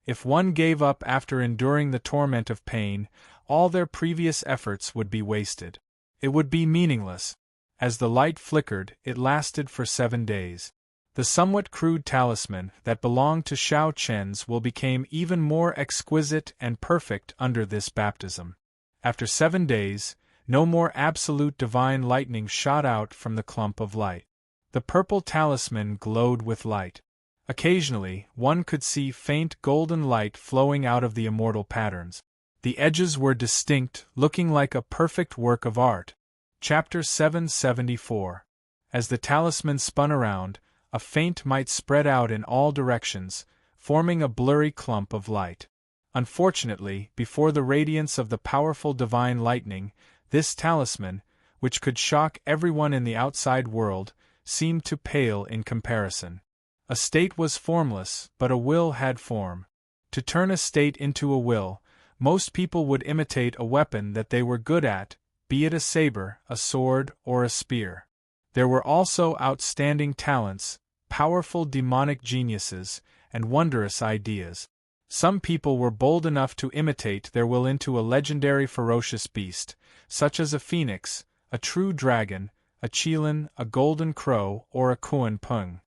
If one gave up after enduring the torment of pain, all their previous efforts would be wasted. It would be meaningless. As the light flickered, it lasted for 7 days. The somewhat crude talisman that belonged to Xiao Chen's will became even more exquisite and perfect under this baptism. After 7 days, no more absolute divine lightning shot out from the clump of light. The purple talisman glowed with light. Occasionally, one could see faint golden light flowing out of the immortal patterns. The edges were distinct, looking like a perfect work of art. Chapter 774. As the talisman spun around, a faint might spread out in all directions, forming a blurry clump of light. Unfortunately, before the radiance of the powerful divine lightning, this talisman, which could shock everyone in the outside world, seemed to pale in comparison. A state was formless, but a will had form. To turn a state into a will, most people would imitate a weapon that they were good at, be it a saber, a sword, or a spear. There were also outstanding talents, powerful demonic geniuses, and wondrous ideas. Some people were bold enough to imitate their will into a legendary ferocious beast, such as a phoenix, a true dragon, a qilin, a golden crow, or a kuan peng.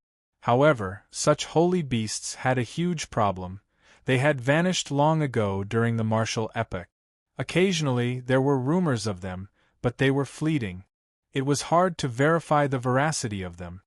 However, such holy beasts had a huge problem. They had vanished long ago during the martial epoch. Occasionally there were rumors of them, but they were fleeting. It was hard to verify the veracity of them.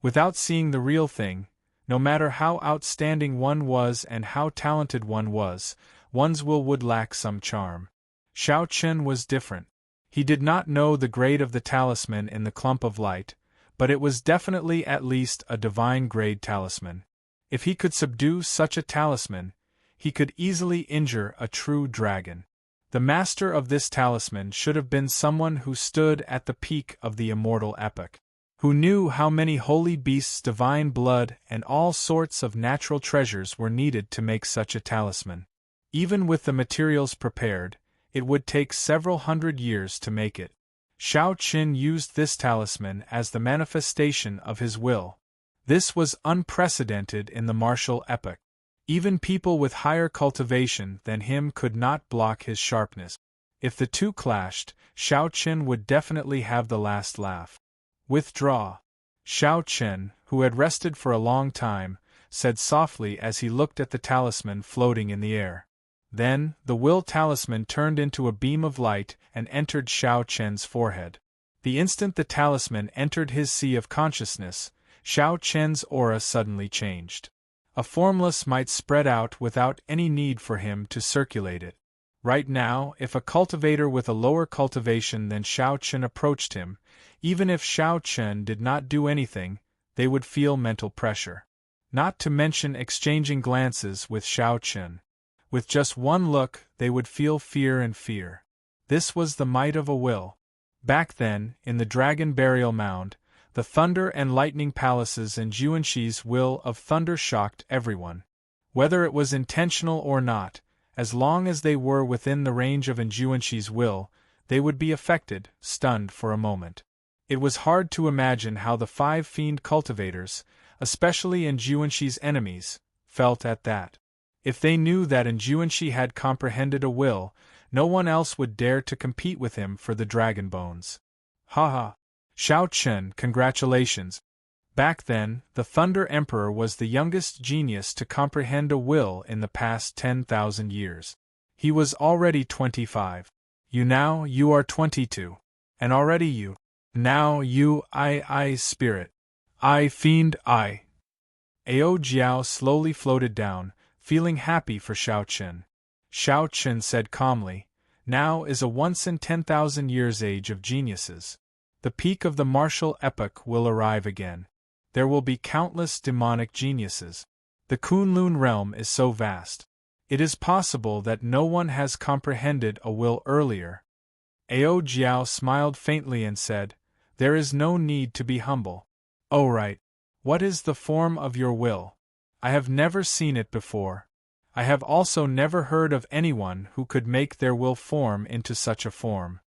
Without seeing the real thing, no matter how outstanding one was and how talented one was, one's will would lack some charm. Xiao Chen was different. He did not know the grade of the talisman in the clump of light, but it was definitely at least a divine-grade talisman. If he could subdue such a talisman, he could easily injure a true dragon. The master of this talisman should have been someone who stood at the peak of the immortal epoch, who knew how many holy beasts, divine blood, and all sorts of natural treasures were needed to make such a talisman. Even with the materials prepared, it would take several hundred years to make it. Xiao Qin used this talisman as the manifestation of his will. This was unprecedented in the martial epoch. Even people with higher cultivation than him could not block his sharpness. If the two clashed, Xiao Chen would definitely have the last laugh. Withdraw. Xiao Chen, who had rested for a long time, said softly as he looked at the talisman floating in the air. Then, the will talisman turned into a beam of light and entered Xiao Chen's forehead. The instant the talisman entered his sea of consciousness, Xiao Chen's aura suddenly changed. A formless might spread out without any need for him to circulate it. Right now, if a cultivator with a lower cultivation than Xiao Chen approached him, even if Xiao Chen did not do anything, they would feel mental pressure. Not to mention exchanging glances with Xiao Chen. With just one look, they would feel fear and fear. This was the might of a will. Back then, in the Dragon Burial Mound, the Thunder and Lightning Palaces and Juanshi's will of thunder shocked everyone. Whether it was intentional or not, as long as they were within the range of Juanshi's will, they would be affected, stunned for a moment. It was hard to imagine how the 5 fiend cultivators, especially Juanshi's enemies, felt at that. If they knew that Juanshi had comprehended a will, no one else would dare to compete with him for the dragon bones. Haha! Xiao Chen, congratulations! Back then, the Thunder Emperor was the youngest genius to comprehend a will in the past 10,000 years. He was already 25. You are 22. And already you. Now you, I spirit. I fiend, I. Ao Jiao slowly floated down, feeling happy for Xiao Chen. Xiao Chen said calmly, now is a once in 10,000 years age of geniuses. The peak of the martial epoch will arrive again. There will be countless demonic geniuses. The Kunlun realm is so vast. It is possible that no one has comprehended a will earlier. Ao Jiao smiled faintly and said, there is no need to be humble. Oh right. What is the form of your will? I have never seen it before. I have also never heard of anyone who could make their will form into such a form.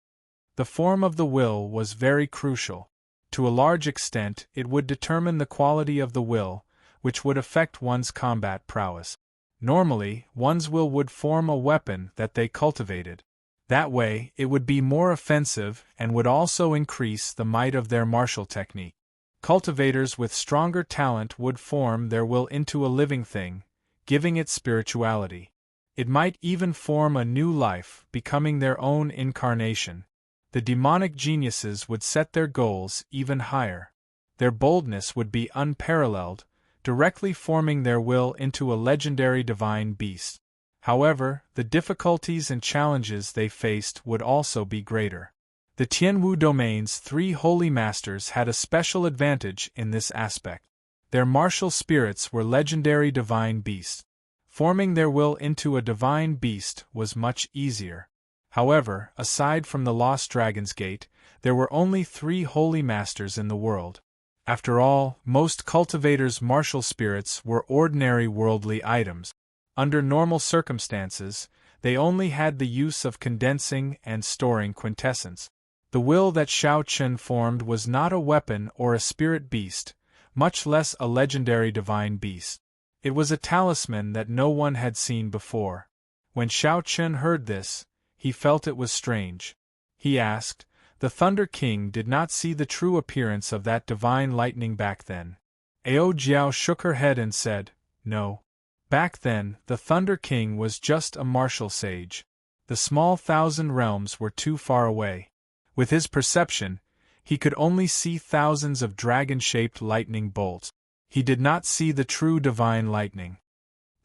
The form of the will was very crucial. To a large extent, it would determine the quality of the will, which would affect one's combat prowess. Normally, one's will would form a weapon that they cultivated. That way, it would be more offensive and would also increase the might of their martial technique. Cultivators with stronger talent would form their will into a living thing, giving it spirituality. It might even form a new life, becoming their own incarnation. The demonic geniuses would set their goals even higher. Their boldness would be unparalleled, directly forming their will into a legendary divine beast. However, the difficulties and challenges they faced would also be greater. The Tianwu domain's 3 holy masters had a special advantage in this aspect. Their martial spirits were legendary divine beasts. Forming their will into a divine beast was much easier. However, aside from the Lost Dragon's Gate, there were only 3 holy masters in the world. After all, most cultivators' martial spirits were ordinary worldly items. Under normal circumstances, they only had the use of condensing and storing quintessence. The will that Xiao Chen formed was not a weapon or a spirit beast, much less a legendary divine beast. It was a talisman that no one had seen before. When Xiao Chen heard this, he felt it was strange. He asked, the Thunder King did not see the true appearance of that divine lightning back then. Ao Jiao shook her head and said, no. Back then, the Thunder King was just a martial sage. The small 1,000 realms were too far away. With his perception, he could only see thousands of dragon-shaped lightning bolts. He did not see the true divine lightning.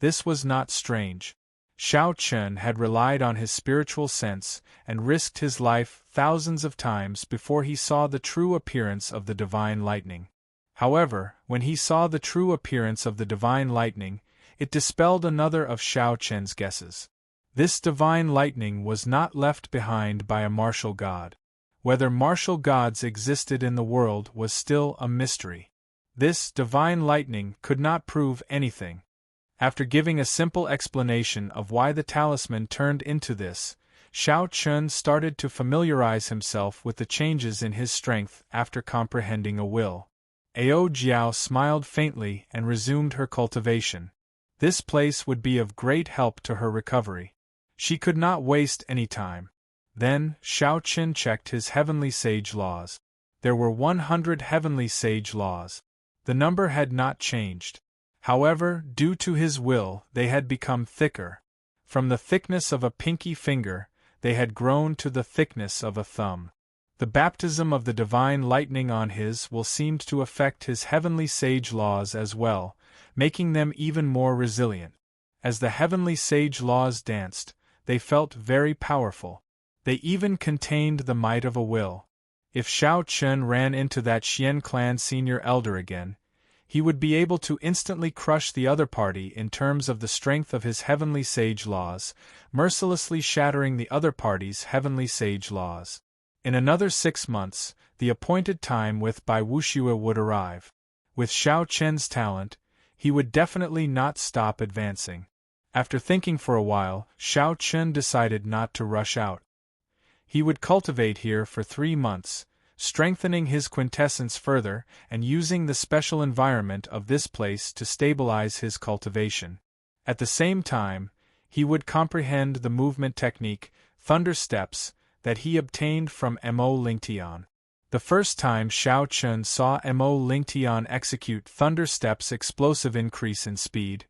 This was not strange. Xiao Chen had relied on his spiritual sense and risked his life thousands of times before he saw the true appearance of the divine lightning. However, when he saw the true appearance of the divine lightning, it dispelled another of Xiao Chen's guesses. This divine lightning was not left behind by a martial god. Whether martial gods existed in the world was still a mystery. This divine lightning could not prove anything. After giving a simple explanation of why the talisman turned into this, Xiao Chen started to familiarize himself with the changes in his strength after comprehending a will. Ao Jiao smiled faintly and resumed her cultivation. This place would be of great help to her recovery. She could not waste any time. Then, Shao Qin checked his heavenly sage laws. There were 100 heavenly sage laws. The number had not changed. However, due to his will, they had become thicker. From the thickness of a pinky finger, they had grown to the thickness of a thumb. The baptism of the divine lightning on his will seemed to affect his heavenly sage laws as well, making them even more resilient. As the heavenly sage laws danced, they felt very powerful. They even contained the might of a will. If Shao Qin ran into that Xian clan senior elder again, he would be able to instantly crush the other party in terms of the strength of his heavenly sage laws, mercilessly shattering the other party's heavenly sage laws. In another 6 months, the appointed time with Bai Wuxue would arrive. With Shao Qin's talent, he would definitely not stop advancing. After thinking for a while, Shao Qin decided not to rush out. He would cultivate here for 3 months, strengthening his quintessence further and using the special environment of this place to stabilize his cultivation. At the same time, he would comprehend the movement technique, thunder steps, that he obtained from Mo Lingtian. The first time Shao Qin saw Mo Lingtian execute thunder steps' explosive increase in speed,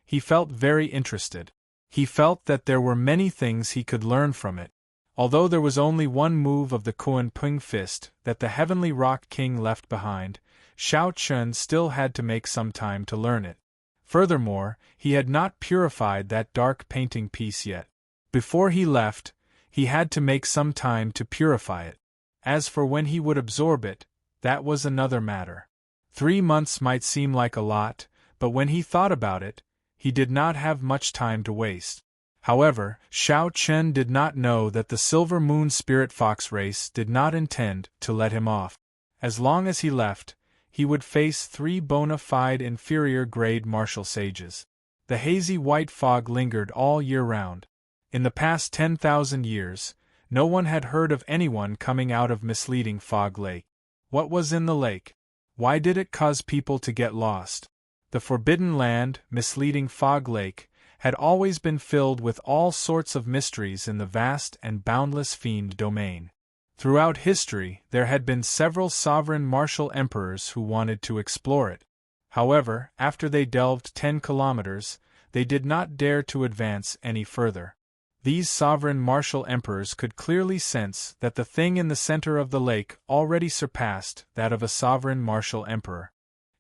he felt very interested. He felt that there were many things he could learn from it. Although there was only one move of the Kuan Ping fist that the Heavenly Rock King left behind, Shao Qin still had to make some time to learn it. Furthermore, he had not purified that dark painting piece yet. Before he left, he had to make some time to purify it. As for when he would absorb it, that was another matter. 3 months might seem like a lot, but when he thought about it, he did not have much time to waste. However, Shao Qin did not know that the Silver Moon Spirit Fox race did not intend to let him off. As long as he left, he would face 3 bona fide inferior-grade martial sages. The hazy white fog lingered all year round. In the past 10,000 years, no one had heard of anyone coming out of Misleading Fog Lake. What was in the lake? Why did it cause people to get lost? The Forbidden Land, Misleading Fog Lake, had always been filled with all sorts of mysteries in the vast and boundless fiend domain. Throughout history, there had been several sovereign martial emperors who wanted to explore it. However, after they delved 10 kilometers, they did not dare to advance any further. These sovereign martial emperors could clearly sense that the thing in the center of the lake already surpassed that of a sovereign martial emperor.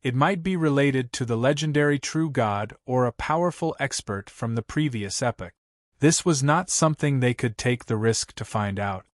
It might be related to the legendary true god or a powerful expert from the previous epoch. This was not something they could take the risk to find out.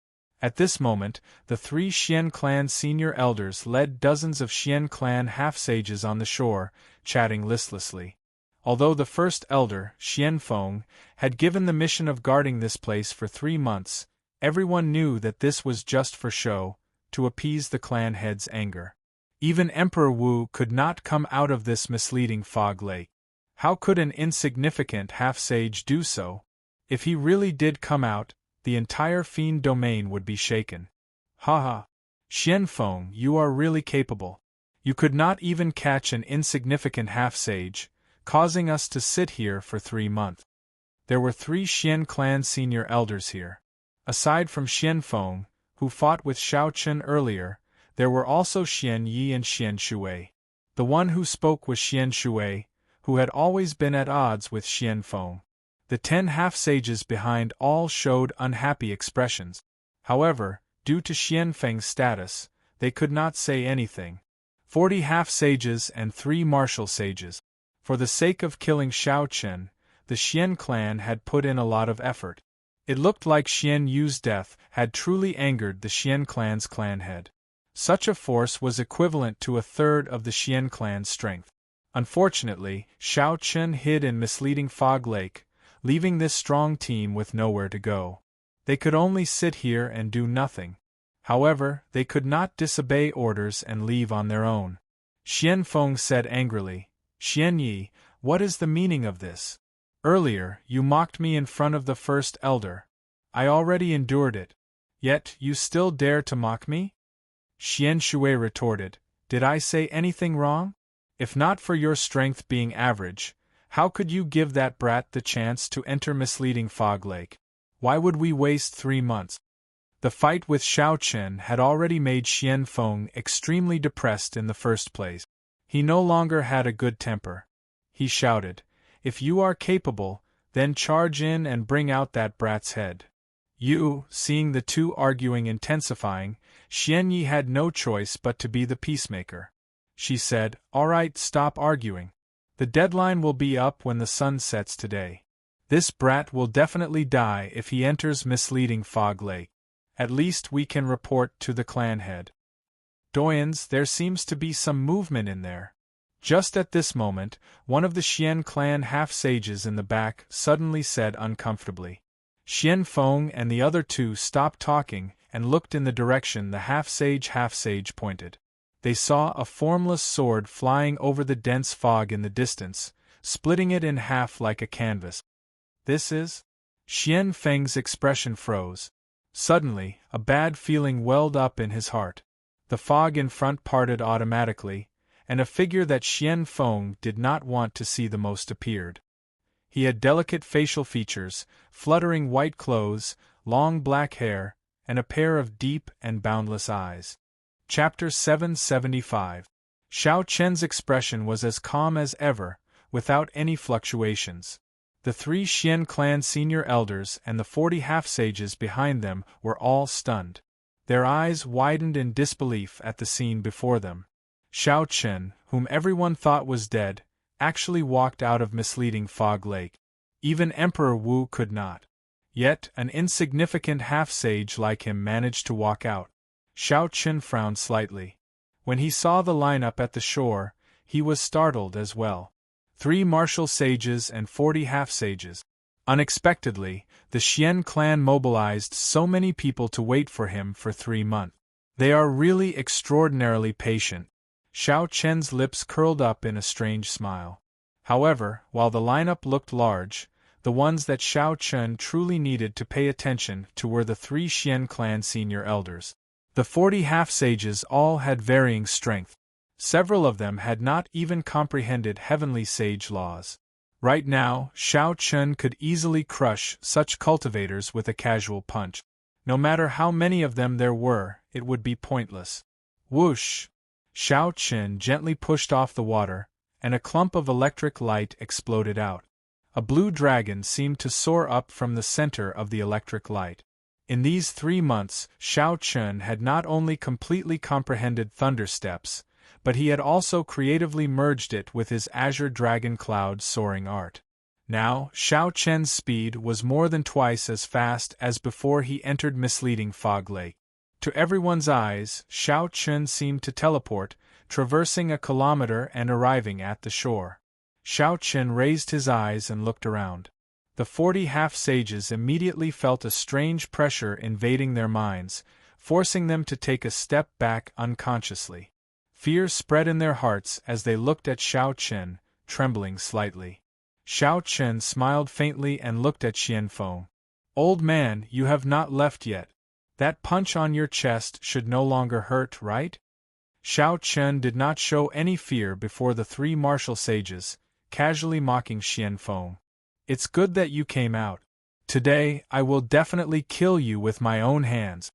At this moment, the 3 Xian clan senior elders led dozens of Xian clan half-sages on the shore, chatting listlessly. Although the first elder, Xian Feng, had given the mission of guarding this place for 3 months, everyone knew that this was just for show, to appease the clan head's anger. Even Emperor Wu could not come out of this misleading fog lake. How could an insignificant half-sage do so? If he really did come out, the entire fiend domain would be shaken. Ha ha! Xian Feng, you are really capable. You could not even catch an insignificant half-sage, causing us to sit here for 3 months. There were 3 Xian clan senior elders here. Aside from Xian Feng, who fought with Shao Qin earlier, there were also Xian Yi and Xian Shui. The one who spoke was Xian Shui, who had always been at odds with Xian Feng. The 10 half-sages behind all showed unhappy expressions. However, due to Xian Feng's status, they could not say anything. 40 half-sages and 3 martial sages. For the sake of killing Shao Qin, the Xian clan had put in a lot of effort. It looked like Xian Yu's death had truly angered the Xian clan's clan head. Such a force was equivalent to 1/3 of the Xian clan's strength. Unfortunately, Shao Qin hid in Misleading Fog Lake, leaving this strong team with nowhere to go. They could only sit here and do nothing. However, they could not disobey orders and leave on their own. Xian Feng said angrily, "Xian Yi, what is the meaning of this? Earlier, you mocked me in front of the first elder. I already endured it. Yet, you still dare to mock me?" Xian Shui retorted, "Did I say anything wrong? If not for your strength being average, How could you give that brat the chance to enter misleading Fog Lake? Why would we waste 3 months? The fight with Xiao Chen had already made Xian Feng extremely depressed in the first place. He no longer had a good temper. He shouted, "If you are capable, then charge in and bring out that brat's head." Seeing the two arguing intensifying, Xian Yi had no choice but to be the peacemaker. She said, "All right, stop arguing. The deadline will be up when the sun sets today. This brat will definitely die if he enters misleading Fog Lake. At least we can report to the clan head. Doyens, there seems to be some movement in there." Just at this moment, one of the Xian clan half-sages in the back suddenly said uncomfortably. Xian Feng and the other two stopped talking and looked in the direction the half-sage pointed. They saw a formless sword flying over the dense fog in the distance, splitting it in half like a canvas. "This is?" Xian Feng's expression froze. Suddenly, a bad feeling welled up in his heart. The fog in front parted automatically, and a figure that Xian Feng did not want to see the most appeared. He had delicate facial features, fluttering white clothes, long black hair, and a pair of deep and boundless eyes. Chapter 775. Xiao Chen's expression was as calm as ever, without any fluctuations. The 3 Xian clan senior elders and the 40 half-sages behind them were all stunned. Their eyes widened in disbelief at the scene before them. Xiao Chen, whom everyone thought was dead, actually walked out of misleading Fog Lake. Even Emperor Wu could not. Yet, an insignificant half-sage like him managed to walk out. Xiao Chen frowned slightly. When he saw the lineup at the shore, he was startled as well. 3 martial sages and 40 half-sages. Unexpectedly, the Xian clan mobilized so many people to wait for him for 3 months. They are really extraordinarily patient. Xiao Chen's lips curled up in a strange smile. However, while the lineup looked large, the ones that Xiao Chen truly needed to pay attention to were the 3 Xian clan senior elders. The 40 half-sages all had varying strength. Several of them had not even comprehended heavenly sage laws. Right now, Xiao Chen could easily crush such cultivators with a casual punch. No matter how many of them there were, it would be pointless. Whoosh! Xiao Chen gently pushed off the water, and a clump of electric light exploded out. A blue dragon seemed to soar up from the center of the electric light. In these 3 months, Xiao Chen had not only completely comprehended thunder steps, but he had also creatively merged it with his azure dragon cloud soaring art. Now, Xiao Chen's speed was more than twice as fast as before he entered misleading Fog Lake. To everyone's eyes, Xiao Chen seemed to teleport, traversing a kilometer and arriving at the shore. Xiao Chen raised his eyes and looked around. The 40 half-sages immediately felt a strange pressure invading their minds, forcing them to take a step back unconsciously. Fear spread in their hearts as they looked at Xiao Chen, trembling slightly. Xiao Chen smiled faintly and looked at Xian Feng. "Old man, you have not left yet. That punch on your chest should no longer hurt, right?" Xiao Chen did not show any fear before the 3 martial sages, casually mocking Xian Feng. "It's good that you came out. Today, I will definitely kill you with my own hands."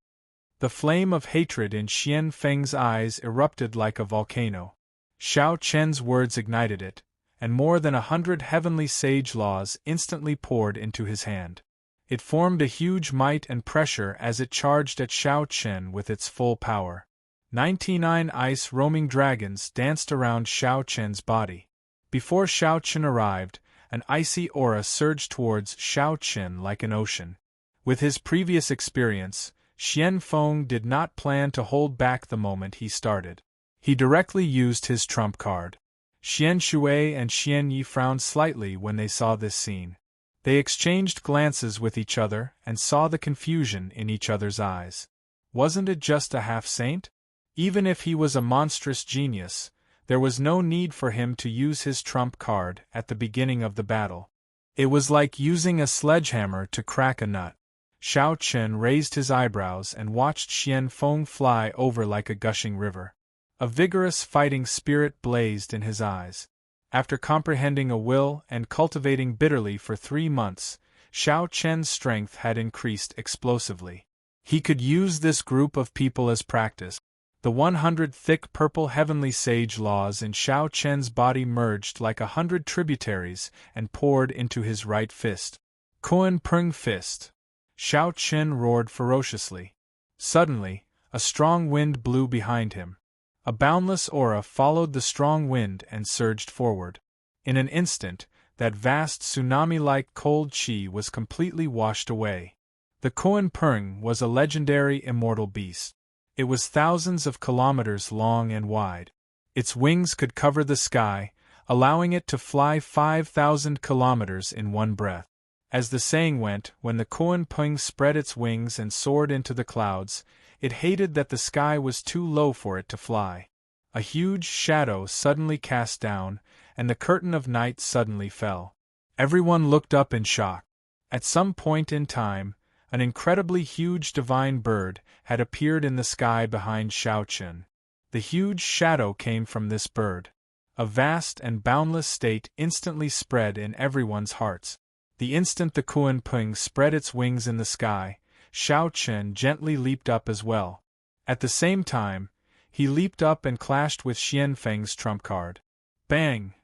The flame of hatred in Xian Feng's eyes erupted like a volcano. Xiao Chen's words ignited it, and more than 100 heavenly sage laws instantly poured into his hand. It formed a huge might and pressure as it charged at Xiao Chen with its full power. 99 ice roaming dragons danced around Xiao Chen's body. Before Xiao Chen arrived, an icy aura surged towards Xiao Chen like an ocean. With his previous experience, Xian Feng did not plan to hold back the moment he started. He directly used his trump card. Xian Shui and Xian Yi frowned slightly when they saw this scene. They exchanged glances with each other and saw the confusion in each other's eyes. Wasn't it just a half-saint? Even if he was a monstrous genius, there was no need for him to use his trump card at the beginning of the battle. It was like using a sledgehammer to crack a nut. Xiao Chen raised his eyebrows and watched Xian Feng fly over like a gushing river. A vigorous fighting spirit blazed in his eyes. After comprehending a will and cultivating bitterly for 3 months, Xiao Chen's strength had increased explosively. He could use this group of people as practice. The 100 thick purple heavenly sage laws in Xiao Chen's body merged like 100 tributaries and poured into his right fist. Kuan Peng fist. Xiao Chen roared ferociously. Suddenly, a strong wind blew behind him. A boundless aura followed the strong wind and surged forward. In an instant, that vast tsunami-like cold chi was completely washed away. The Kuan Peng was a legendary immortal beast. It was thousands of kilometers long and wide. Its wings could cover the sky, allowing it to fly 5,000 kilometers in one breath. As the saying went, when the Kuan Peng spread its wings and soared into the clouds, it hated that the sky was too low for it to fly. A huge shadow suddenly cast down, and the curtain of night suddenly fell. Everyone looked up in shock. At some point in time, an incredibly huge divine bird had appeared in the sky behind Xiao Chen. The huge shadow came from this bird. A vast and boundless state instantly spread in everyone's hearts. The instant the Kuan Peng spread its wings in the sky, Xiao Chen gently leaped up as well. At the same time, he leaped up and clashed with Xian Feng's trump card. Bang!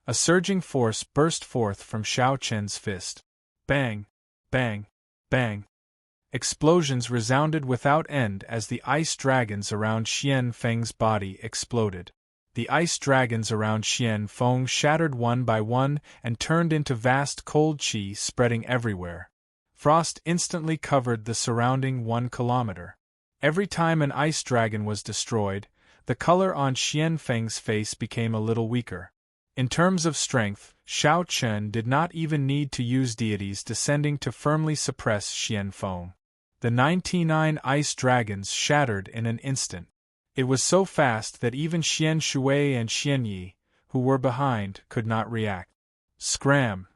A surging force burst forth from Xiao Chen's fist. Bang! Bang! Bang! Explosions resounded without end as the ice dragons around Xian Feng's body exploded. The ice dragons around Xian Feng shattered one by one and turned into vast cold chi spreading everywhere. Frost instantly covered the surrounding 1 kilometer. Every time an ice dragon was destroyed, the color on Xian Feng's face became a little weaker. In terms of strength, Xiao Chen did not even need to use deities descending to firmly suppress Xian Feng. The 99 ice dragons shattered in an instant. It was so fast that even Xian Shui and Xian Yi, who were behind, could not react. Scram!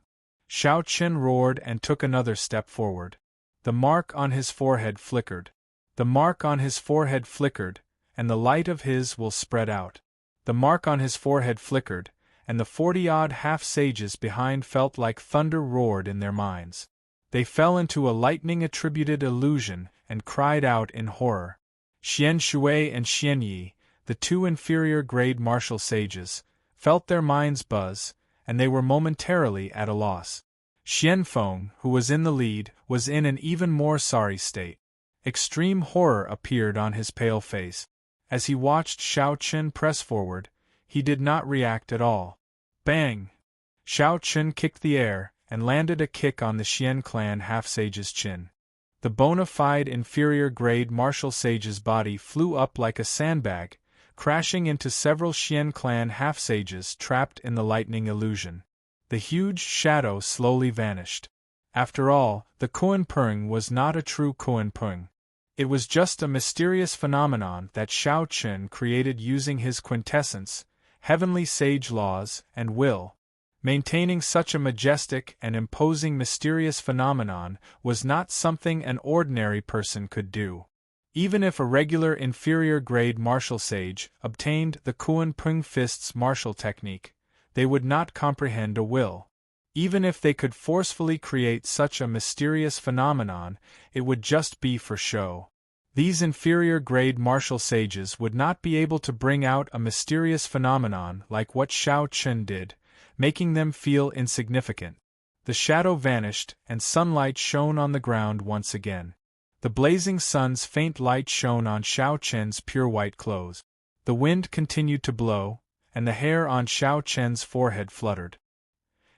Xiao Chen roared and took another step forward. The mark on his forehead flickered. The mark on his forehead flickered, and the light of his will spread out. The mark on his forehead flickered, and the 40-odd half-sages behind felt like thunder roared in their minds. They fell into a lightning-attributed illusion and cried out in horror. Xian Shui and Xian Yi, the 2 inferior-grade martial sages, felt their minds buzz, and they were momentarily at a loss. Xian Feng, who was in the lead, was in an even more sorry state. Extreme horror appeared on his pale face. As he watched Xiao Chen press forward, he did not react at all. Bang! Xiao Chen kicked the air, and landed a kick on the Xian clan half-sage's chin. The bona fide inferior-grade martial sage's body flew up like a sandbag, crashing into several Xian clan half-sages trapped in the lightning illusion. The huge shadow slowly vanished. After all, the Kuan Peng was not a true Kuan Peng. It was just a mysterious phenomenon that Xiao Chen created using his quintessence, heavenly sage laws, and will. Maintaining such a majestic and imposing mysterious phenomenon was not something an ordinary person could do. Even if a regular inferior-grade martial sage obtained the Kuan Peng fist's martial technique, they would not comprehend a will. Even if they could forcefully create such a mysterious phenomenon, it would just be for show. These inferior-grade martial sages would not be able to bring out a mysterious phenomenon like what Xiao Chen did, making them feel insignificant. The shadow vanished, and sunlight shone on the ground once again. The blazing sun's faint light shone on Xiao Chen's pure white clothes. The wind continued to blow, and the hair on Xiao Chen's forehead fluttered.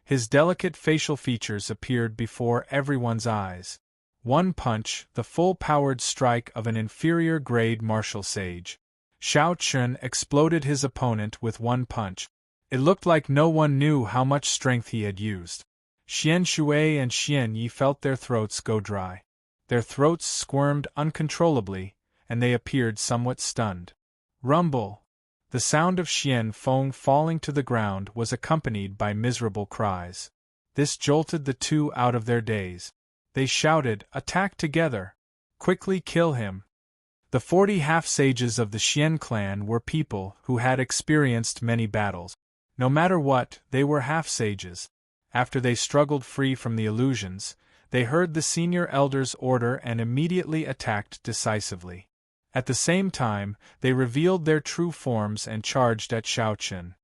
His delicate facial features appeared before everyone's eyes. One punch, the full-powered strike of an inferior-grade martial sage. Xiao Chen exploded his opponent with one punch. It looked like no one knew how much strength he had used. Xian Shui and Xian Yi felt their throats go dry. Their throats squirmed uncontrollably, and they appeared somewhat stunned. Rumble! The sound of Xian Feng falling to the ground was accompanied by miserable cries. This jolted the 2 out of their daze. They shouted, "Attack together! Quickly kill him!" The 40 half-sages of the Xian clan were people who had experienced many battles. No matter what, they were half-sages. After they struggled free from the illusions, they heard the senior elder's order and immediately attacked decisively. At the same time, they revealed their true forms and charged at Xiaochen.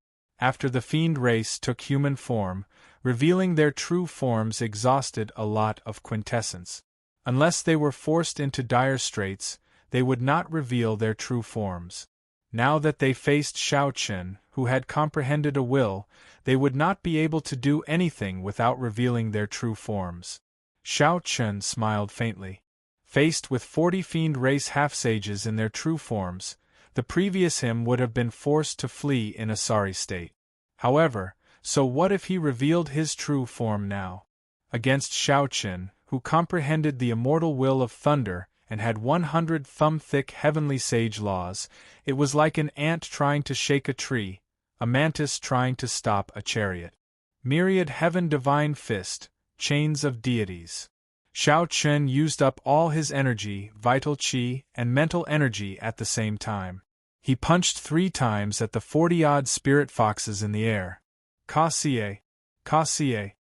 After the fiend race took human form, revealing their true forms exhausted a lot of quintessence. Unless they were forced into dire straits, they would not reveal their true forms. Now that they faced Xiaochen, who had comprehended a will, they would not be able to do anything without revealing their true forms. Xiaochen smiled faintly. Faced with 40 fiend race half-sages in their true forms, the previous him would have been forced to flee in a sorry state. However, so what if he revealed his true form now? Against Xiaochen, who comprehended the immortal will of thunder and had 100 thumb-thick heavenly sage laws, it was like an ant trying to shake a tree, a mantis trying to stop a chariot. Myriad heaven divine fist, chains of deities. Xiaochen used up all his energy, vital qi, and mental energy at the same time. He punched 3 times at the 40-odd spirit foxes in the air. Ka-xie, ka-xie.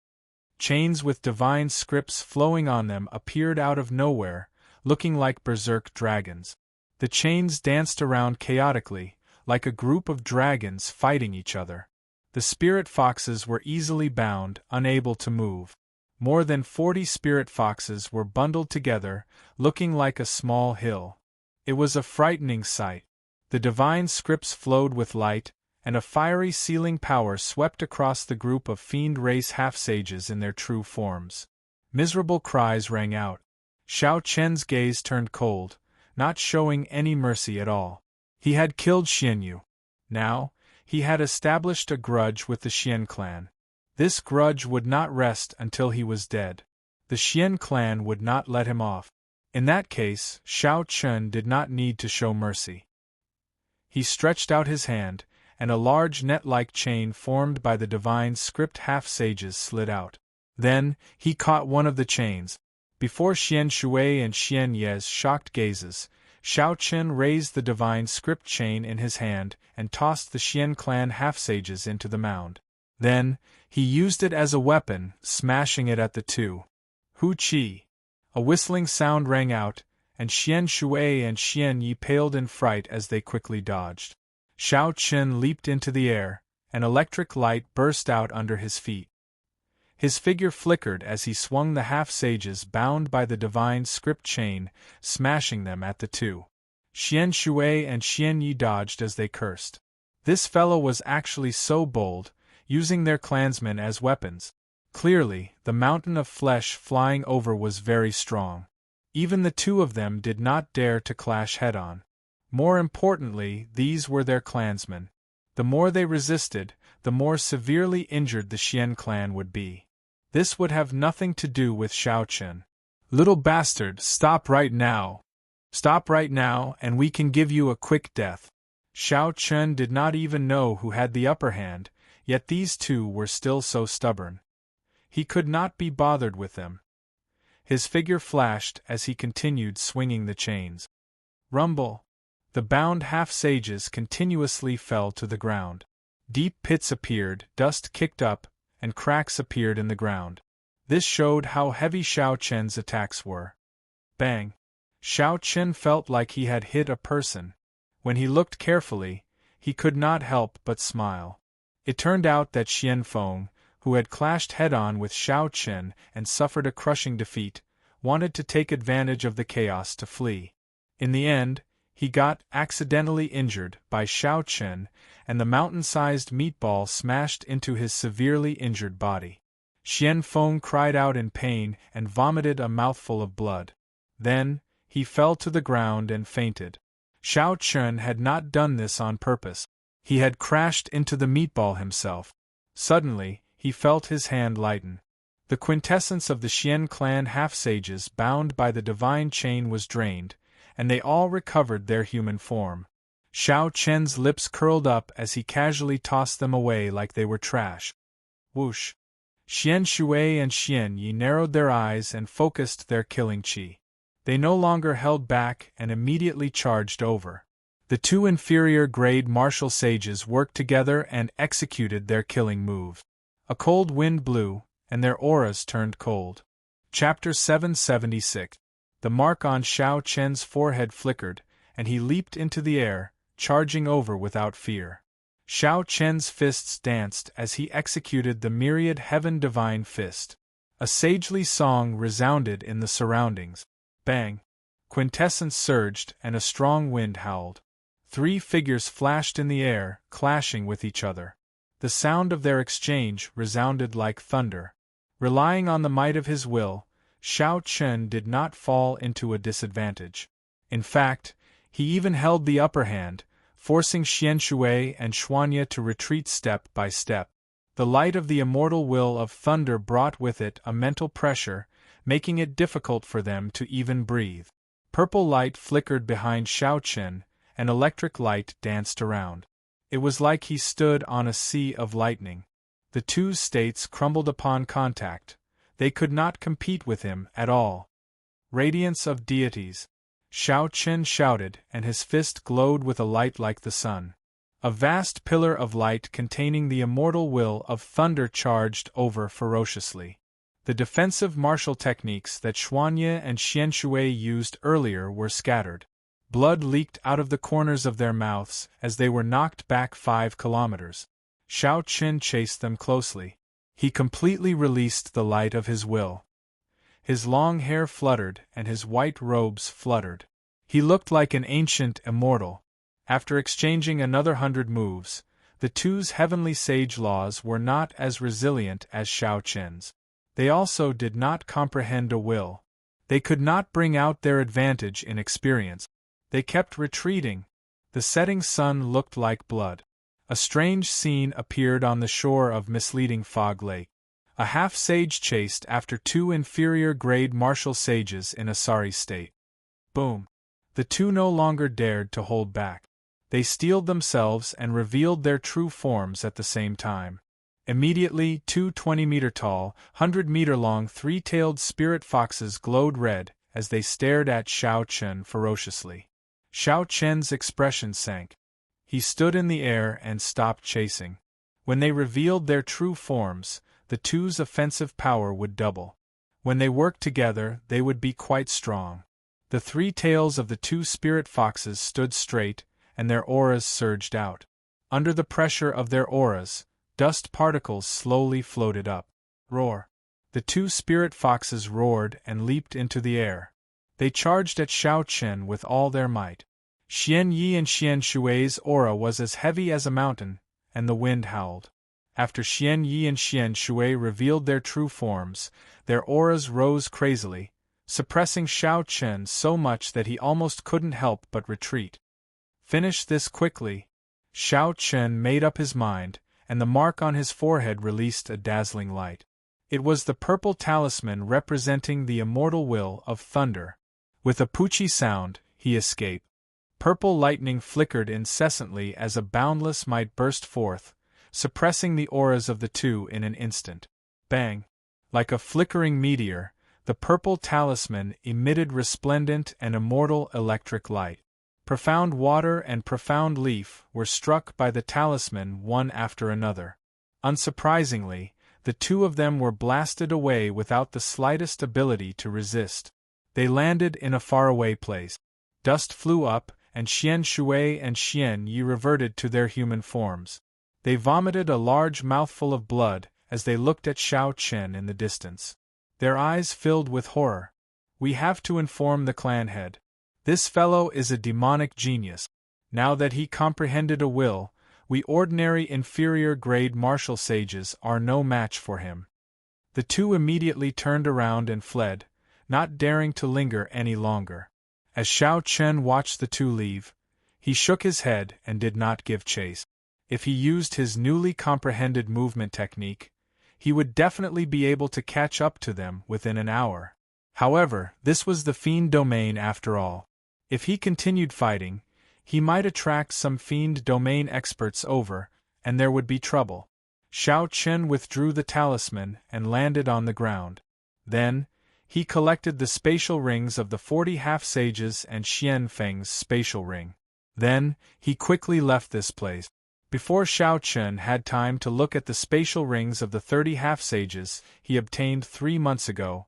Chains with divine scripts flowing on them appeared out of nowhere, looking like berserk dragons. The chains danced around chaotically, like a group of dragons fighting each other. The spirit foxes were easily bound, unable to move. More than 40 spirit foxes were bundled together, looking like a small hill. It was a frightening sight. The divine scripts flowed with light, and a fiery sealing power swept across the group of fiend race half-sages in their true forms. Miserable cries rang out. Xiaochen's gaze turned cold, not showing any mercy at all. He had killed Xianyu. Now, he had established a grudge with the Xian clan. This grudge would not rest until he was dead. The Xian clan would not let him off. In that case, Xiaochen did not need to show mercy. He stretched out his hand, and a large net-like chain formed by the divine script half-sages slid out. Then, he caught one of the chains. Before Xian Shui and Xian Ye's shocked gazes, Xiaochen raised the divine script chain in his hand and tossed the Xian clan half-sages into the mound. Then, he used it as a weapon, smashing it at the 2. Hu Qi. A whistling sound rang out, and Xian Shui and Xian Yi paled in fright as they quickly dodged. Xiaochen leaped into the air, and electric light burst out under his feet. His figure flickered as he swung the half-sages bound by the divine script chain, smashing them at the 2. Xian Shui and Xian Yi dodged as they cursed. This fellow was actually so bold, using their clansmen as weapons. Clearly, the mountain of flesh flying over was very strong. Even the 2 of them did not dare to clash head-on. More importantly, these were their clansmen. The more they resisted, the more severely injured the Xian clan would be. This would have nothing to do with Xiaochen. Little bastard, stop right now. Stop right now, and we can give you a quick death. Xiaochen did not even know who had the upper hand, yet these 2 were still so stubborn. He could not be bothered with them. His figure flashed as he continued swinging the chains. Rumble! The bound half-sages continuously fell to the ground. Deep pits appeared, dust kicked up, and cracks appeared in the ground. This showed how heavy Xiaochen's attacks were. Bang! Xiaochen felt like he had hit a person. When he looked carefully, he could not help but smile. It turned out that Xian Feng, who had clashed head-on with Xiaochen and suffered a crushing defeat, wanted to take advantage of the chaos to flee. In the end, he got accidentally injured by Xiaochen, and the mountain-sized meatball smashed into his severely injured body. Xian Feng cried out in pain and vomited a mouthful of blood. Then, he fell to the ground and fainted. Xiaochen had not done this on purpose. He had crashed into the meatball himself. Suddenly, he felt his hand lighten. The quintessence of the Xian clan half-sages bound by the divine chain was drained, and they all recovered their human form. Xiaochen's lips curled up as he casually tossed them away like they were trash. Whoosh! Xian Shui and Xian Yi narrowed their eyes and focused their killing qi. They no longer held back and immediately charged over. The two inferior-grade martial sages worked together and executed their killing move. A cold wind blew, and their auras turned cold. Chapter 776. The mark on Xiao Chen's forehead flickered, and he leaped into the air, charging over without fear. Xiao Chen's fists danced as he executed the myriad heaven divine fist. A sagely song resounded in the surroundings. Bang! Quintessence surged and a strong wind howled. Three figures flashed in the air, clashing with each other. The sound of their exchange resounded like thunder. Relying on the might of his will, Xiao Chen did not fall into a disadvantage. In fact, he even held the upper hand, forcing Xian Shui and Xuanye to retreat step by step. The light of the immortal will of thunder brought with it a mental pressure, making it difficult for them to even breathe. Purple light flickered behind Xiao Chen, and electric light danced around. It was like he stood on a sea of lightning. The two states crumbled upon contact. They could not compete with him at all. Radiance of deities. Xiao Chen shouted, and his fist glowed with a light like the sun. A vast pillar of light containing the immortal will of thunder charged over ferociously. The defensive martial techniques that Xuanye and Xian Shui used earlier were scattered. Blood leaked out of the corners of their mouths as they were knocked back 5 kilometers. Xiao Chen chased them closely. He completely released the light of his will. His long hair fluttered and his white robes fluttered. He looked like an ancient immortal. After exchanging another 100 moves, the two's heavenly sage laws were not as resilient as Xiao Chen's. They also did not comprehend a will. They could not bring out their advantage in experience. They kept retreating. The setting sun looked like blood. A strange scene appeared on the shore of misleading Fog Lake. A half-sage chased after 2 inferior-grade martial sages in a sorry state. Boom! The two no longer dared to hold back. They steeled themselves and revealed their true forms at the same time. Immediately, 2 20-meter-tall, 100-meter-long three-tailed spirit foxes glowed red as they stared at Xiao Chen ferociously. Xiao Chen's expression sank. He stood in the air and stopped chasing. When they revealed their true forms, the two's offensive power would double. When they worked together, they would be quite strong. The 3 tails of the 2 spirit foxes stood straight, and their auras surged out. Under the pressure of their auras, dust particles slowly floated up. Roar! The 2 spirit foxes roared and leaped into the air. They charged at Xiao Chen with all their might. Xian Yi and Xian Shui's aura was as heavy as a mountain, and the wind howled. After Xian Yi and Xian Shui revealed their true forms, their auras rose crazily, suppressing Xiao Chen so much that he almost couldn't help but retreat. Finish this quickly. Xiao Chen made up his mind, and the mark on his forehead released a dazzling light. It was the purple talisman representing the immortal will of thunder. With a poochie sound, he escaped. Purple lightning flickered incessantly as a boundless might burst forth, suppressing the auras of the two in an instant. Bang! Like a flickering meteor, the purple talisman emitted resplendent and immortal electric light. Profound water and profound leaf were struck by the talisman one after another. Unsurprisingly, the two of them were blasted away without the slightest ability to resist. They landed in a faraway place. Dust flew up, and Xian Shui and Xian Yi reverted to their human forms. They vomited a large mouthful of blood as they looked at Xiao Chen in the distance. Their eyes filled with horror. "We have to inform the clan head. This fellow is a demonic genius. Now that he comprehended a will, we ordinary inferior-grade martial sages are no match for him." The two immediately turned around and fled, not daring to linger any longer. As Xiao Chen watched the two leave, he shook his head and did not give chase. If he used his newly comprehended movement technique, he would definitely be able to catch up to them within an hour. However, this was the fiend domain after all. If he continued fighting, he might attract some fiend domain experts over, and there would be trouble. Xiao Chen withdrew the talisman and landed on the ground. Then, he collected the spatial rings of the 40 half-sages and Xian Feng's spatial ring. Then, he quickly left this place. Before Shao Chun had time to look at the spatial rings of the 30 half-sages he obtained 3 months ago,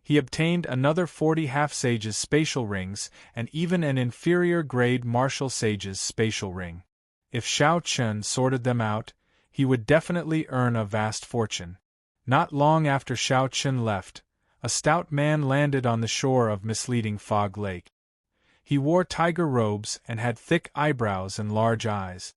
he obtained another 40 half-sages spatial rings and even an inferior-grade martial sage's spatial ring. If Shao Chun sorted them out, he would definitely earn a vast fortune. Not long after Shao Chun left, a stout man landed on the shore of misleading Fog Lake. He wore tiger robes and had thick eyebrows and large eyes.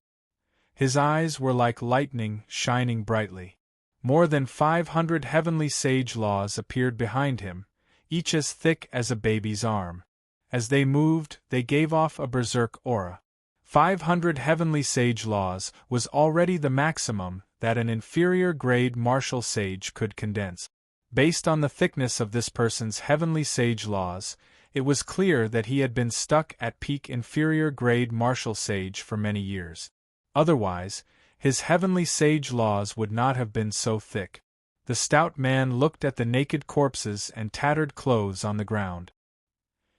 His eyes were like lightning, shining brightly. More than 500 heavenly sage laws appeared behind him, each as thick as a baby's arm. As they moved, they gave off a berserk aura. 500 heavenly sage laws was already the maximum that an inferior-grade martial sage could condense. Based on the thickness of this person's heavenly sage laws, it was clear that he had been stuck at peak inferior-grade martial sage for many years. Otherwise, his heavenly sage laws would not have been so thick. The stout man looked at the naked corpses and tattered clothes on the ground.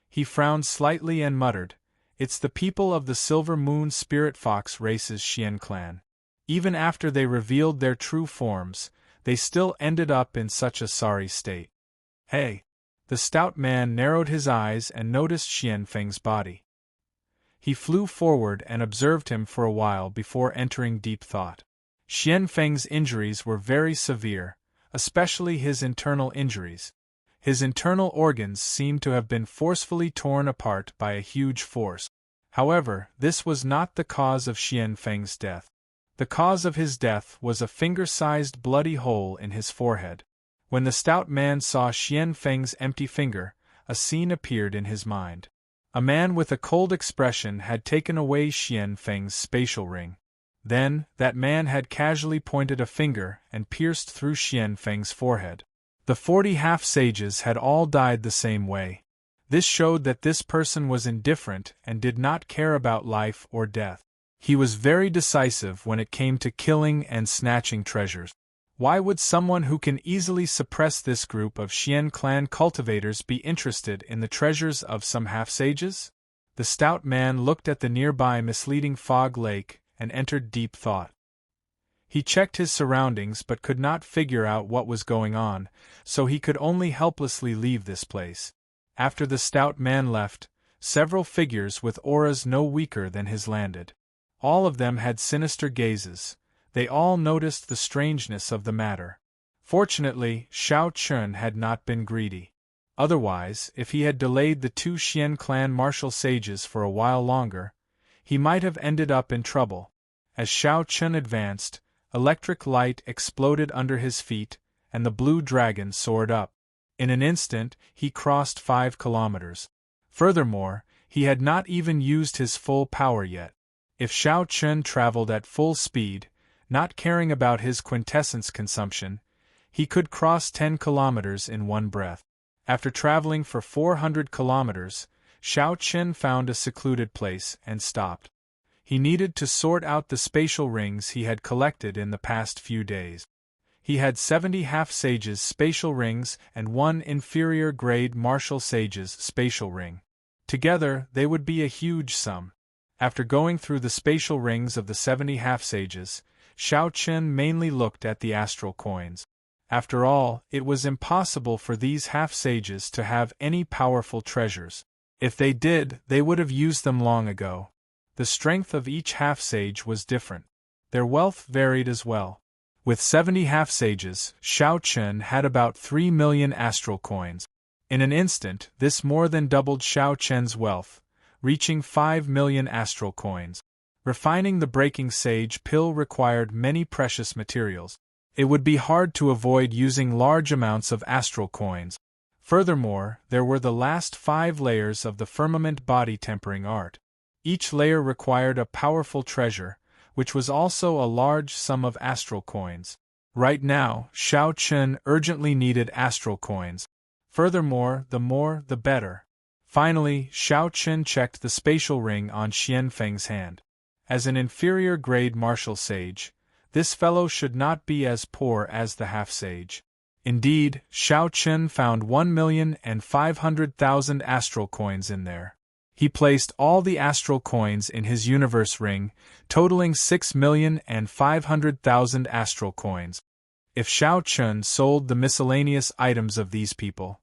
He frowned slightly and muttered, "It's the people of the Silver Moon Spirit Fox race's Xian clan. Even after they revealed their true forms, they still ended up in such a sorry state." "Hey!" The stout man narrowed his eyes and noticed Xian Feng's body. He flew forward and observed him for a while before entering deep thought. Xian Feng's injuries were very severe, especially his internal injuries. His internal organs seemed to have been forcefully torn apart by a huge force. However, this was not the cause of Xian Feng's death. The cause of his death was a finger-sized bloody hole in his forehead. When the stout man saw Xian Feng's empty finger, a scene appeared in his mind. A man with a cold expression had taken away Xian Feng's spatial ring. Then, that man had casually pointed a finger and pierced through Xian Feng's forehead. The 40 half-sages had all died the same way. This showed that this person was indifferent and did not care about life or death. He was very decisive when it came to killing and snatching treasures. Why would someone who can easily suppress this group of Xian clan cultivators be interested in the treasures of some half-sages? The stout man looked at the nearby misleading Fog Lake and entered deep thought. He checked his surroundings but could not figure out what was going on, so he could only helplessly leave this place. After the stout man left, several figures with auras no weaker than his landed. All of them had sinister gazes. They all noticed the strangeness of the matter. Fortunately, Shao Chun had not been greedy. Otherwise, if he had delayed the 2 Xian clan martial sages for a while longer, he might have ended up in trouble. As Shao Chun advanced, electric light exploded under his feet, and the blue dragon soared up. In an instant, he crossed 5 kilometers. Furthermore, he had not even used his full power yet. If Shao Chun traveled at full speed, not caring about his quintessence consumption, he could cross 10 kilometers in one breath. After traveling for 400 kilometers, Shao Chun found a secluded place and stopped. He needed to sort out the spatial rings he had collected in the past few days. He had 70 half-sages spatial rings and 1 inferior-grade martial sage's spatial ring. Together, they would be a huge sum. After going through the spatial rings of the 70 half-sages, Shao Chun mainly looked at the astral coins. After all, it was impossible for these half-sages to have any powerful treasures. If they did, they would have used them long ago. The strength of each half-sage was different. Their wealth varied as well. With 70 half-sages, Shao Chun had about 3 million astral coins. In an instant, this more than doubled Shao Chun's wealth, reaching 5 million astral coins. Refining the breaking sage pill required many precious materials. It would be hard to avoid using large amounts of astral coins. Furthermore, there were the last 5 layers of the firmament body tempering art. Each layer required a powerful treasure, which was also a large sum of astral coins. Right now, Shao Chun urgently needed astral coins. Furthermore, the more, the better. Finally, Shao Chun checked the spatial ring on Xian Feng's hand. As an inferior-grade martial sage, this fellow should not be as poor as the half-sage. Indeed, Shao Chun found 1,500,000 astral coins in there. He placed all the astral coins in his universe ring, totaling 6,500,000 astral coins. If Shao Chun sold the miscellaneous items of these people,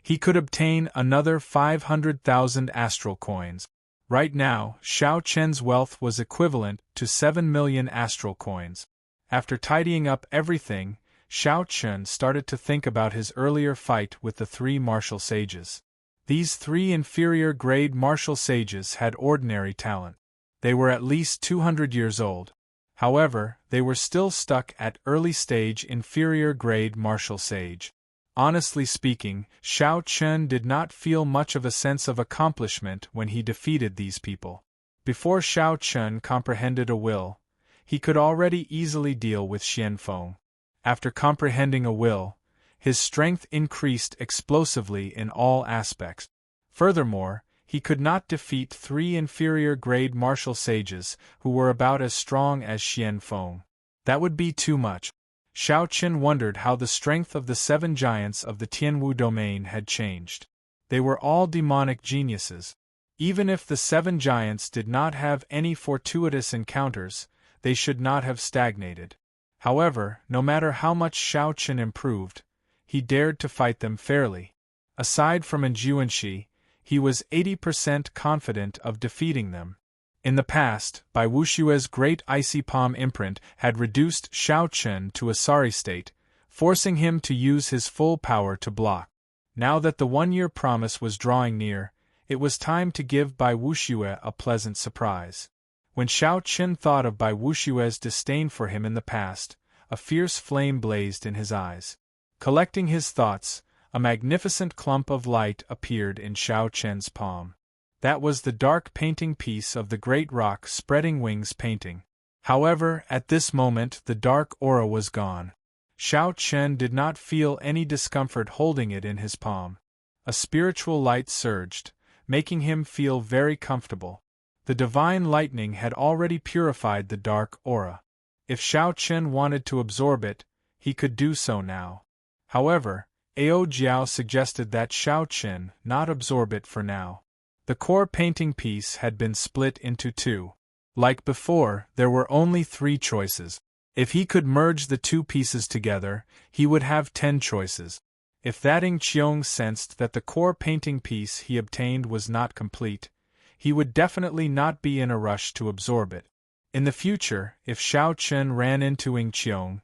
he could obtain another 500,000 astral coins. Right now, Shao Chun's wealth was equivalent to 7 million astral coins. After tidying up everything, Shao Chun started to think about his earlier fight with the three martial sages. These three inferior-grade martial sages had ordinary talent. They were at least 200 years old. However, they were still stuck at early-stage inferior-grade martial sage. Honestly speaking, Shao Chun did not feel much of a sense of accomplishment when he defeated these people. Before Shao Chun comprehended a will, he could already easily deal with Xian Feng. After comprehending a will, his strength increased explosively in all aspects. Furthermore, he could not defeat three inferior-grade martial sages who were about as strong as Xian Feng. That would be too much. Shao Chun wondered how the strength of the 7 giants of the Tianwu domain had changed. They were all demonic geniuses. Even if the 7 giants did not have any fortuitous encounters, they should not have stagnated. However, no matter how much Shao Chun improved, he dared to fight them fairly. Aside from Enjuanshi, he was 80% confident of defeating them. In the past, Bai Wushue's great icy palm imprint had reduced Shao Chun to a sorry state, forcing him to use his full power to block. Now that the 1-year promise was drawing near, it was time to give Bai Wushue a pleasant surprise. When Shao Chun thought of Bai Wushue's disdain for him in the past, a fierce flame blazed in his eyes. Collecting his thoughts, a magnificent clump of light appeared in Shao Chun's palm. That was the dark painting piece of the great rock Spreading Wings painting. However, at this moment the dark aura was gone. Shao Chun did not feel any discomfort holding it in his palm. A spiritual light surged, making him feel very comfortable. The divine lightning had already purified the dark aura. If Shao Chun wanted to absorb it, he could do so now. However, Ao Jiao suggested that Shao Chun not absorb it for now. The core painting piece had been split into 2. Like before, there were only 3 choices. If he could merge the 2 pieces together, he would have 10 choices. If that Ing Qiong sensed that the core painting piece he obtained was not complete, he would definitely not be in a rush to absorb it. In the future, if Shao Chun ran into Ing Qiong,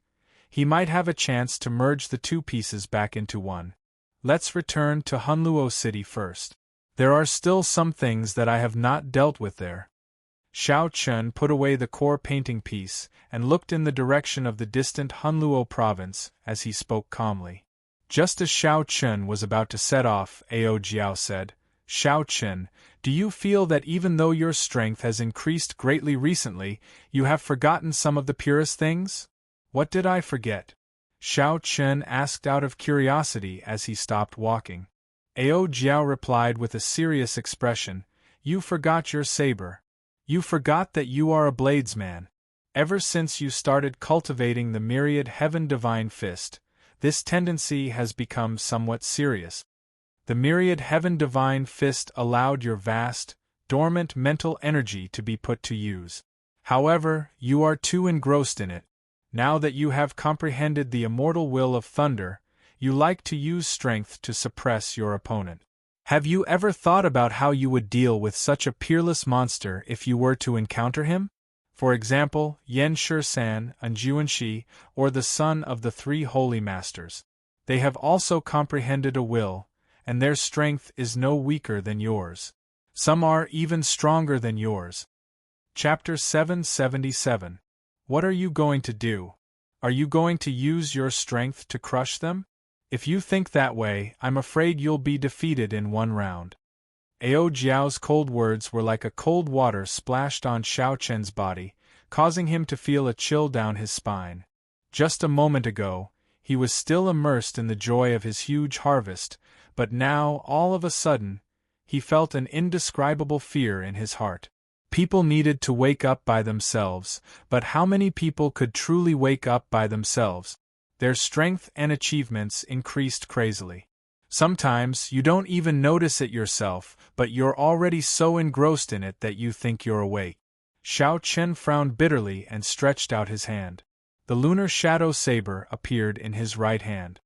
he might have a chance to merge the 2 pieces back into one. Let's return to Hunluo City first. There are still some things that I have not dealt with there. Shao Chun put away the core painting piece and looked in the direction of the distant Hunluo province as he spoke calmly. Just as Shao Chun was about to set off, Ao Jiao said, "Shao Chun, do you feel that even though your strength has increased greatly recently, you have forgotten some of the purest things?" "What did I forget?" Shao Chun asked out of curiosity as he stopped walking. Ao Jiao replied with a serious expression, "You forgot your saber. You forgot that you are a bladesman. Ever since you started cultivating the myriad heaven divine fist, this tendency has become somewhat serious. The myriad heaven divine fist allowed your vast, dormant mental energy to be put to use. However, you are too engrossed in it. Now that you have comprehended the immortal will of thunder, you like to use strength to suppress your opponent. Have you ever thought about how you would deal with such a peerless monster if you were to encounter him? For example, Yan Shisan, Anjuanshi, or the son of the 3 holy masters. They have also comprehended a will, and their strength is no weaker than yours. Some are even stronger than yours. Chapter 777. What are you going to do? Are you going to use your strength to crush them? If you think that way, I'm afraid you'll be defeated in 1 round. Ao Jiao's cold words were like a cold water splashed on Shao Chun's body, causing him to feel a chill down his spine. Just a moment ago, he was still immersed in the joy of his huge harvest, but now, all of a sudden, he felt an indescribable fear in his heart. People needed to wake up by themselves, but how many people could truly wake up by themselves? Their strength and achievements increased crazily. Sometimes you don't even notice it yourself, but you're already so engrossed in it that you think you're awake. Xiao Chen frowned bitterly and stretched out his hand. The lunar shadow saber appeared in his right hand.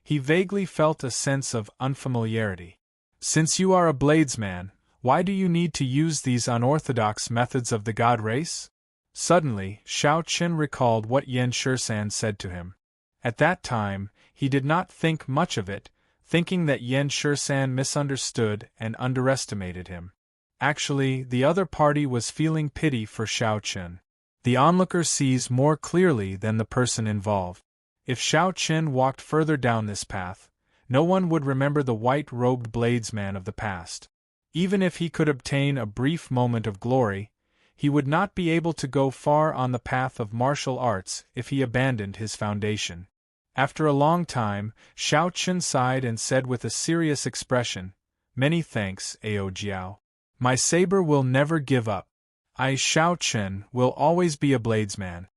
He vaguely felt a sense of unfamiliarity. Since you are a bladesman, why do you need to use these unorthodox methods of the god race? Suddenly, Xiao Chen recalled what Yan Shisan said to him. At that time, he did not think much of it, thinking that Yan Shisan misunderstood and underestimated him. Actually, the other party was feeling pity for Xiao Chen. The onlooker sees more clearly than the person involved. If Xiao Chen walked further down this path, no one would remember the white-robed bladesman of the past. Even if he could obtain a brief moment of glory, he would not be able to go far on the path of martial arts if he abandoned his foundation. After a long time, Xiao Chen sighed and said with a serious expression, "Many thanks, Ao Jiao. My saber will never give up. I, Xiao Chen, will always be a bladesman."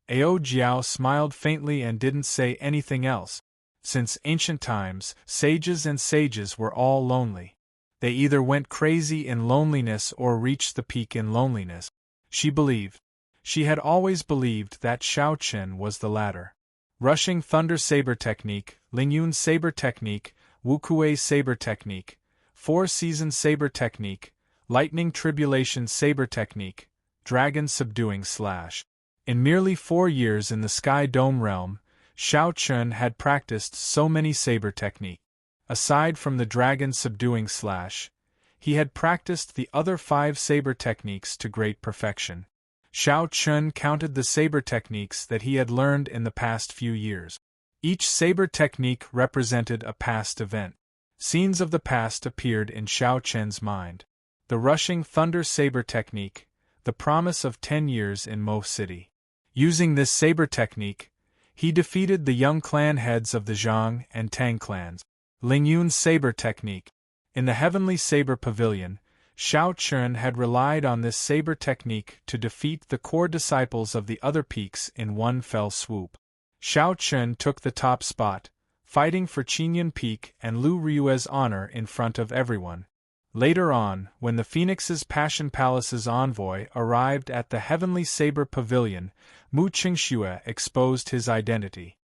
Ao Jiao smiled faintly and didn't say anything else. Since ancient times, sages and sages were all lonely. They either went crazy in loneliness or reached the peak in loneliness. She believed. She had always believed that Xiao Chen was the latter. Rushing Thunder Saber Technique, Lingyun Saber Technique, Wukuei Saber Technique, Four Season Saber Technique, Lightning Tribulation Saber Technique, Dragon Subduing Slash. In merely 4 years in the Sky Dome realm, Xiao Chen had practiced so many saber technique. Aside from the Dragon Subduing Slash, he had practiced the other 5 saber techniques to great perfection. Xiao Chen counted the saber techniques that he had learned in the past few years. Each saber technique represented a past event. Scenes of the past appeared in Xiao Chen's mind. The Rushing Thunder Saber Technique, the promise of 10 years in Mo City. Using this saber technique, he defeated the young clan heads of the Zhang and Tang clans. Lingyun Saber Technique. In the Heavenly Saber Pavilion, Xiao Chen had relied on this saber technique to defeat the core disciples of the other peaks in one fell swoop. Xiao Chen took the top spot, fighting for Qinyan Peak and Lu Ryue's honor in front of everyone. Later on, when the Phoenix's Passion Palace's envoy arrived at the Heavenly Saber Pavilion, Mu Qingxue exposed his identity.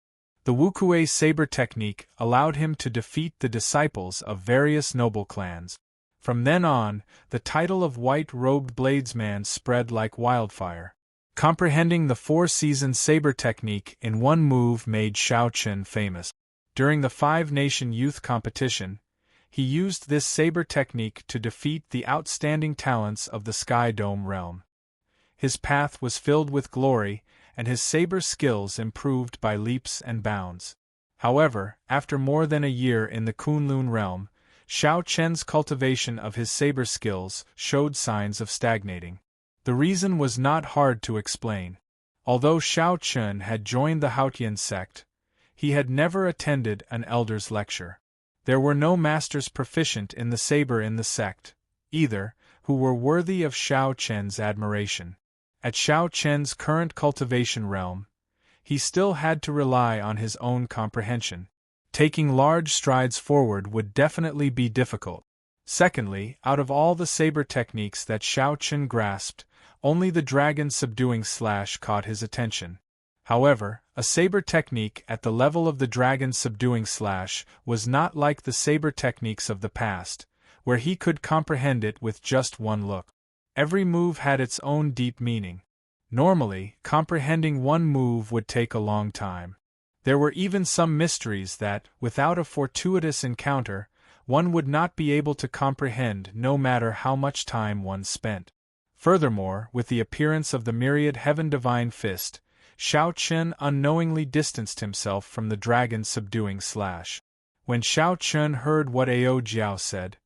The Wukuei Saber Technique allowed him to defeat the disciples of various noble clans. From then on, the title of White-Robed Bladesman spread like wildfire. Comprehending the 4-season saber technique in one move made Xiao Chen famous. During the 5-nation youth competition, he used this saber technique to defeat the outstanding talents of the Sky Dome realm. His path was filled with glory, and his saber skills improved by leaps and bounds. However, after more than a year in the Kunlun realm, Xiao Chen's cultivation of his saber skills showed signs of stagnating. The reason was not hard to explain. Although Xiao Chen had joined the Haotian sect, he had never attended an elder's lecture. There were no masters proficient in the saber in the sect, either, who were worthy of Xiao Chen's admiration. At Xiao Chen's current cultivation realm, he still had to rely on his own comprehension. Taking large strides forward would definitely be difficult. Secondly, out of all the saber techniques that Xiao Chen grasped, only the Dragon Subduing Slash caught his attention. However, a saber technique at the level of the Dragon Subduing Slash was not like the saber techniques of the past, where he could comprehend it with just one look. Every move had its own deep meaning. Normally, comprehending one move would take a long time. There were even some mysteries that, without a fortuitous encounter, one would not be able to comprehend no matter how much time one spent. Furthermore, with the appearance of the myriad Heaven Divine Fist, Xiao Chen unknowingly distanced himself from the Dragon Subduing Slash. When Xiao Chen heard what Ao Jiao said,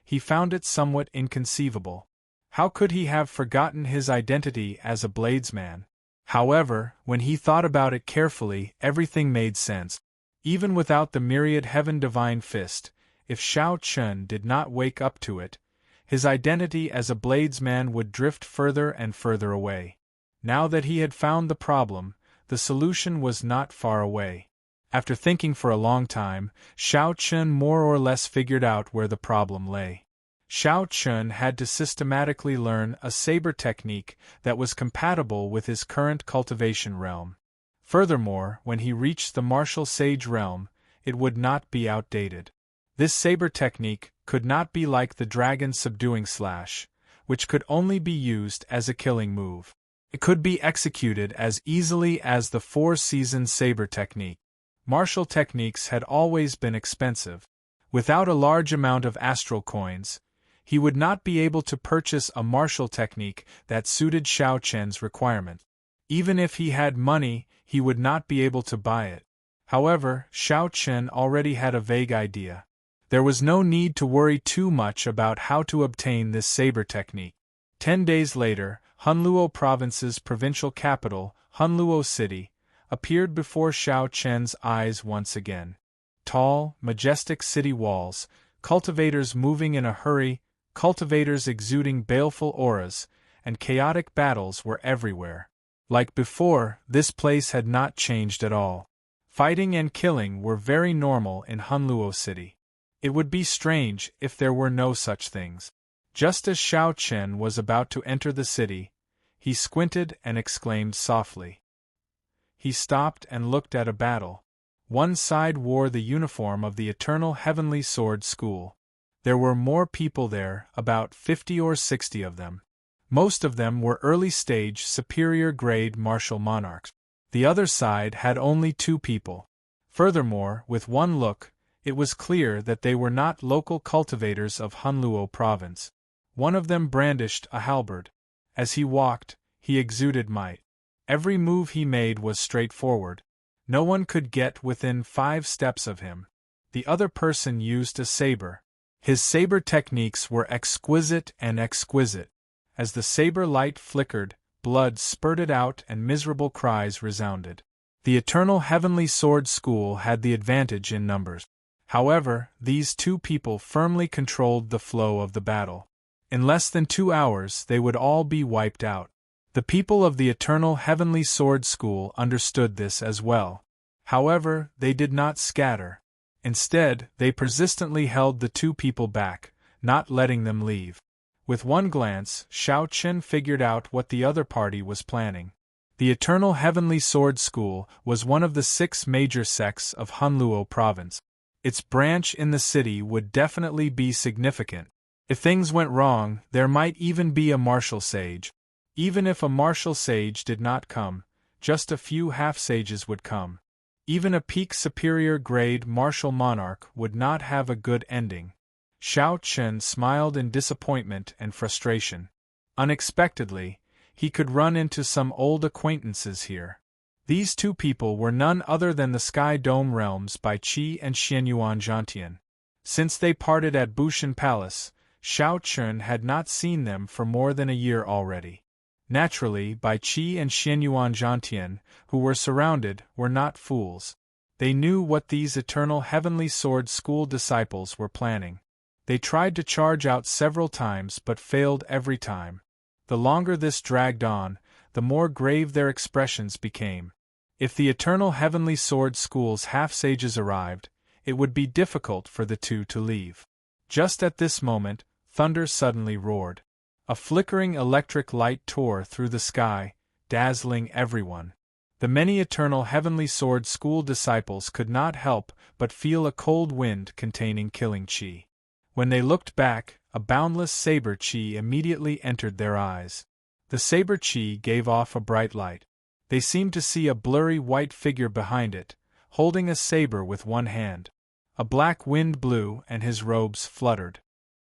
he found it somewhat inconceivable. How could he have forgotten his identity as a bladesman? However, when he thought about it carefully, everything made sense. Even without the myriad Heaven Divine Fist, if Xiao Chen did not wake up to it, his identity as a bladesman would drift further and further away. Now that he had found the problem, the solution was not far away. After thinking for a long time, Xiao Chun more or less figured out where the problem lay. Xiao Chun had to systematically learn a saber technique that was compatible with his current cultivation realm. Furthermore, when he reached the martial sage realm, it would not be outdated. This saber technique could not be like the dragon subduing slash, which could only be used as a killing move. It could be executed as easily as the four-season saber technique. Martial techniques had always been expensive. Without a large amount of astral coins, he would not be able to purchase a martial technique that suited Xiao Chen's requirement. Even if he had money, he would not be able to buy it. However, Xiao Chen already had a vague idea. There was no need to worry too much about how to obtain this saber technique. 10 days later, Hunluo Province's provincial capital, Hunluo City, appeared before Xiao Chen's eyes once again. Tall, majestic city walls, cultivators moving in a hurry, cultivators exuding baleful auras, and chaotic battles were everywhere. Like before, this place had not changed at all. Fighting and killing were very normal in Hunluo City. It would be strange if there were no such things. Just as Xiao Chen was about to enter the city, he squinted and exclaimed softly. He stopped and looked at a battle. One side wore the uniform of the Eternal Heavenly Sword School. There were more people there, about 50 or 60 of them. Most of them were early-stage, superior-grade martial monarchs. The other side had only 2 people. Furthermore, with one look, it was clear that they were not local cultivators of Hunluo Province. One of them brandished a halberd. As he walked, he exuded might. Every move he made was straightforward. No one could get within 5 steps of him. The other person used a saber. His saber techniques were exquisite and exquisite. As the saber light flickered, blood spurted out and miserable cries resounded. The Eternal Heavenly Sword School had the advantage in numbers. However, these 2 people firmly controlled the flow of the battle. In less than 2 hours they would all be wiped out. The people of the Eternal Heavenly Sword School understood this as well. However, they did not scatter. Instead, they persistently held the 2 people back, not letting them leave. With one glance, Xiao Chen figured out what the other party was planning. The Eternal Heavenly Sword School was one of the 6 major sects of Hunluo Province. Its branch in the city would definitely be significant. If things went wrong, there might even be a martial sage. Even if a martial sage did not come, just a few half-sages would come. Even a peak superior grade martial monarch would not have a good ending. Xiao Chen smiled in disappointment and frustration. Unexpectedly, he could run into some old acquaintances here. These 2 people were none other than the Sky Dome realms by Qi and Xianyuan Zhantian. Since they parted at Bushan Palace, Xiao Chen had not seen them for more than a year already. Naturally, Bai Qi and Xianyuan Zhantian, who were surrounded, were not fools. They knew what these Eternal Heavenly Sword School disciples were planning. They tried to charge out several times but failed every time. The longer this dragged on, the more grave their expressions became. If the Eternal Heavenly Sword School's half-sages arrived, it would be difficult for the 2 to leave. Just at this moment, thunder suddenly roared. A flickering electric light tore through the sky, dazzling everyone. The many Eternal Heavenly Sword School disciples could not help but feel a cold wind containing killing chi. When they looked back, a boundless saber chi immediately entered their eyes. The saber chi gave off a bright light. They seemed to see a blurry white figure behind it, holding a saber with one hand. A black wind blew and his robes fluttered.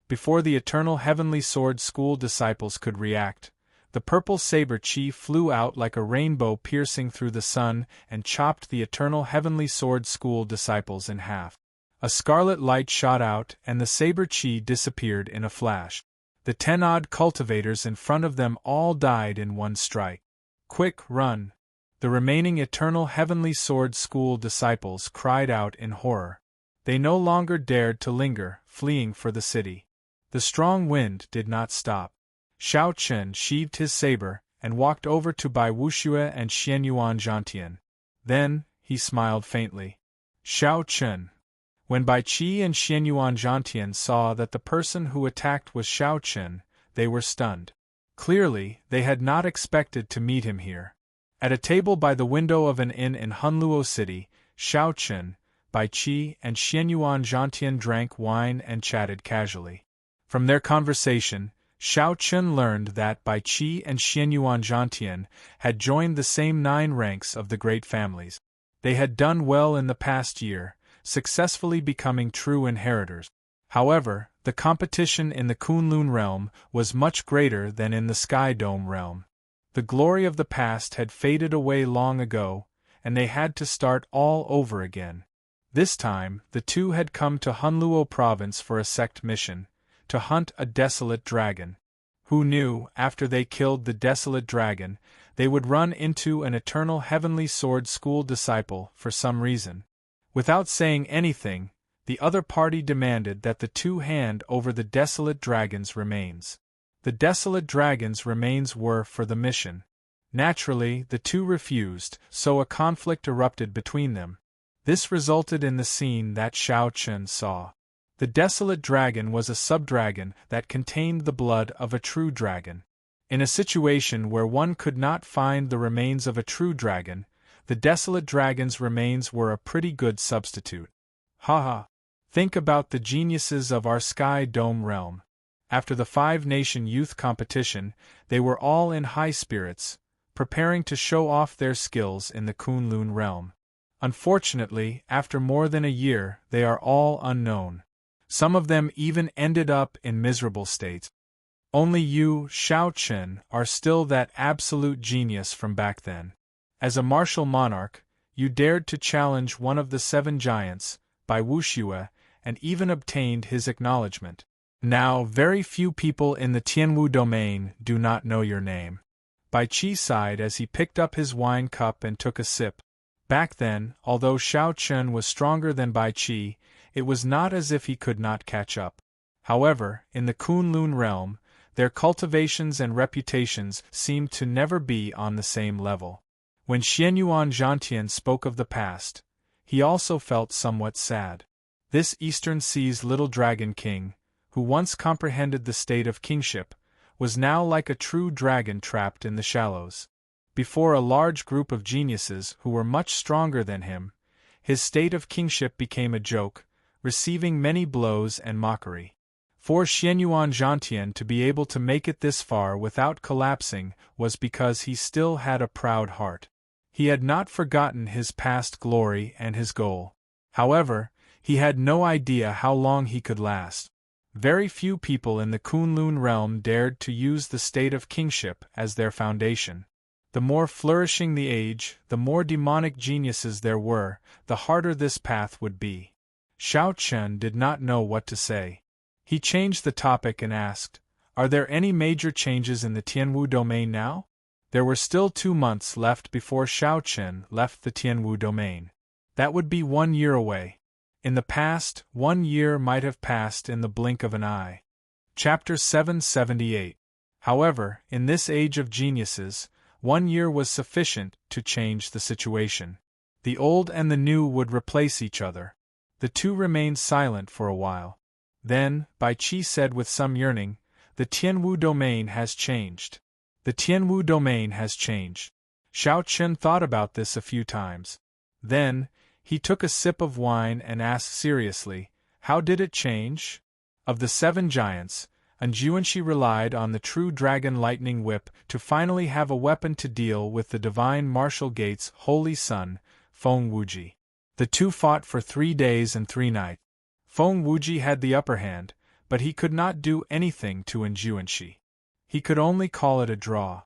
Before the Eternal Heavenly Sword School disciples could react, the purple saber chi flew out like a rainbow piercing through the sun and chopped the Eternal Heavenly Sword School disciples in half. A scarlet light shot out and the saber chi disappeared in a flash. The 10-odd cultivators in front of them all died in one strike. Quick, run! The remaining Eternal Heavenly Sword School disciples cried out in horror. They no longer dared to linger, fleeing for the city. The strong wind did not stop. Xiao Chen sheathed his saber and walked over to Bai Wuxue and Xianyuan Zhantian. Then, he smiled faintly. Xiao Chen. When Bai Qi and Xianyuan Zhantian saw that the person who attacked was Xiao Chen, they were stunned. Clearly, they had not expected to meet him here. At a table by the window of an inn in Hunluo City, Xiao Chen, Bai Qi, and Xianyuan Zhantian drank wine and chatted casually. From their conversation, Xiao Chen learned that Bai Qi and Xianyuan Zhantian had joined the same 9 ranks of the great families. They had done well in the past year, successfully becoming true inheritors. However, the competition in the Kunlun realm was much greater than in the Sky Dome realm. The glory of the past had faded away long ago, and they had to start all over again. This time, the two had come to Hunluo province for a sect mission, to hunt a desolate dragon. Who knew, after they killed the desolate dragon, they would run into an eternal heavenly sword school disciple for some reason. Without saying anything, the other party demanded that the two hand over the desolate dragon's remains. The desolate dragon's remains were for the mission. Naturally, the two refused, so a conflict erupted between them. This resulted in the scene that Xiao Chen saw. The desolate dragon was a subdragon that contained the blood of a true dragon. In a situation where one could not find the remains of a true dragon, the desolate dragon's remains were a pretty good substitute. Haha! Think about the geniuses of our Sky Dome realm. After the 5-nation youth competition, they were all in high spirits, preparing to show off their skills in the Kunlun realm. Unfortunately, after more than a year, they are all unknown. Some of them even ended up in miserable states. Only you, Xiao Chen, are still that absolute genius from back then. As a martial monarch, you dared to challenge one of the 7 giants, Bai Wuxue, and even obtained his acknowledgement. Now, very few people in the Tianwu domain do not know your name. Bai Qi sighed as he picked up his wine cup and took a sip. Back then, although Xiao Chen was stronger than Bai Qi, it was not as if he could not catch up. However, in the Kunlun realm, their cultivations and reputations seemed to never be on the same level. When Xianyuan Zhantian spoke of the past, he also felt somewhat sad. This Eastern Sea's little dragon king, who once comprehended the state of kingship, was now like a true dragon trapped in the shallows. Before a large group of geniuses who were much stronger than him, his state of kingship became a joke, receiving many blows and mockery. For Xianyuan Zhantian to be able to make it this far without collapsing was because he still had a proud heart. He had not forgotten his past glory and his goal. However, he had no idea how long he could last. Very few people in the Kunlun realm dared to use the state of kingship as their foundation. The more flourishing the age, the more demonic geniuses there were, the harder this path would be. Xiao Chen did not know what to say. He changed the topic and asked, "Are there any major changes in the Tianwu domain now?" There were still 2 months left before Xiao Chen left the Tianwu domain. That would be 1 year away. In the past, 1 year might have passed in the blink of an eye. Chapter 778. However, in this age of geniuses, 1 year was sufficient to change the situation. The old and the new would replace each other. The two remained silent for a while. Then, Bai Qi said with some yearning, "The Tianwu domain has changed. The Tianwu domain has changed." Xiao Chen thought about this a few times. Then, he took a sip of wine and asked seriously, "How did it change?" Of the 7 giants, Anjuanshi relied on the true dragon lightning whip to finally have a weapon to deal with the divine martial gate's holy son, Feng Wuji. The two fought for 3 days and 3 nights. Feng Wuji had the upper hand, but he could not do anything to Anjuanshi. He could only call it a draw.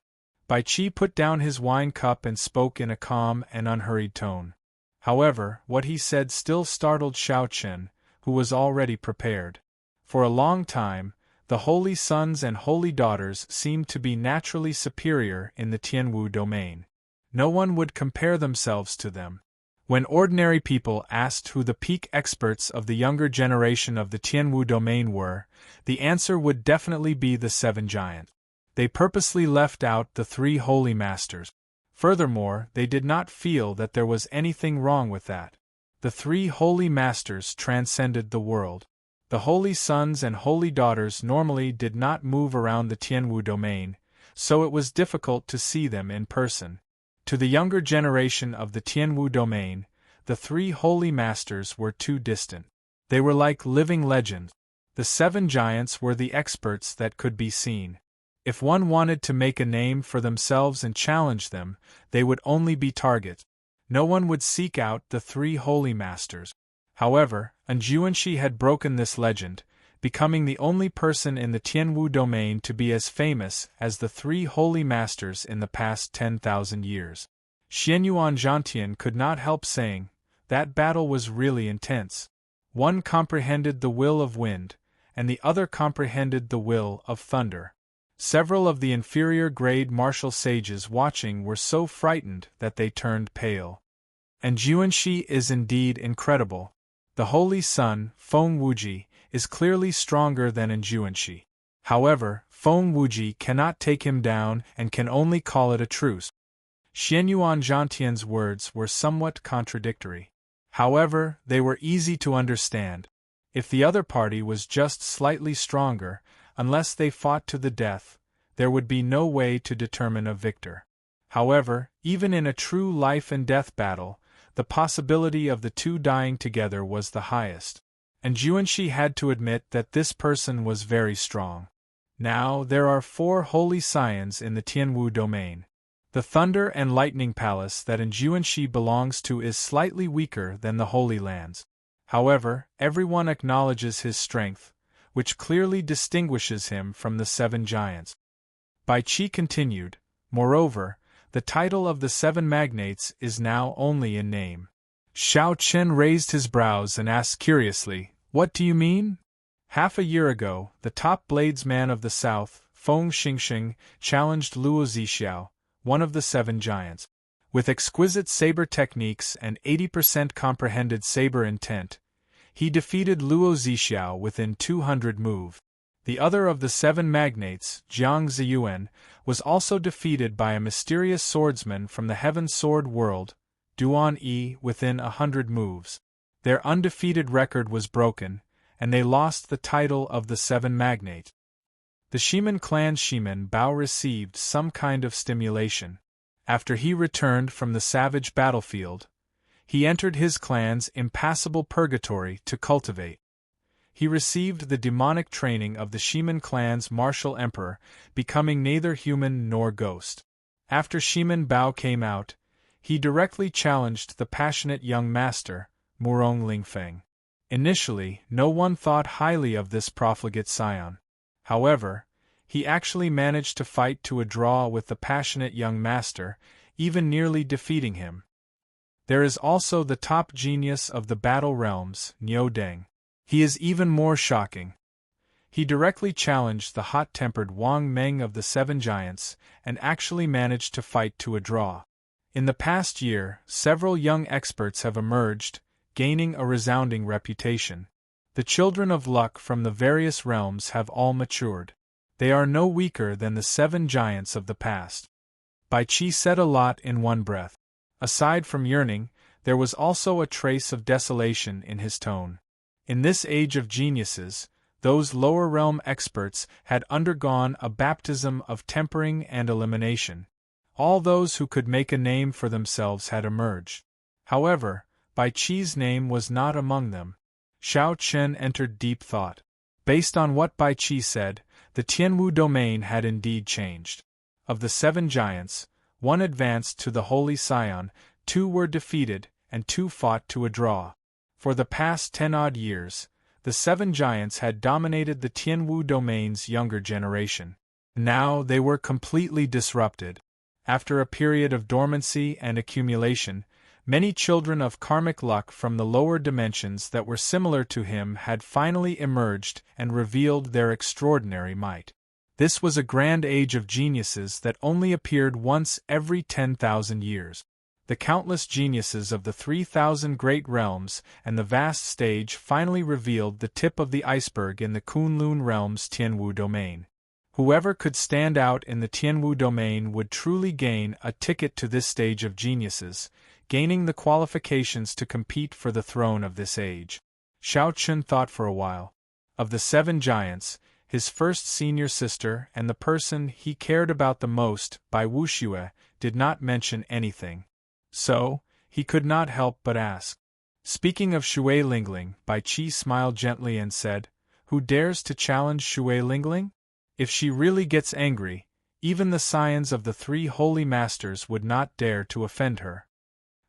Bai Qi put down his wine cup and spoke in a calm and unhurried tone. However, what he said still startled Xiao Chen, who was already prepared. For a long time, the holy sons and holy daughters seemed to be naturally superior in the Tianwu domain. No one would compare themselves to them. When ordinary people asked who the peak experts of the younger generation of the Tianwu domain were, the answer would definitely be the 7 giants. They purposely left out the 3 holy masters. Furthermore, they did not feel that there was anything wrong with that. The three holy masters transcended the world. The holy sons and holy daughters normally did not move around the Tianwu domain, so it was difficult to see them in person. To the younger generation of the Tianwu domain, the three holy masters were too distant. They were like living legends. The seven giants were the experts that could be seen. If one wanted to make a name for themselves and challenge them, they would only be targets. No one would seek out the three holy masters. However, Anjuanshi had broken this legend, becoming the only person in the Tianwu domain to be as famous as the three holy masters in the past 10,000 years. Xianyuan Zhantian could not help saying, that battle was really intense. One comprehended the will of wind, and the other comprehended the will of thunder. Several of the inferior grade martial sages watching were so frightened that they turned pale. And Anjuanshi is indeed incredible. The holy son, Feng Wuji, is clearly stronger than Anjuanshi. However, Feng Wuji cannot take him down and can only call it a truce. Xianyuan Zhantian's words were somewhat contradictory. However, they were easy to understand. If the other party was just slightly stronger, unless they fought to the death, there would be no way to determine a victor. However, even in a true life and death battle, the possibility of the two dying together was the highest. And Anjuanshi had to admit that this person was very strong. Now, there are 4 holy scions in the Tianwu domain. The Thunder and Lightning Palace that Anjuanshi belongs to is slightly weaker than the Holy Lands. However, everyone acknowledges his strength, which clearly distinguishes him from the 7 giants. Bai Qi continued, moreover, the title of the 7 magnates is now only in name. Xiao Chen raised his brows and asked curiously, what do you mean? Half a year ago, the top bladesman of the south, Feng Xingxing, challenged Luo Zixiao, one of the 7 giants. With exquisite saber techniques and 80% comprehended saber intent, he defeated Luo Zixiao within 200 moves. The other of the 7 magnates, Jiang Ziyuan, was also defeated by a mysterious swordsman from the Heaven Sword world, Duan Yi, within 100 moves. Their undefeated record was broken, and they lost the title of the 7 magnates. The Shiman clan's Shiman Bao received some kind of stimulation. After he returned from the savage battlefield, he entered his clan's impassable purgatory to cultivate. He received the demonic training of the Shiman clan's martial emperor, becoming neither human nor ghost. After Shiman Bao came out, he directly challenged the passionate young master, Murong Lingfeng. Initially, no one thought highly of this profligate scion. However, he actually managed to fight to a draw with the passionate young master, even nearly defeating him. There is also the top genius of the battle realms, Niu Deng. He is even more shocking. He directly challenged the hot-tempered Wang Meng of the 7 giants, and actually managed to fight to a draw. In the past year, several young experts have emerged, gaining a resounding reputation. The children of luck from the various realms have all matured. They are no weaker than the 7 giants of the past. Bai Qi said a lot in one breath. Aside from yearning, there was also a trace of desolation in his tone. In this age of geniuses, those lower realm experts had undergone a baptism of tempering and elimination. All those who could make a name for themselves had emerged. However, Bai Qi's name was not among them. Xiao Chen entered deep thought. Based on what Bai Qi said, the Tianwu domain had indeed changed. Of the 7 giants, 1 advanced to the Holy Scion, 2 were defeated, and 2 fought to a draw. For the past 10-odd years, the 7 giants had dominated the Tianwu domain's younger generation. Now they were completely disrupted. After a period of dormancy and accumulation, many children of karmic luck from the lower dimensions that were similar to him had finally emerged and revealed their extraordinary might. This was a grand age of geniuses that only appeared once every 10,000 years. The countless geniuses of the 3,000 great realms and the vast stage finally revealed the tip of the iceberg in the Kunlun realm's Tianwu domain. Whoever could stand out in the Tianwu domain would truly gain a ticket to this stage of geniuses, gaining the qualifications to compete for the throne of this age. Shao Chun thought for a while. Of the 7 giants, his first senior sister and the person he cared about the most, Bai Wuxue, did not mention anything. So, he could not help but ask. Speaking of Shui Lingling, Bai Qi smiled gently and said, "Who dares to challenge Shui Lingling? If she really gets angry, even the scions of the 3 holy masters would not dare to offend her.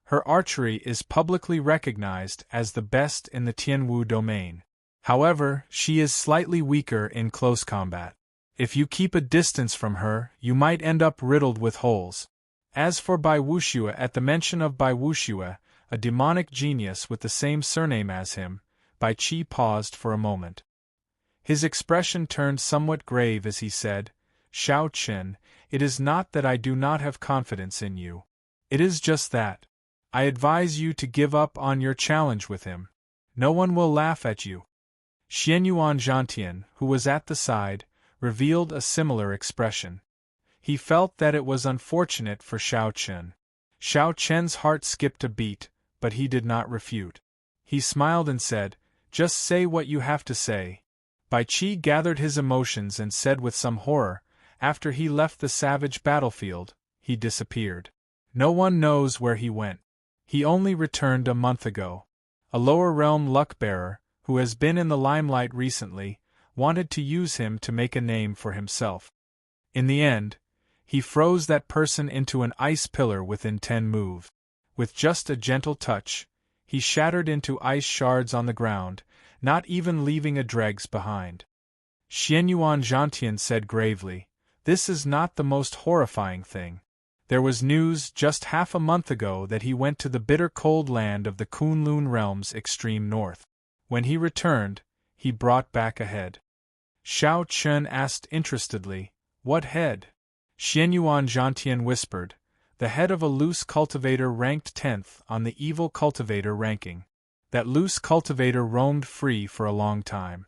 Her archery is publicly recognized as the best in the Tianwu domain. However, she is slightly weaker in close combat. If you keep a distance from her, you might end up riddled with holes." As for Bai Wuxue, at the mention of Bai Wuxue, a demonic genius with the same surname as him, Bai Qi paused for a moment. His expression turned somewhat grave as he said, "Shao Chen, it is not that I do not have confidence in you. It is just that I advise you to give up on your challenge with him. No one will laugh at you." Xianyuan Zhantian, who was at the side, revealed a similar expression. He felt that it was unfortunate for Shao Chen. Shao Chen's heart skipped a beat, but he did not refute. He smiled and said, "Just say what you have to say." Bai Qi gathered his emotions and said with some horror, "After he left the savage battlefield, he disappeared. No one knows where he went. He only returned a month ago. A lower realm luck-bearer, who has been in the limelight recently, wanted to use him to make a name for himself. In the end, he froze that person into an ice pillar within 10 moves. With just a gentle touch, he shattered into ice shards on the ground, not even leaving a dregs behind." Xianyuan Zhantian said gravely, "This is not the most horrifying thing. There was news just half a month ago that he went to the bitter cold land of the Kunlun realm's extreme north. When he returned, he brought back a head." Shao Chun asked interestedly, "What head?" Xianyuan Zhantian whispered, "The head of a loose cultivator ranked 10th on the evil cultivator ranking. That loose cultivator roamed free for a long time.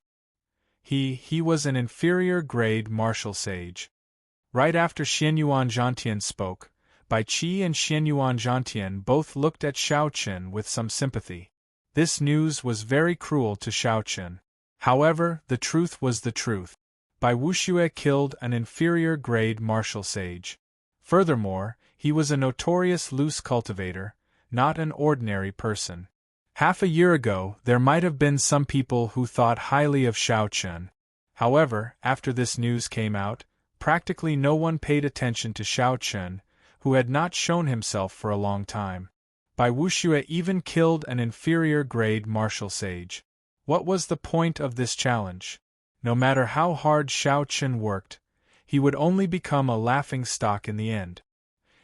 He was an inferior grade martial sage." Right after Xianyuan Zhantian spoke, Bai Qi and Xianyuan Zhantian both looked at Shao Chen with some sympathy. This news was very cruel to Shao Chen. However, the truth was the truth. Bai Wuxue killed an inferior grade martial sage. Furthermore, he was a notorious loose cultivator, not an ordinary person. Half a year ago, there might have been some people who thought highly of Shao Chen. However, after this news came out, practically no one paid attention to Shao Chen, who had not shown himself for a long time. Bai Wuxue even killed an inferior grade martial sage. What was the point of this challenge? No matter how hard Shao Chen worked, he would only become a laughing stock in the end.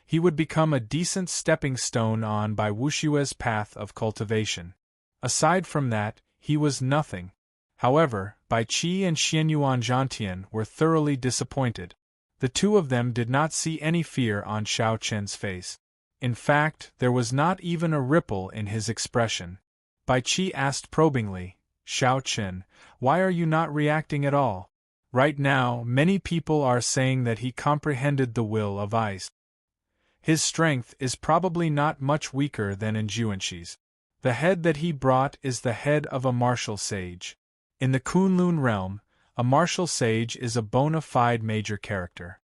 He would become a decent stepping stone on Bai Wuxue's path of cultivation. Aside from that, he was nothing. However, Bai Qi and Xianyuan Zhantian were thoroughly disappointed. The two of them did not see any fear on Shao Chen's face. In fact, there was not even a ripple in his expression. Bai Qi asked probingly, "Shao Chen, why are you not reacting at all? Right now, many people are saying that he comprehended the will of ice. His strength is probably not much weaker than in Juanshi's. The head that he brought is the head of a martial sage. In the Kunlun realm, a martial sage is a bona fide major character."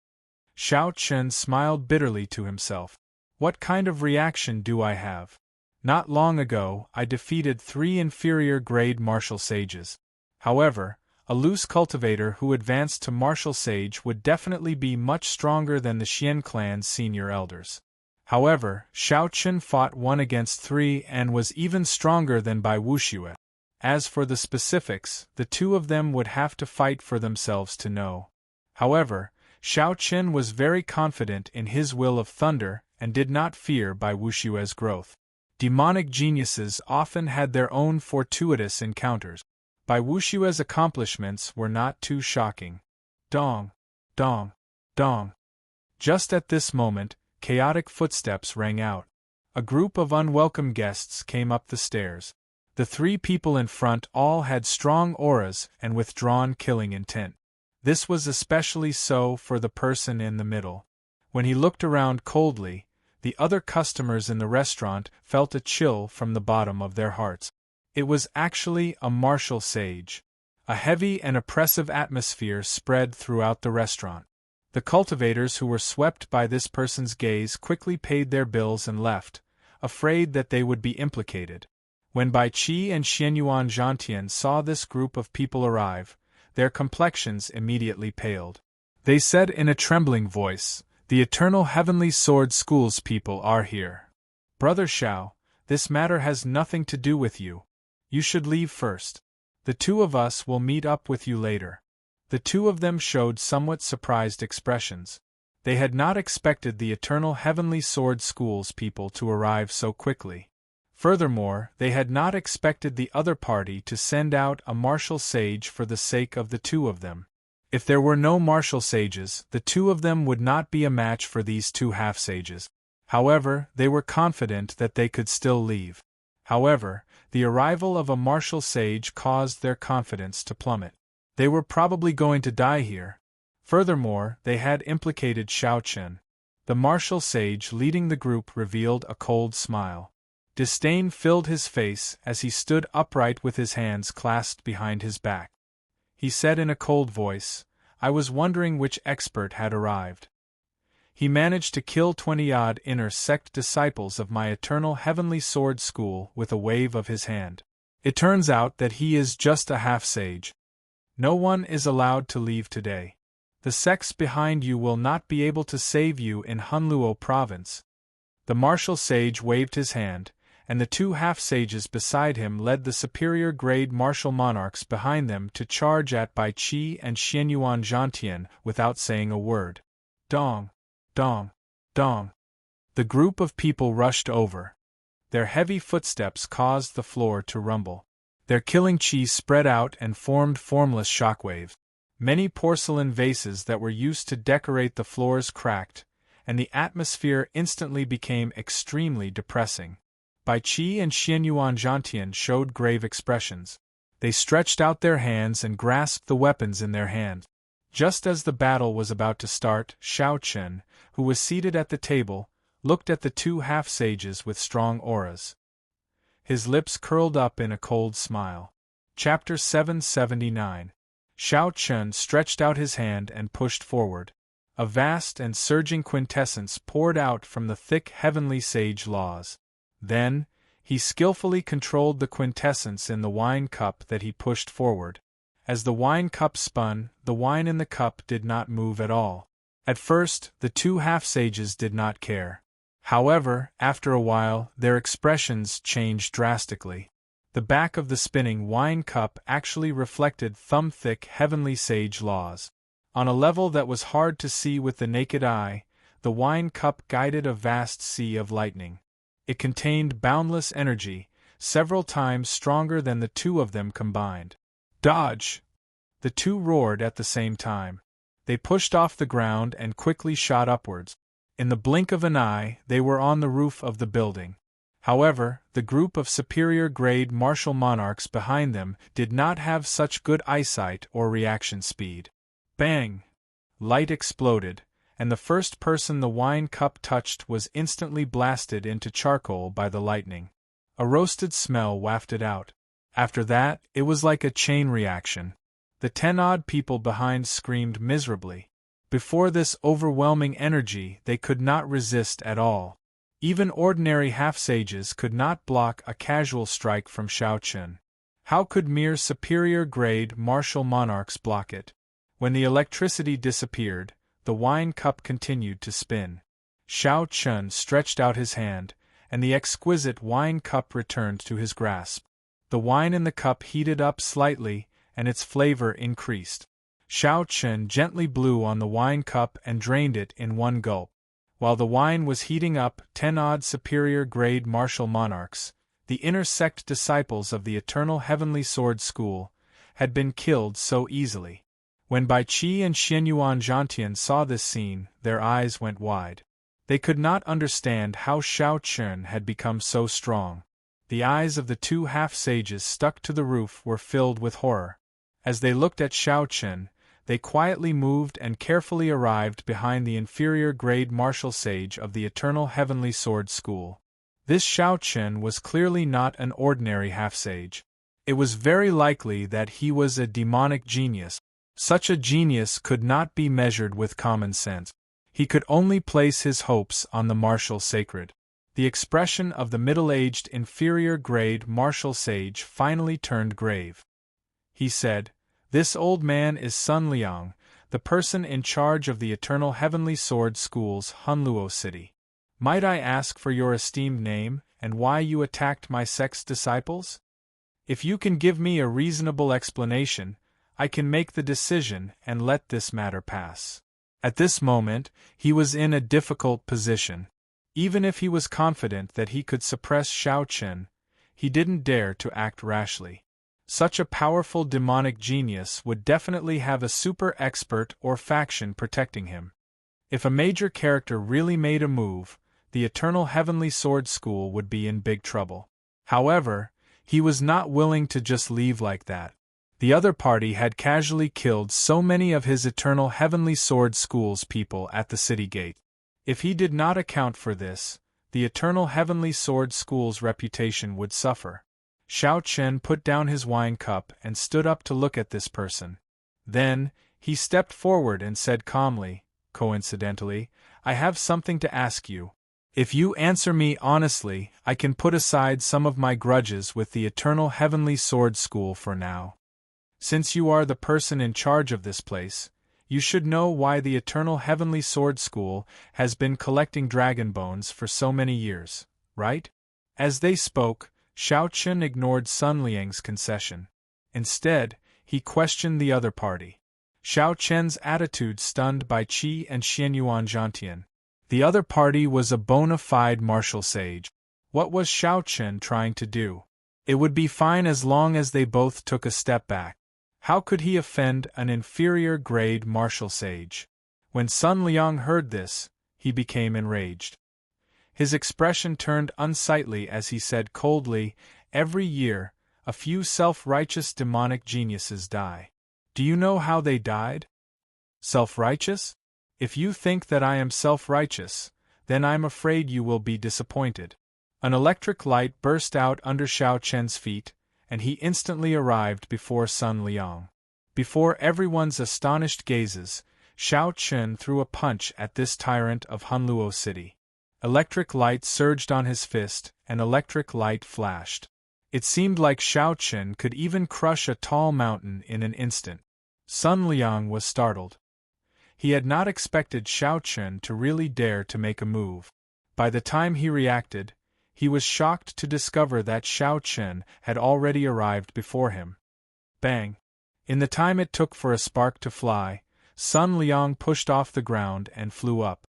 Shao Chen smiled bitterly to himself. "What kind of reaction do I have? Not long ago, I defeated 3 inferior grade martial sages. However, a loose cultivator who advanced to martial sage would definitely be much stronger than the Xian clan's senior elders. However, Shao Chen fought 1 against 3 and was even stronger than Bai Wuxue. As for the specifics, the two of them would have to fight for themselves to know." However, Shao Chen was very confident in his will of thunder and did not fear Bai Wuxue's growth. Demonic geniuses often had their own fortuitous encounters. Bai Wuxue's accomplishments were not too shocking. Dong, dong, dong. Just at this moment, chaotic footsteps rang out. A group of unwelcome guests came up the stairs. The 3 people in front all had strong auras and withdrawn killing intent. This was especially so for the person in the middle. When he looked around coldly, the other customers in the restaurant felt a chill from the bottom of their hearts. It was actually a martial sage. A heavy and oppressive atmosphere spread throughout the restaurant. The cultivators who were swept by this person's gaze quickly paid their bills and left, afraid that they would be implicated. When Bai Qi and Xianyuan Zhantian saw this group of people arrive, their complexions immediately paled. They said in a trembling voice, "The Eternal Heavenly Sword School's people are here. Brother Xiao, this matter has nothing to do with you. You should leave first. The two of us will meet up with you later." The two of them showed somewhat surprised expressions. They had not expected the Eternal Heavenly Sword School's people to arrive so quickly. Furthermore, they had not expected the other party to send out a martial sage for the sake of the two of them. If there were no martial sages, the two of them would not be a match for these two half-sages. However, they were confident that they could still leave. However, the arrival of a martial sage caused their confidence to plummet. They were probably going to die here. Furthermore, they had implicated Xiao Chen. The martial sage leading the group revealed a cold smile. Disdain filled his face as he stood upright with his hands clasped behind his back. He said in a cold voice, "I was wondering which expert had arrived. He managed to kill 20-odd inner sect disciples of my Eternal Heavenly Sword School with a wave of his hand. It turns out that he is just a half-sage. No one is allowed to leave today. The sects behind you will not be able to save you in Hunluo province." The martial sage waved his hand, and the two half-sages beside him led the superior-grade martial monarchs behind them to charge at Bai Qi and Xianyuan Zhantian without saying a word. Dong! Dong! Dong! The group of people rushed over. Their heavy footsteps caused the floor to rumble. Their killing chi spread out and formed formless shockwaves. Many porcelain vases that were used to decorate the floors cracked, and the atmosphere instantly became extremely depressing. Bai Qi and Xianyuan Zhantian showed grave expressions. They stretched out their hands and grasped the weapons in their hands. Just as the battle was about to start, Xiao Chen, who was seated at the table, looked at the two half-sages with strong auras. His lips curled up in a cold smile. Chapter 779. Xiao Chen stretched out his hand and pushed forward. A vast and surging quintessence poured out from the thick heavenly sage laws. Then, he skillfully controlled the quintessence in the wine cup that he pushed forward. As the wine cup spun, the wine in the cup did not move at all. At first, the two half-sages did not care. However, after a while, their expressions changed drastically. The back of the spinning wine cup actually reflected thumb-thick heavenly sage laws. On a level that was hard to see with the naked eye, the wine cup guided a vast sea of lightning. It contained boundless energy, several times stronger than the two of them combined. Dodge! The two roared at the same time. They pushed off the ground and quickly shot upwards. In the blink of an eye, they were on the roof of the building. However, the group of superior-grade martial monarchs behind them did not have such good eyesight or reaction speed. Bang! Light exploded, and the first person the wine cup touched was instantly blasted into charcoal by the lightning. A roasted smell wafted out. After that, it was like a chain reaction. The 10-odd people behind screamed miserably. Before this overwhelming energy, they could not resist at all. Even ordinary half-sages could not block a casual strike from Xiao Chen. How could mere superior-grade martial monarchs block it? When the electricity disappeared, the wine cup continued to spin. Xiao Chen stretched out his hand, and the exquisite wine cup returned to his grasp. The wine in the cup heated up slightly, and its flavor increased. Xiao Chen gently blew on the wine cup and drained it in one gulp. While the wine was heating up, 10-odd superior-grade martial monarchs, the inner sect disciples of the Eternal Heavenly Sword School, had been killed so easily. When Bai Qi and Xianyuan Zhantian saw this scene, their eyes went wide. They could not understand how Xiao Chen had become so strong. The eyes of the two half-sages stuck to the roof were filled with horror. As they looked at Xiao Chen, they quietly moved and carefully arrived behind the inferior-grade martial sage of the Eternal Heavenly Sword School. This Xiao Chen was clearly not an ordinary half-sage. It was very likely that he was a demonic genius. Such a genius could not be measured with common sense. He could only place his hopes on the martial sacred. The expression of the middle-aged inferior-grade martial sage finally turned grave. He said, "This old man is Sun Liang, the person in charge of the Eternal Heavenly Sword School's Hunluo City. Might I ask for your esteemed name, and why you attacked my sect's disciples? If you can give me a reasonable explanation, I can make the decision and let this matter pass." At this moment, he was in a difficult position. Even if he was confident that he could suppress Xiao Chen, he didn't dare to act rashly. Such a powerful demonic genius would definitely have a super expert or faction protecting him. If a major character really made a move, the Eternal Heavenly Sword School would be in big trouble. However, he was not willing to just leave like that. The other party had casually killed so many of his Eternal Heavenly Sword School's people at the city gate. If he did not account for this, the Eternal Heavenly Sword School's reputation would suffer. Xiao Chen put down his wine cup and stood up to look at this person. Then, he stepped forward and said calmly, "Coincidentally, I have something to ask you. If you answer me honestly, I can put aside some of my grudges with the Eternal Heavenly Sword School for now. Since you are the person in charge of this place, you should know why the Eternal Heavenly Sword School has been collecting dragon bones for so many years, right?" As they spoke, Xiao Chen ignored Sun Liang's concession. Instead, he questioned the other party. Xiao Chen's attitude stunned Bai Qi and Xianyuan Zhantian. The other party was a bona fide martial sage. What was Xiao Chen trying to do? It would be fine as long as they both took a step back. How could he offend an inferior-grade martial sage? When Sun Liang heard this, he became enraged. His expression turned unsightly as he said coldly, "Every year, a few self-righteous demonic geniuses die. Do you know how they died? Self-righteous? If you think that I am self-righteous, then I'm afraid you will be disappointed." An electric light burst out under Xiao Chen's feet, and he instantly arrived before Sun Liang. Before everyone's astonished gazes, Xiao Chen threw a punch at this tyrant of Hunluo City. Electric light surged on his fist, and electric light flashed. It seemed like Xiao Chen could even crush a tall mountain in an instant. Sun Liang was startled. He had not expected Xiao Chen to really dare to make a move. By the time he reacted, he was shocked to discover that Xiao Chen had already arrived before him. Bang! In the time it took for a spark to fly, Sun Liang pushed off the ground and flew up.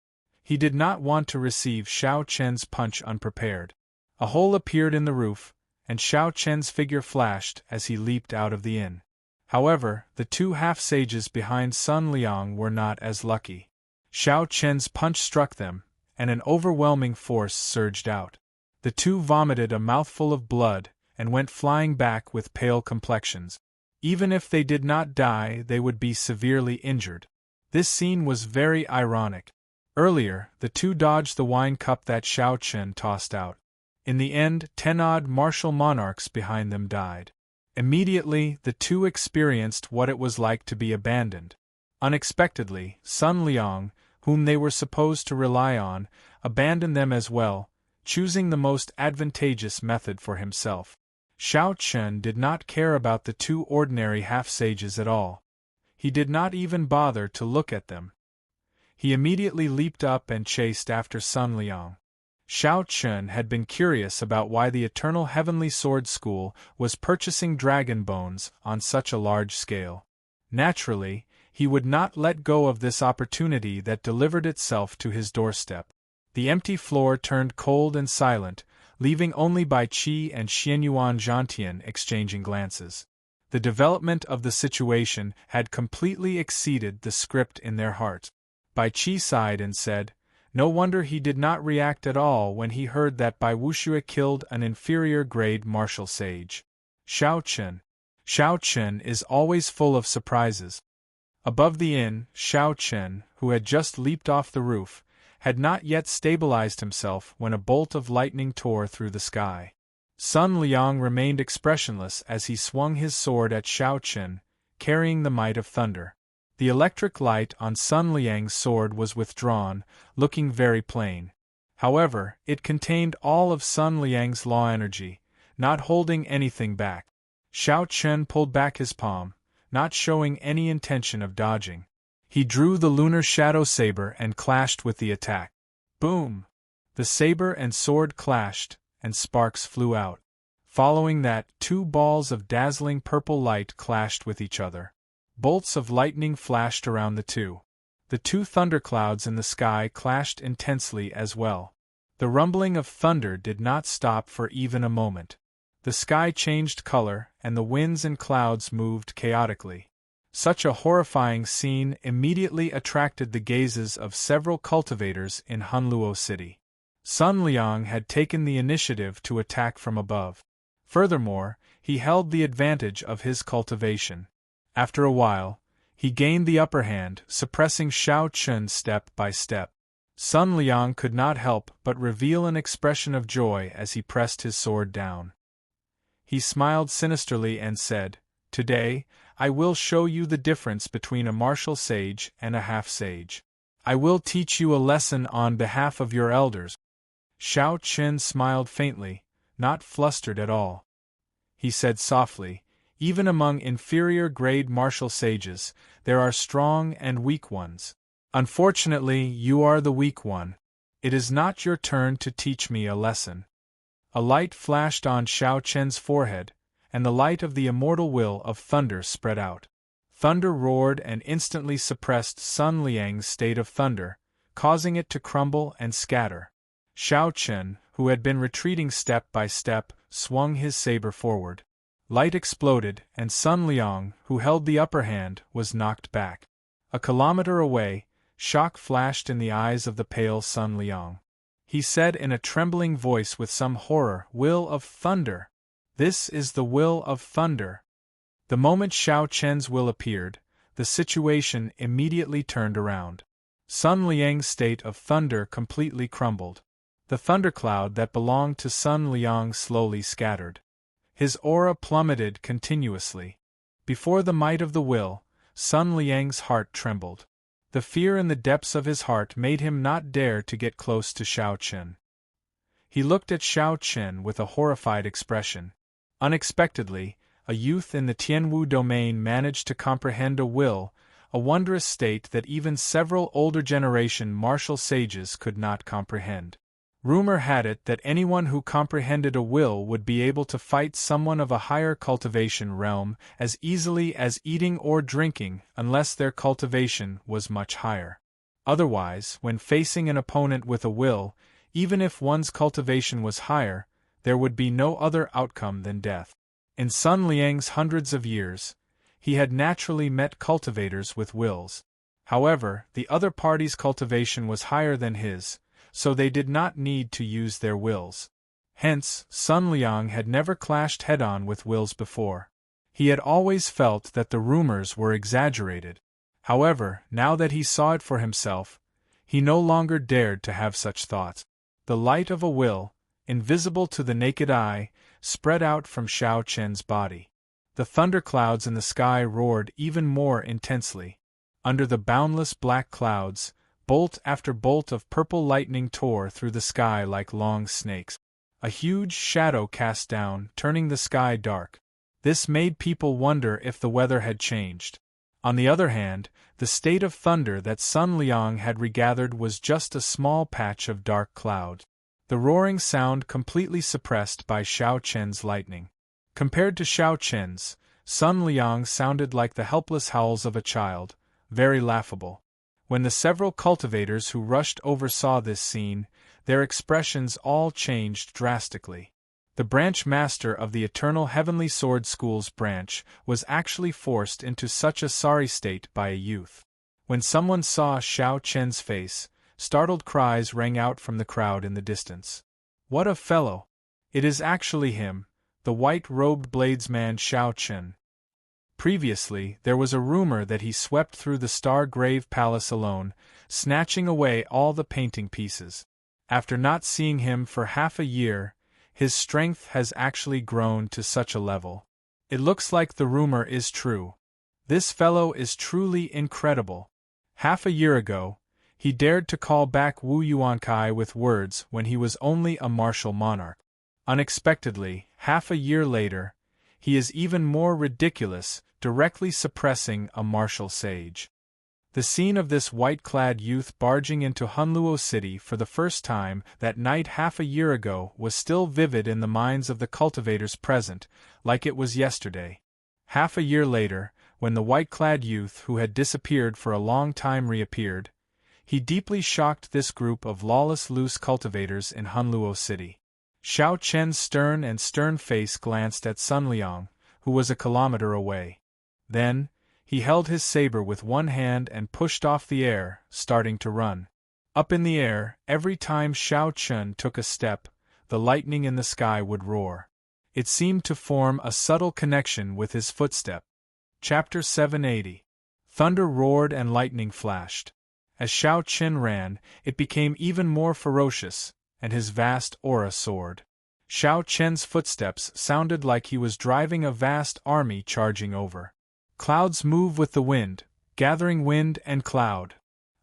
He did not want to receive Xiao Chen's punch unprepared. A hole appeared in the roof, and Xiao Chen's figure flashed as he leaped out of the inn. However, the two half-sages behind Sun Liang were not as lucky. Xiao Chen's punch struck them, and an overwhelming force surged out. The two vomited a mouthful of blood and went flying back with pale complexions. Even if they did not die, they would be severely injured. This scene was very ironic. Earlier, the two dodged the wine cup that Xiao Chen tossed out. In the end, 10 odd martial monarchs behind them died. Immediately, the two experienced what it was like to be abandoned. Unexpectedly, Sun Liang, whom they were supposed to rely on, abandoned them as well, choosing the most advantageous method for himself. Xiao Chen did not care about the two ordinary half-sages at all. He did not even bother to look at them. He immediately leaped up and chased after Sun Liang. Xiao Chen had been curious about why the Eternal Heavenly Sword School was purchasing dragon bones on such a large scale. Naturally, he would not let go of this opportunity that delivered itself to his doorstep. The empty floor turned cold and silent, leaving only Bai Qi and Xianyuan Zhantian exchanging glances. The development of the situation had completely exceeded the script in their hearts. Bai Qi sighed and said, "No wonder he did not react at all when he heard that Bai Wuxue killed an inferior-grade martial sage. Xiao Chen is always full of surprises." Above the inn, Xiao Chen, who had just leaped off the roof, had not yet stabilized himself when a bolt of lightning tore through the sky. Sun Liang remained expressionless as he swung his sword at Xiao Chen, carrying the might of thunder. The electric light on Sun Liang's sword was withdrawn, looking very plain. However, it contained all of Sun Liang's law energy, not holding anything back. Xiao Chen pulled back his palm, not showing any intention of dodging. He drew the lunar shadow saber and clashed with the attack. Boom! The saber and sword clashed, and sparks flew out. Following that, two balls of dazzling purple light clashed with each other. Bolts of lightning flashed around the two. The two thunderclouds in the sky clashed intensely as well. The rumbling of thunder did not stop for even a moment. The sky changed color, and the winds and clouds moved chaotically. Such a horrifying scene immediately attracted the gazes of several cultivators in Hunluo City. Sun Liang had taken the initiative to attack from above. Furthermore, he held the advantage of his cultivation. After a while, he gained the upper hand, suppressing Xiao Chen step by step. Sun Liang could not help but reveal an expression of joy as he pressed his sword down. He smiled sinisterly and said, "Today, I will show you the difference between a martial sage and a half-sage. I will teach you a lesson on behalf of your elders." Xiao Chen smiled faintly, not flustered at all. He said softly, "Even among inferior-grade martial sages, there are strong and weak ones. Unfortunately, you are the weak one. It is not your turn to teach me a lesson." A light flashed on Xiao Chen's forehead, and the light of the immortal will of thunder spread out. Thunder roared and instantly suppressed Sun Liang's state of thunder, causing it to crumble and scatter. Xiao Chen, who had been retreating step by step, swung his saber forward. Light exploded, and Sun Liang, who held the upper hand, was knocked back. A kilometer away, shock flashed in the eyes of the pale Sun Liang. He said in a trembling voice with some horror, "Will of thunder! This is the will of thunder." The moment Xiao Chen's will appeared, the situation immediately turned around. Sun Liang's state of thunder completely crumbled. The thundercloud that belonged to Sun Liang slowly scattered. His aura plummeted continuously. Before the might of the will, Sun Liang's heart trembled. The fear in the depths of his heart made him not dare to get close to Xiao Chen. He looked at Xiao Chen with a horrified expression. Unexpectedly, a youth in the Tianwu domain managed to comprehend a will, a wondrous state that even several older generation martial sages could not comprehend. Rumor had it that anyone who comprehended a will would be able to fight someone of a higher cultivation realm as easily as eating or drinking unless their cultivation was much higher. Otherwise, when facing an opponent with a will, even if one's cultivation was higher, there would be no other outcome than death. In Sun Liang's hundreds of years, he had naturally met cultivators with wills. However, the other party's cultivation was higher than his, so they did not need to use their wills. Hence, Sun Liang had never clashed head-on with wills before. He had always felt that the rumors were exaggerated. However, now that he saw it for himself, he no longer dared to have such thoughts. The light of a will, invisible to the naked eye, spread out from Xiao Chen's body. The thunderclouds in the sky roared even more intensely. Under the boundless black clouds, bolt after bolt of purple lightning tore through the sky like long snakes. A huge shadow cast down, turning the sky dark. This made people wonder if the weather had changed. On the other hand, the state of thunder that Sun Liang had regathered was just a small patch of dark cloud. The roaring sound completely suppressed by Xiao Chen's lightning. Compared to Xiao Chen's, Sun Liang sounded like the helpless howls of a child, very laughable. When the several cultivators who rushed over saw this scene, their expressions all changed drastically. The branch master of the Eternal Heavenly Sword School's branch was actually forced into such a sorry state by a youth. When someone saw Xiao Chen's face, startled cries rang out from the crowd in the distance. "What a fellow! It is actually him, the white-robed bladesman Xiao Chen." Previously, there was a rumor that he swept through the Star-Grave Palace alone, snatching away all the painting pieces. After not seeing him for half a year, his strength has actually grown to such a level. It looks like the rumor is true. This fellow is truly incredible. Half a year ago, he dared to call back Wu Yuankai with words when he was only a martial monarch. Unexpectedly, half a year later, he is even more ridiculous, directly suppressing a martial sage. The scene of this white-clad youth barging into Hunluo City for the first time that night half a year ago was still vivid in the minds of the cultivators present, like it was yesterday. Half a year later, when the white-clad youth who had disappeared for a long time reappeared, he deeply shocked this group of lawless loose cultivators in Hunluo City. Xiao Chen's stern face glanced at Sun Liang, who was a kilometer away. Then, he held his saber with one hand and pushed off the air, starting to run. Up in the air, every time Xiao Chen took a step, the lightning in the sky would roar. It seemed to form a subtle connection with his footstep. Chapter 780. Thunder roared and lightning flashed. As Xiao Chen ran, it became even more ferocious, and his vast aura soared. Xiao Chen's footsteps sounded like he was driving a vast army charging over. Clouds move with the wind, gathering wind and cloud.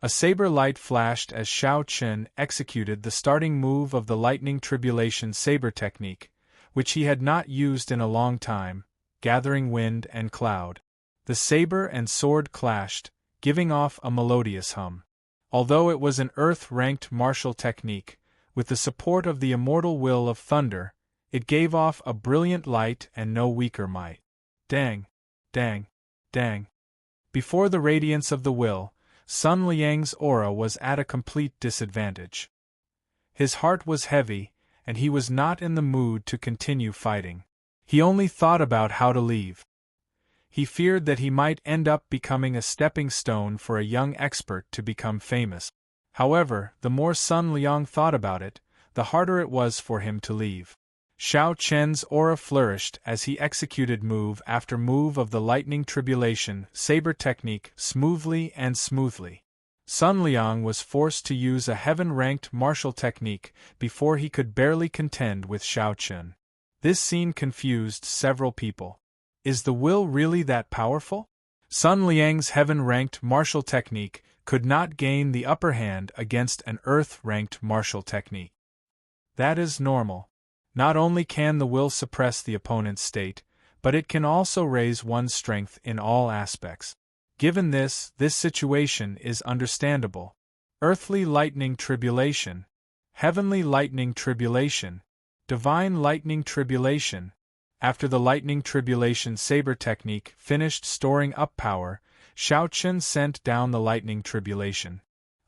A saber light flashed as Xiao Chen executed the starting move of the lightning tribulation saber technique, which he had not used in a long time, gathering wind and cloud. The saber and sword clashed, giving off a melodious hum. Although it was an earth-ranked martial technique, with the support of the immortal will of thunder, it gave off a brilliant light and no weaker might. Dang! Dang! Dang! Before the radiance of the will, Sun Liang's aura was at a complete disadvantage. His heart was heavy, and he was not in the mood to continue fighting. He only thought about how to leave. He feared that he might end up becoming a stepping stone for a young expert to become famous. However, the more Sun Liang thought about it, the harder it was for him to leave. Xiao Chen's aura flourished as he executed move after move of the lightning tribulation saber technique smoothly and smoothly. Sun Liang was forced to use a heaven-ranked martial technique before he could barely contend with Xiao Chen. This scene confused several people. Is the will really that powerful? Sun Liang's heaven-ranked martial technique could not gain the upper hand against an earth-ranked martial technique. That is normal. Not only can the will suppress the opponent's state, but it can also raise one's strength in all aspects. Given this situation is understandable. Earthly lightning tribulation, heavenly lightning tribulation, divine lightning tribulation. After the lightning tribulation saber technique finished storing up power, Xiao Chen sent down the lightning tribulation.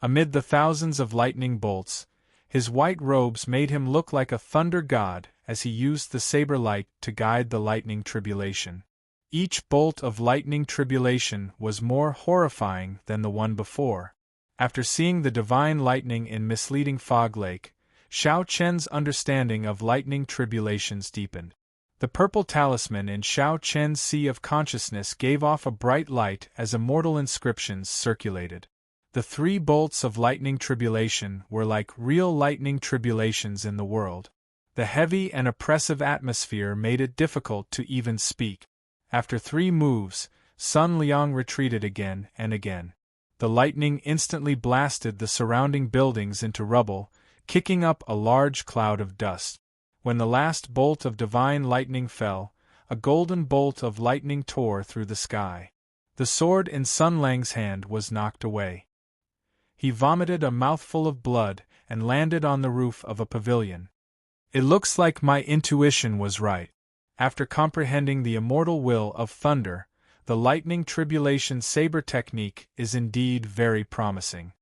Amid the thousands of lightning bolts, his white robes made him look like a thunder god as he used the saber light to guide the lightning tribulation. Each bolt of lightning tribulation was more horrifying than the one before. After seeing the divine lightning in misleading fog lake, Xiao Chen's understanding of lightning tribulations deepened. The purple talisman in Xiao Chen's sea of consciousness gave off a bright light as immortal inscriptions circulated. The 3 bolts of lightning tribulation were like real lightning tribulations in the world. The heavy and oppressive atmosphere made it difficult to even speak. After 3 moves, Sun Liang retreated again and again. The lightning instantly blasted the surrounding buildings into rubble, kicking up a large cloud of dust. When the last bolt of divine lightning fell, a golden bolt of lightning tore through the sky. The sword in Sun Liang's hand was knocked away. He vomited a mouthful of blood and landed on the roof of a pavilion. It looks like my intuition was right. After comprehending the immortal will of thunder, the lightning tribulation saber technique is indeed very promising.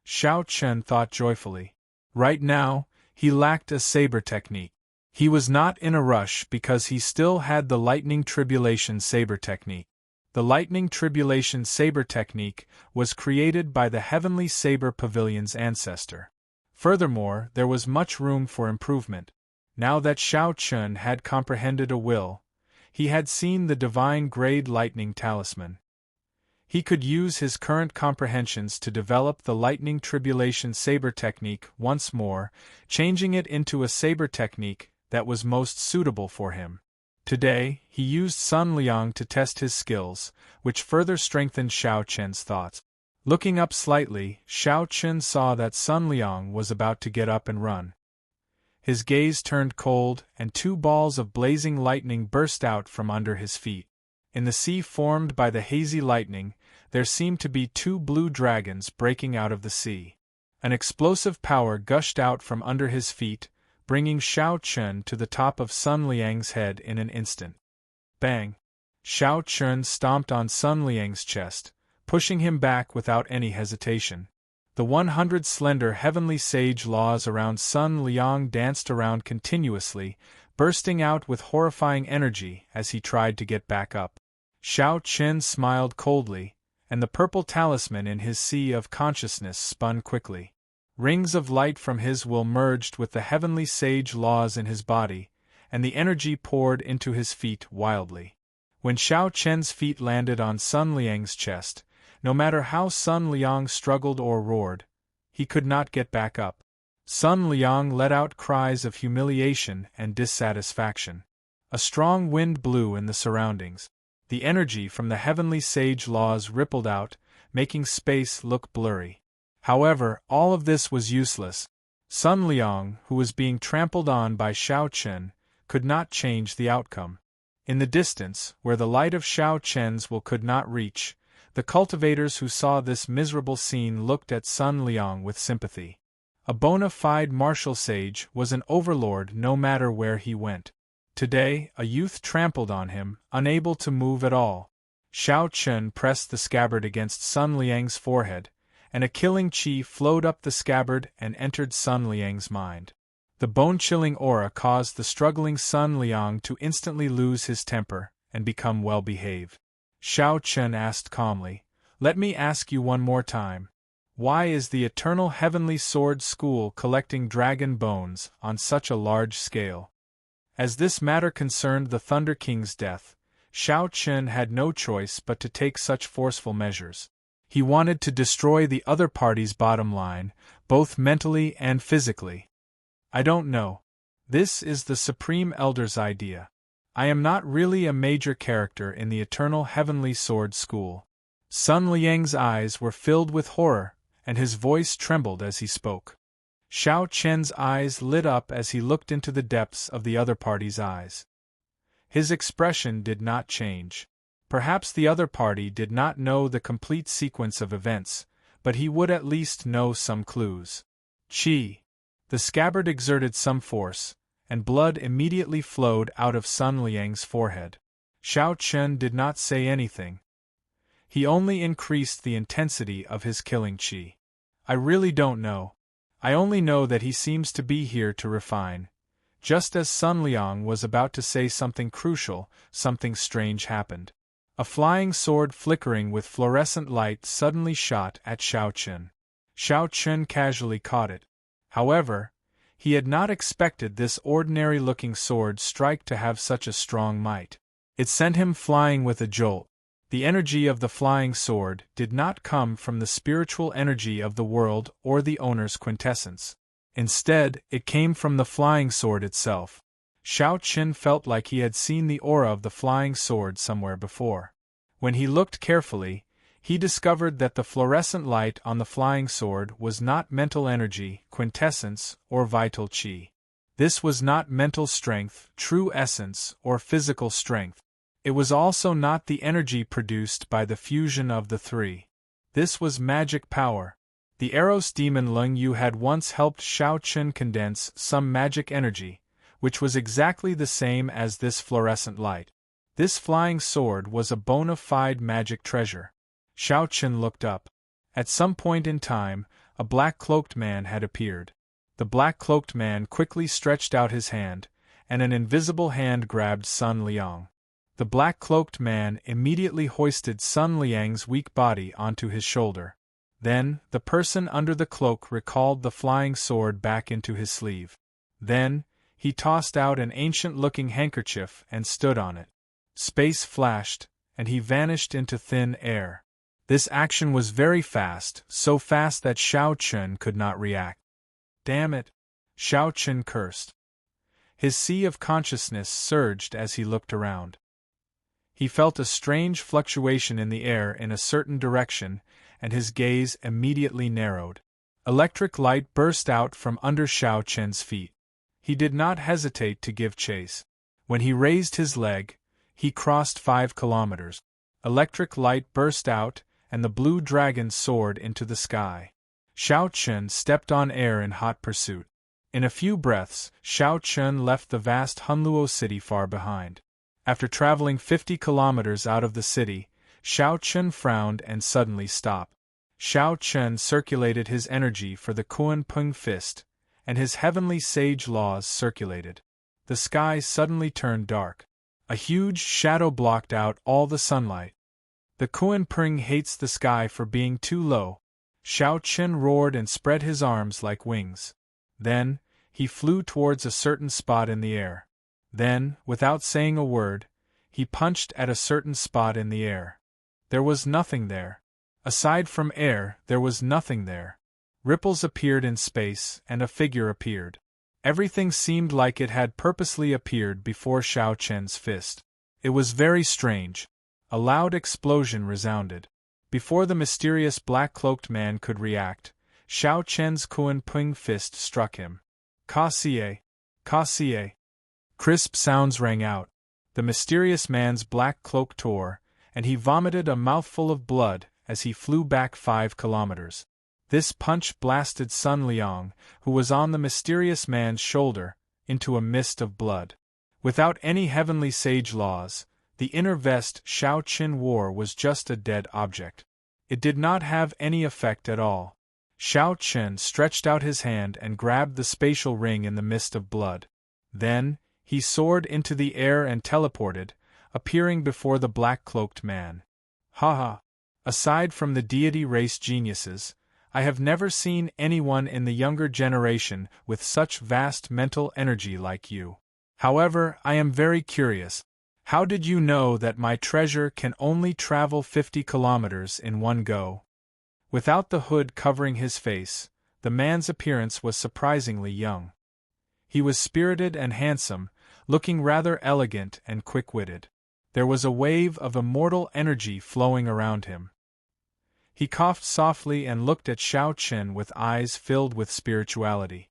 Xiao Chen thought joyfully. Right now, he lacked a saber technique. He was not in a rush because he still had the lightning tribulation saber technique. The lightning tribulation saber technique was created by the heavenly saber pavilion's ancestor. Furthermore, there was much room for improvement. Now that Xiao Chen had comprehended a will, He had seen the divine grade lightning talisman. He could use his current comprehensions to develop the lightning tribulation saber technique once more, changing it into a saber technique that was most suitable for him. Today, he used Sun Liang to test his skills, which further strengthened Xiao Chen's thoughts. Looking up slightly, Xiao Chen saw that Sun Liang was about to get up and run. His gaze turned cold, and 2 balls of blazing lightning burst out from under his feet. In the sea formed by the hazy lightning, there seemed to be 2 blue dragons breaking out of the sea. An explosive power gushed out from under his feet, bringing Xiao Chen to the top of Sun Liang's head in an instant. Bang! Xiao Chen stomped on Sun Liang's chest, pushing him back without any hesitation. The 100 slender heavenly sage laws around Sun Liang danced around continuously, bursting out with horrifying energy as he tried to get back up. Xiao Chen smiled coldly, and the purple talisman in his sea of consciousness spun quickly. Rings of light from his will merged with the heavenly sage laws in his body, and the energy poured into his feet wildly. When Xiao Chen's feet landed on Sun Liang's chest, no matter how Sun Liang struggled or roared, he could not get back up. Sun Liang let out cries of humiliation and dissatisfaction. A strong wind blew in the surroundings. The energy from the heavenly sage laws rippled out, making space look blurry. However, all of this was useless. Sun Liang, who was being trampled on by Xiao Chen, could not change the outcome. In the distance, where the light of Xiao Chen's will could not reach, the cultivators who saw this miserable scene looked at Sun Liang with sympathy. A bona fide martial sage was an overlord no matter where he went. Today, a youth trampled on him, unable to move at all. Xiao Chen pressed the scabbard against Sun Liang's forehead, and a killing chi flowed up the scabbard and entered Sun Liang's mind. The bone-chilling aura caused the struggling Sun Liang to instantly lose his temper and become well-behaved. Xiao Chen asked calmly, "Let me ask you one more time. Why is the Eternal Heavenly Sword School collecting dragon bones on such a large scale?" As this matter concerned the Thunder King's death, Xiao Chen had no choice but to take such forceful measures. He wanted to destroy the other party's bottom line, both mentally and physically. "I don't know. This is the Supreme Elder's idea. I am not really a major character in the Eternal Heavenly Sword School." Sun Liang's eyes were filled with horror, and his voice trembled as he spoke. Xiao Chen's eyes lit up as he looked into the depths of the other party's eyes. His expression did not change. Perhaps the other party did not know the complete sequence of events, but he would at least know some clues. Chi. The scabbard exerted some force, and blood immediately flowed out of Sun Liang's forehead. Xiao Chen did not say anything. He only increased the intensity of his killing chi. "I really don't know. I only know that he seems to be here to refine." Just as Sun Liang was about to say something crucial, something strange happened. A flying sword flickering with fluorescent light suddenly shot at Xiao Chen. Xiao Chen casually caught it. However, he had not expected this ordinary-looking sword strike to have such a strong might. It sent him flying with a jolt. The energy of the flying sword did not come from the spiritual energy of the world or the owner's quintessence. Instead, it came from the flying sword itself. Xiao Chen felt like he had seen the aura of the flying sword somewhere before. When he looked carefully, he discovered that the fluorescent light on the flying sword was not mental energy, quintessence, or vital chi. This was not mental strength, true essence, or physical strength. It was also not the energy produced by the fusion of the three. This was magic power. The Eros demon Lung Yu had once helped Xiao Chen condense some magic energy, which was exactly the same as this fluorescent light. This flying sword was a bona fide magic treasure. Xiao Chen looked up. At some point in time, a black-cloaked man had appeared. The black-cloaked man quickly stretched out his hand, and an invisible hand grabbed Sun Liang. The black-cloaked man immediately hoisted Sun Liang's weak body onto his shoulder. Then, the person under the cloak recalled the flying sword back into his sleeve. Then, he tossed out an ancient-looking handkerchief and stood on it. Space flashed, and he vanished into thin air. This action was very fast, so fast that Xiao Chun could not react. Damn it! Xiao Chun cursed. His sea of consciousness surged as he looked around. He felt a strange fluctuation in the air in a certain direction, and his gaze immediately narrowed. Electric light burst out from under Xiao Chen's feet. He did not hesitate to give chase. When he raised his leg, he crossed 5 kilometers. Electric light burst out, and the blue dragon soared into the sky. Xiao Chun stepped on air in hot pursuit. In a few breaths, Xiao Chun left the vast Hunluo city far behind. After traveling 50 kilometers out of the city, Xiao Chun frowned and suddenly stopped. Xiao Chun circulated his energy for the Kuan Peng fist, and his heavenly sage laws circulated. The sky suddenly turned dark. A huge shadow blocked out all the sunlight. The Kuan Peng hates the sky for being too low. Xiao Chun roared and spread his arms like wings. Then, he flew towards a certain spot in the air. Then, without saying a word, he punched at a certain spot in the air. There was nothing there. Aside from air, there was nothing there. Ripples appeared in space, and a figure appeared. Everything seemed like it had purposely appeared before Xiao Chen's fist. It was very strange. A loud explosion resounded. Before the mysterious black-cloaked man could react, Xiao Chen's Kuan Peng fist struck him. Ka-sie! Ka-sie! Crisp sounds rang out. The mysterious man's black cloak tore, and he vomited a mouthful of blood as he flew back 5 kilometers. This punch blasted Sun Liang, who was on the mysterious man's shoulder, into a mist of blood. Without any heavenly sage laws, the inner vest Xiao Chun wore was just a dead object. It did not have any effect at all. Xiao Chun stretched out his hand and grabbed the spatial ring in the mist of blood. Then, he soared into the air and teleported, appearing before the black-cloaked man. Ha ha! Aside from the deity race geniuses, I have never seen anyone in the younger generation with such vast mental energy like you. However, I am very curious. How did you know that my treasure can only travel 50 kilometers in one go? Without the hood covering his face, the man's appearance was surprisingly young. He was spirited and handsome, looking rather elegant and quick-witted. There was a wave of immortal energy flowing around him. He coughed softly and looked at Xiao Chun with eyes filled with spirituality.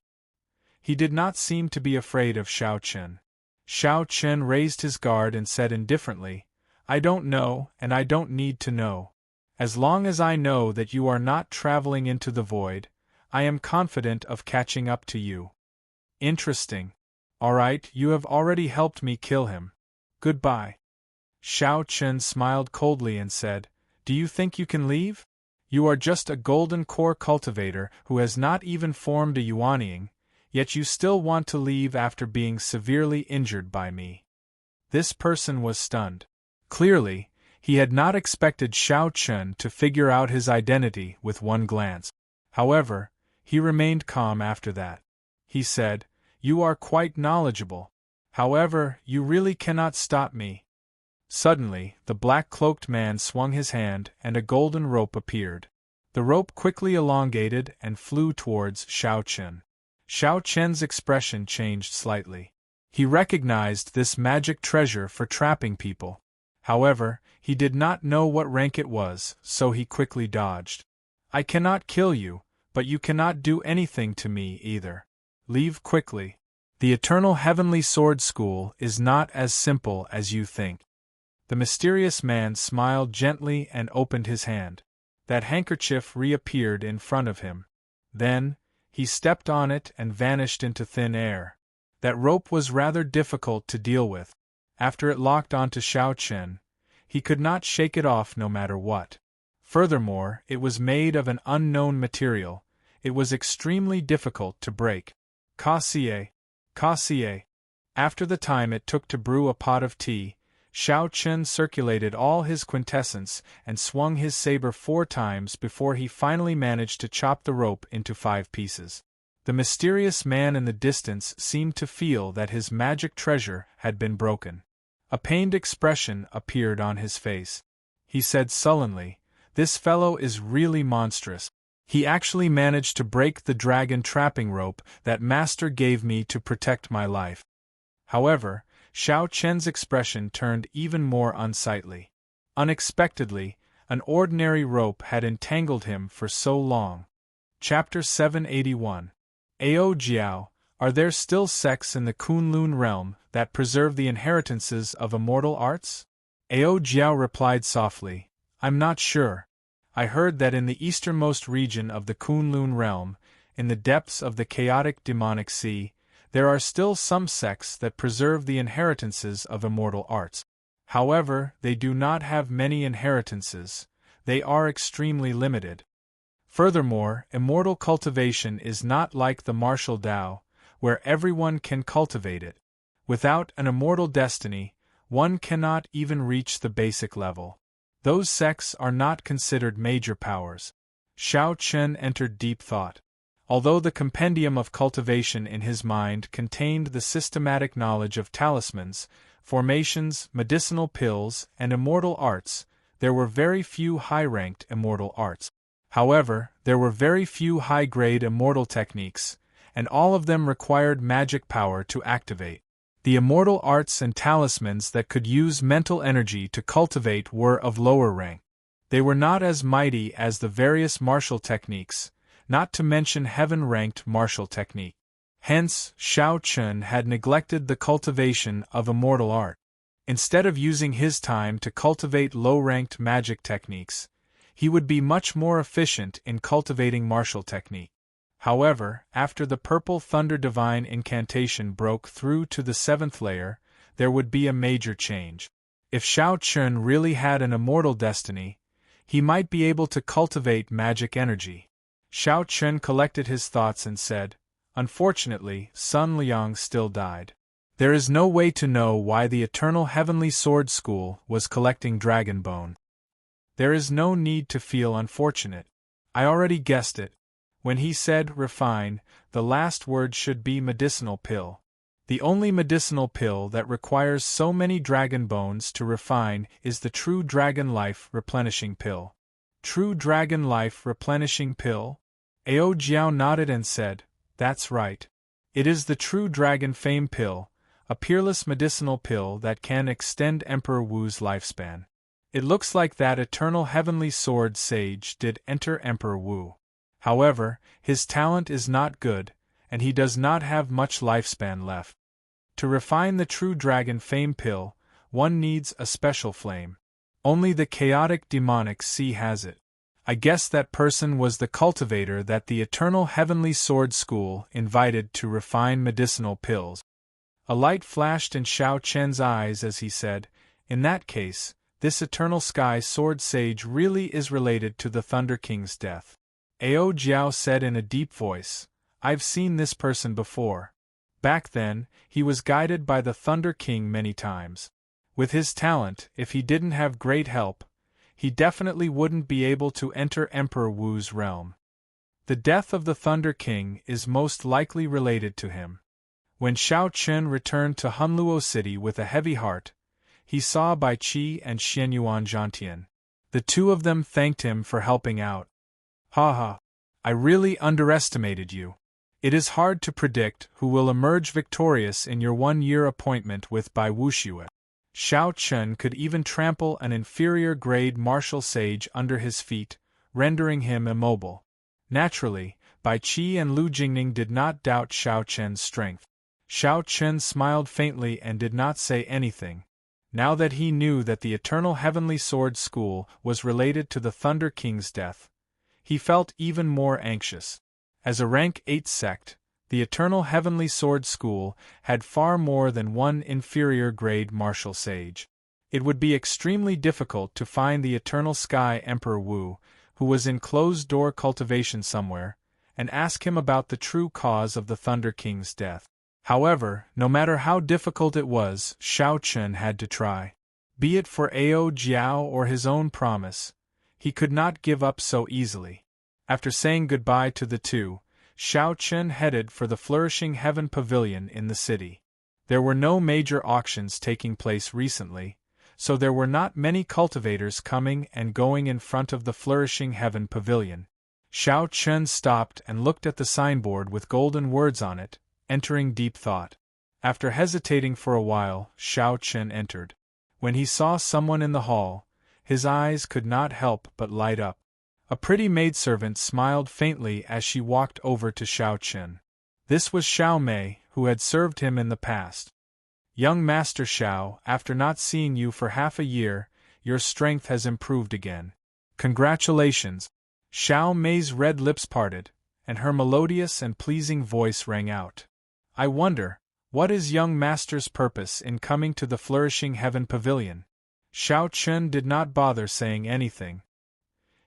He did not seem to be afraid of Xiao Chun. Xiao Chun raised his guard and said indifferently, "I don't know, and I don't need to know. As long as I know that you are not traveling into the void, I am confident of catching up to you." Interesting. All right, you have already helped me kill him. Goodbye. Xiao Chun smiled coldly and said, "Do you think you can leave? You are just a golden core cultivator who has not even formed a Yuanying, yet you still want to leave after being severely injured by me." This person was stunned. Clearly, he had not expected Xiao Chun to figure out his identity with one glance. However, he remained calm after that. He said, "You are quite knowledgeable. However, you really cannot stop me." Suddenly, the black-cloaked man swung his hand and a golden rope appeared. The rope quickly elongated and flew towards Xiao Chun. Xiao Chun's expression changed slightly. He recognized this magic treasure for trapping people. However, he did not know what rank it was, so he quickly dodged. "I cannot kill you, but you cannot do anything to me either. Leave quickly. The Eternal Heavenly Sword School is not as simple as you think." The mysterious man smiled gently and opened his hand. That handkerchief reappeared in front of him. Then, he stepped on it and vanished into thin air. That rope was rather difficult to deal with. After it locked onto Xiao Chun, he could not shake it off no matter what. Furthermore, it was made of an unknown material. It was extremely difficult to break. Ka-sie! Ka-sie! After the time it took to brew a pot of tea, Xiao Chun circulated all his quintessence and swung his saber 4 times before he finally managed to chop the rope into 5 pieces. The mysterious man in the distance seemed to feel that his magic treasure had been broken. A pained expression appeared on his face. He said sullenly, "This fellow is really monstrous. He actually managed to break the dragon trapping rope that master gave me to protect my life." However, Xiao Chen's expression turned even more unsightly. Unexpectedly, an ordinary rope had entangled him for so long. Chapter 781. Ao Jiao, are there still sects in the Kunlun realm that preserve the inheritances of immortal arts? Ao Jiao replied softly, "I'm not sure. I heard that in the easternmost region of the Kunlun realm, in the depths of the chaotic demonic sea, there are still some sects that preserve the inheritances of immortal arts. However, they do not have many inheritances, they are extremely limited. Furthermore, immortal cultivation is not like the martial Tao, where everyone can cultivate it. Without an immortal destiny, one cannot even reach the basic level. Those sects are not considered major powers." Xiao Chen entered deep thought. Although the compendium of cultivation in his mind contained the systematic knowledge of talismans, formations, medicinal pills, and immortal arts, there were very few high-ranked immortal arts. However, there were very few high-grade immortal techniques, and all of them required magic power to activate. The immortal arts and talismans that could use mental energy to cultivate were of lower rank. They were not as mighty as the various martial techniques, not to mention heaven-ranked martial technique. Hence, Xiao Chen had neglected the cultivation of immortal art. Instead of using his time to cultivate low-ranked magic techniques, he would be much more efficient in cultivating martial technique. However, after the Purple Thunder Divine incantation broke through to the 7th layer, there would be a major change. If Xiao Chen really had an immortal destiny, he might be able to cultivate magic energy. Xiao Chen collected his thoughts and said, "Unfortunately, Sun Liang still died. There is no way to know why the Eternal Heavenly Sword School was collecting dragon bone. There is no need to feel unfortunate. I already guessed it. When he said refine, the last word should be medicinal pill. The only medicinal pill that requires so many dragon bones to refine is the True Dragon Life Replenishing Pill." True Dragon Life Replenishing Pill? Ao Jiao nodded and said, "That's right. It is the True Dragon Fame Pill, a peerless medicinal pill that can extend Emperor Wu's lifespan. It looks like that Eternal Heavenly Sword Sage did enter Emperor Wu. However, his talent is not good, and he does not have much lifespan left. To refine the True Dragon Fame Pill, one needs a special flame. Only the chaotic demonic sea has it. I guess that person was the cultivator that the Eternal Heavenly Sword School invited to refine medicinal pills." A light flashed in Xiao Chen's eyes as he said, "In that case, this Eternal Sky Sword Sage really is related to the Thunder King's death." Ao Jiao said in a deep voice, "I've seen this person before. Back then, he was guided by the Thunder King many times. With his talent, if he didn't have great help, he definitely wouldn't be able to enter Emperor Wu's realm. The death of the Thunder King is most likely related to him." When Xiao Chen returned to Hunluo City with a heavy heart, he saw Bai Qi and Xianyuan Zhantian. The two of them thanked him for helping out. "Ha ha! I really underestimated you. It is hard to predict who will emerge victorious in your 1-year appointment with Bai Wuxue." Xiao Chen could even trample an inferior-grade martial sage under his feet, rendering him immobile. Naturally, Bai Qi and Lu Jingning did not doubt Xiao Chen's strength. Xiao Chen smiled faintly and did not say anything. Now that he knew that the Eternal Heavenly Sword School was related to the Thunder King's death, he felt even more anxious. As a rank 8 sect, the Eternal Heavenly Sword School had far more than one inferior-grade martial sage. It would be extremely difficult to find the Eternal Sky Emperor Wu, who was in closed-door cultivation somewhere, and ask him about the true cause of the Thunder King's death. However, no matter how difficult it was, Xiao Chen had to try. Be it for Ao Jiao or his own promise, he could not give up so easily. After saying goodbye to the two, Xiao Chen headed for the Flourishing Heaven Pavilion in the city. There were no major auctions taking place recently, so there were not many cultivators coming and going in front of the Flourishing Heaven Pavilion. Xiao Chen stopped and looked at the signboard with golden words on it, entering deep thought. After hesitating for a while, Xiao Chen entered. When he saw someone in the hall, his eyes could not help but light up. A pretty maidservant smiled faintly as she walked over to Xiao Chen. This was Xiao Mei, who had served him in the past. Young Master Xiao, after not seeing you for half a year, your strength has improved again. Congratulations! Xiao Mei's red lips parted, and her melodious and pleasing voice rang out. I wonder, what is young Master's purpose in coming to the Flourishing Heaven Pavilion? Xiao Chen did not bother saying anything.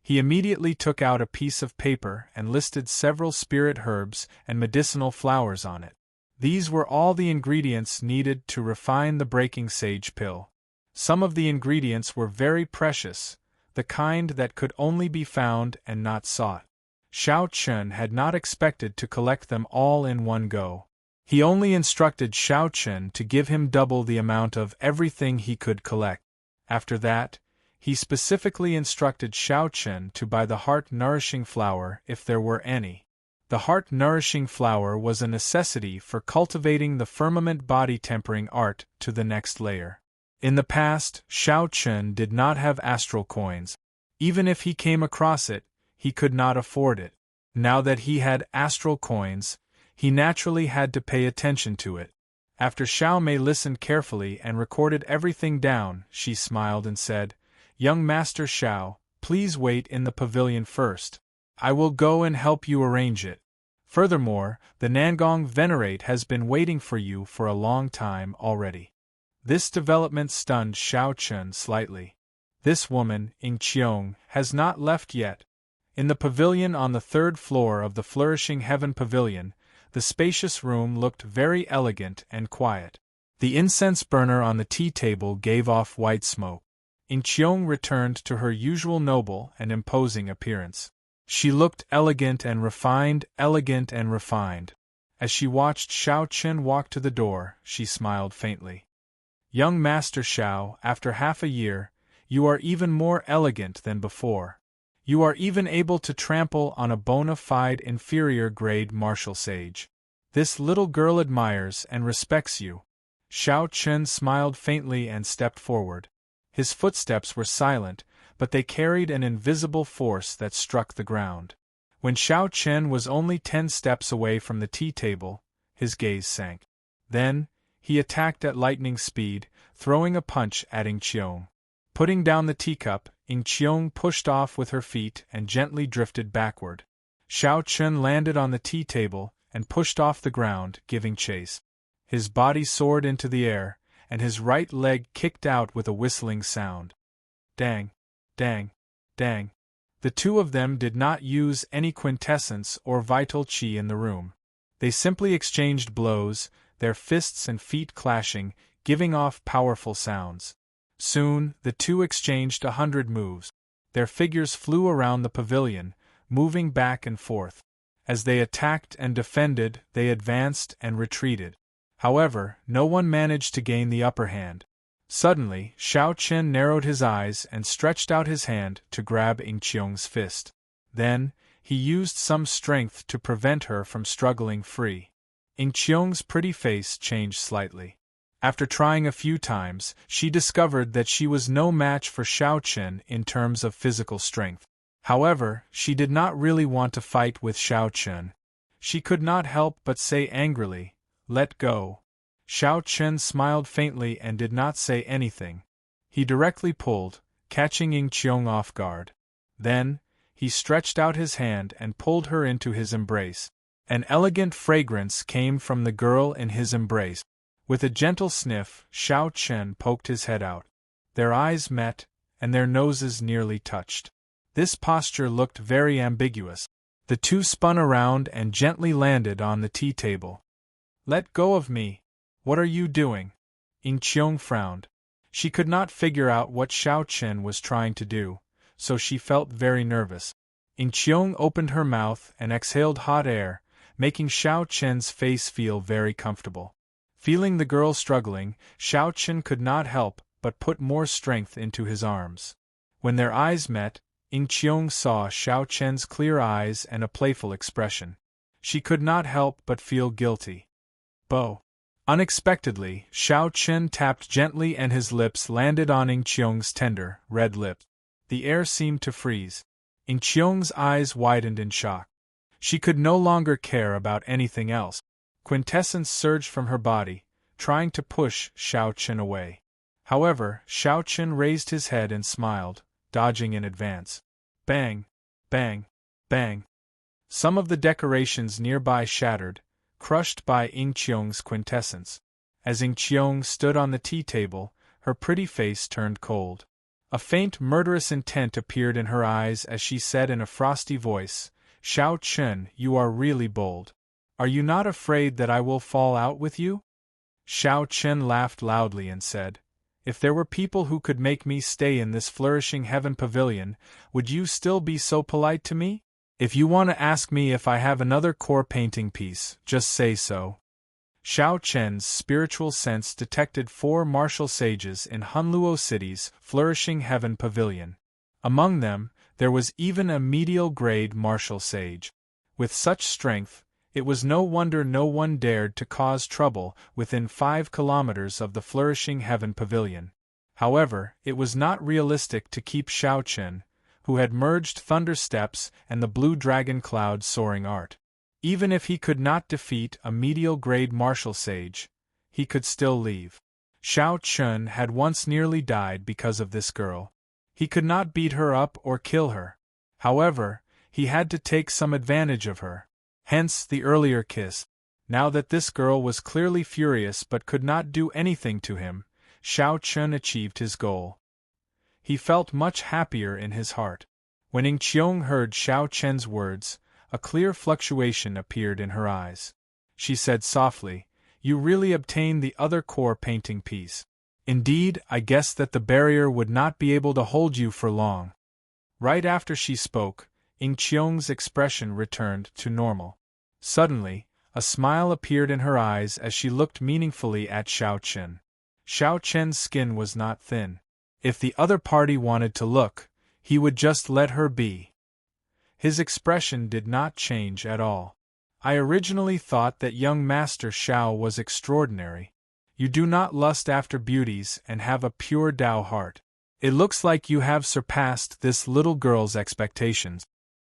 He immediately took out a piece of paper and listed several spirit herbs and medicinal flowers on it. These were all the ingredients needed to refine the breaking sage pill. Some of the ingredients were very precious, the kind that could only be found and not sought. Xiao Chen had not expected to collect them all in one go. He only instructed Xiao Chen to give him double the amount of everything he could collect. After that, he specifically instructed Xiao Chen to buy the heart-nourishing flower if there were any. The heart-nourishing flower was a necessity for cultivating the firmament body-tempering art to the next layer. In the past, Xiao Chen did not have astral coins. Even if he came across it, he could not afford it. Now that he had astral coins, he naturally had to pay attention to it. After Xiao Mei listened carefully and recorded everything down, she smiled and said, Young Master Xiao, please wait in the pavilion first. I will go and help you arrange it. Furthermore, the Nangong Venerate has been waiting for you for a long time already. This development stunned Xiao Chen slightly. This woman, Ying Qiong, has not left yet. In the pavilion on the third floor of the Flourishing Heaven Pavilion, the spacious room looked very elegant and quiet. The incense burner on the tea table gave off white smoke. Ying Qiong returned to her usual noble and imposing appearance. She looked elegant and refined. As she watched Xiao Chen walk to the door, she smiled faintly. Young Master Xiao, after half a year, you are even more elegant than before. You are even able to trample on a bona fide inferior-grade martial sage. This little girl admires and respects you. Xiao Chen smiled faintly and stepped forward. His footsteps were silent, but they carried an invisible force that struck the ground. When Xiao Chen was only 10 steps away from the tea table, his gaze sank. Then, he attacked at lightning speed, throwing a punch at Ying Qiong. Putting down the teacup, Ying Qiong pushed off with her feet and gently drifted backward. Xiao Chen landed on the tea table and pushed off the ground, giving chase. His body soared into the air, and his right leg kicked out with a whistling sound. Dang, dang, dang. The two of them did not use any quintessence or vital qi in the room. They simply exchanged blows, their fists and feet clashing, giving off powerful sounds. Soon, the two exchanged 100 moves. Their figures flew around the pavilion, moving back and forth. As they attacked and defended, they advanced and retreated. However, no one managed to gain the upper hand. Suddenly, Xiao Chen narrowed his eyes and stretched out his hand to grab Ying Qiong's fist. Then, he used some strength to prevent her from struggling free. Ying Qiong's pretty face changed slightly. After trying a few times, she discovered that she was no match for Xiao Chen in terms of physical strength. However, she did not really want to fight with Xiao Chen. She could not help but say angrily, "Let go." Xiao Chen smiled faintly and did not say anything. He directly pulled, catching Ying Qiong off guard. Then, he stretched out his hand and pulled her into his embrace. An elegant fragrance came from the girl in his embrace. With a gentle sniff, Xiao Chen poked his head out. Their eyes met, and their noses nearly touched. This posture looked very ambiguous. The two spun around and gently landed on the tea table. "Let go of me! What are you doing?" Ying Qiong frowned. She could not figure out what Xiao Chen was trying to do, so she felt very nervous. Ying Qiong opened her mouth and exhaled hot air, making Xiao Chen's face feel very comfortable. Feeling the girl struggling, Xiao Chen could not help but put more strength into his arms. When their eyes met, Ying Qiong saw Xiao Chen's clear eyes and a playful expression. She could not help but feel guilty. Bo. Unexpectedly, Xiao Chen tapped gently and his lips landed on Ying Qiong's tender, red lips. The air seemed to freeze. Ying Qiong's eyes widened in shock. She could no longer care about anything else. Quintessence surged from her body, trying to push Xiao Chen away. However, Xiao Chen raised his head and smiled, dodging in advance. Bang! Bang! Bang! Some of the decorations nearby shattered, crushed by Ying Qiong's quintessence. As Ying Qiong stood on the tea table, her pretty face turned cold. A faint murderous intent appeared in her eyes as she said in a frosty voice, "Xiao Chen, you are really bold. Are you not afraid that I will fall out with you?" Xiao Chen laughed loudly and said, "If there were people who could make me stay in this flourishing heaven pavilion, would you still be so polite to me? If you want to ask me if I have another core painting piece, just say so." Xiao Chen's spiritual sense detected 4 martial sages in Hunluo City's flourishing heaven pavilion. Among them, there was even a medial-grade martial sage. With such strength, it was no wonder no one dared to cause trouble within 5 kilometers of the flourishing heaven pavilion. However, it was not realistic to keep Xiao Chen, who had merged Thunder Steps and the Blue Dragon Cloud soaring art. Even if he could not defeat a medial-grade martial sage, he could still leave. Xiao Chen had once nearly died because of this girl. He could not beat her up or kill her. However, he had to take some advantage of her. Hence the earlier kiss. Now that this girl was clearly furious but could not do anything to him, Xiao Chen achieved his goal. He felt much happier in his heart. When Ying Qiong heard Xiao Chen's words, a clear fluctuation appeared in her eyes. She said softly, "You really obtained the other core painting piece. Indeed, I guessed that the barrier would not be able to hold you for long." Right after she spoke, Ying Qiong's expression returned to normal. Suddenly, a smile appeared in her eyes as she looked meaningfully at Xiao Chen. Xiao Chen's skin was not thin. If the other party wanted to look, he would just let her be. His expression did not change at all. "I originally thought that young Master Xiao was extraordinary. You do not lust after beauties and have a pure Tao heart. It looks like you have surpassed this little girl's expectations.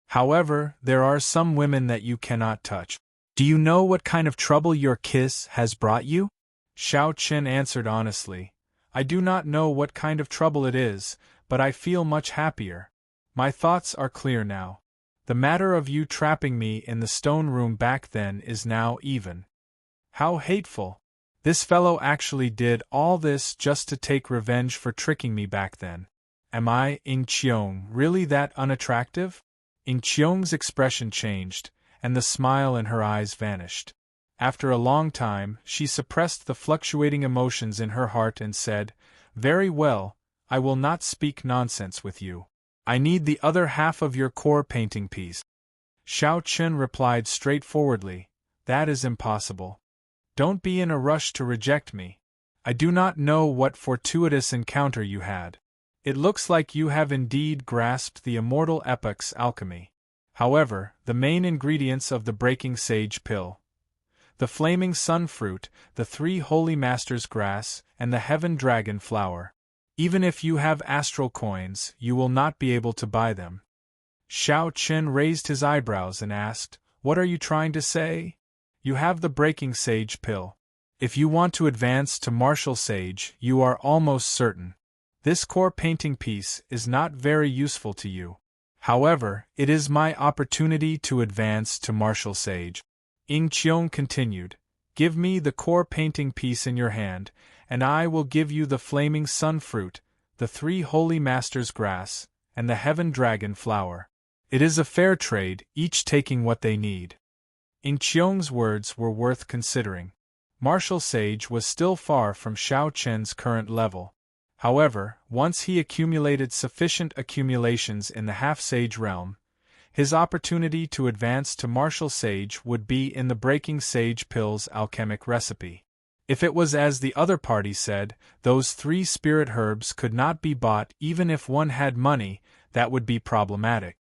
However, there are some women that you cannot touch. Do you know what kind of trouble your kiss has brought you?" Xiao Chen answered honestly, "I do not know what kind of trouble it is, but I feel much happier. My thoughts are clear now. The matter of you trapping me in the stone room back then is now even. How hateful! This fellow actually did all this just to take revenge for tricking me back then. Am I, Ying Qiong, really that unattractive?" Ying Qiong's expression changed, and the smile in her eyes vanished. After a long time, she suppressed the fluctuating emotions in her heart and said, "Very well, I will not speak nonsense with you. I need the other half of your core painting piece." Xiao Chen replied straightforwardly, "That is impossible. Don't be in a rush to reject me. I do not know what fortuitous encounter you had. It looks like you have indeed grasped the immortal epoch's alchemy. However, the main ingredients of the breaking sage pill, the flaming sun fruit, the 3 holy masters' grass, and the heaven dragon flower. Even if you have astral coins, you will not be able to buy them." Xiao Chen raised his eyebrows and asked, "What are you trying to say?" "You have the breaking sage pill. If you want to advance to martial sage, you are almost certain. This core painting piece is not very useful to you. However, it is my opportunity to advance to martial sage." Ying Qiong continued, "Give me the core painting piece in your hand, and I will give you the flaming sun fruit, the 3 holy masters' grass, and the heaven dragon flower. It is a fair trade, each taking what they need." Ying Qiong's words were worth considering. Martial sage was still far from Xiao Chen's current level. However, once he accumulated sufficient accumulations in the half-sage realm, his opportunity to advance to martial sage would be in the breaking sage pill's alchemic recipe. If it was as the other party said, those 3 spirit herbs could not be bought even if one had money, that would be problematic.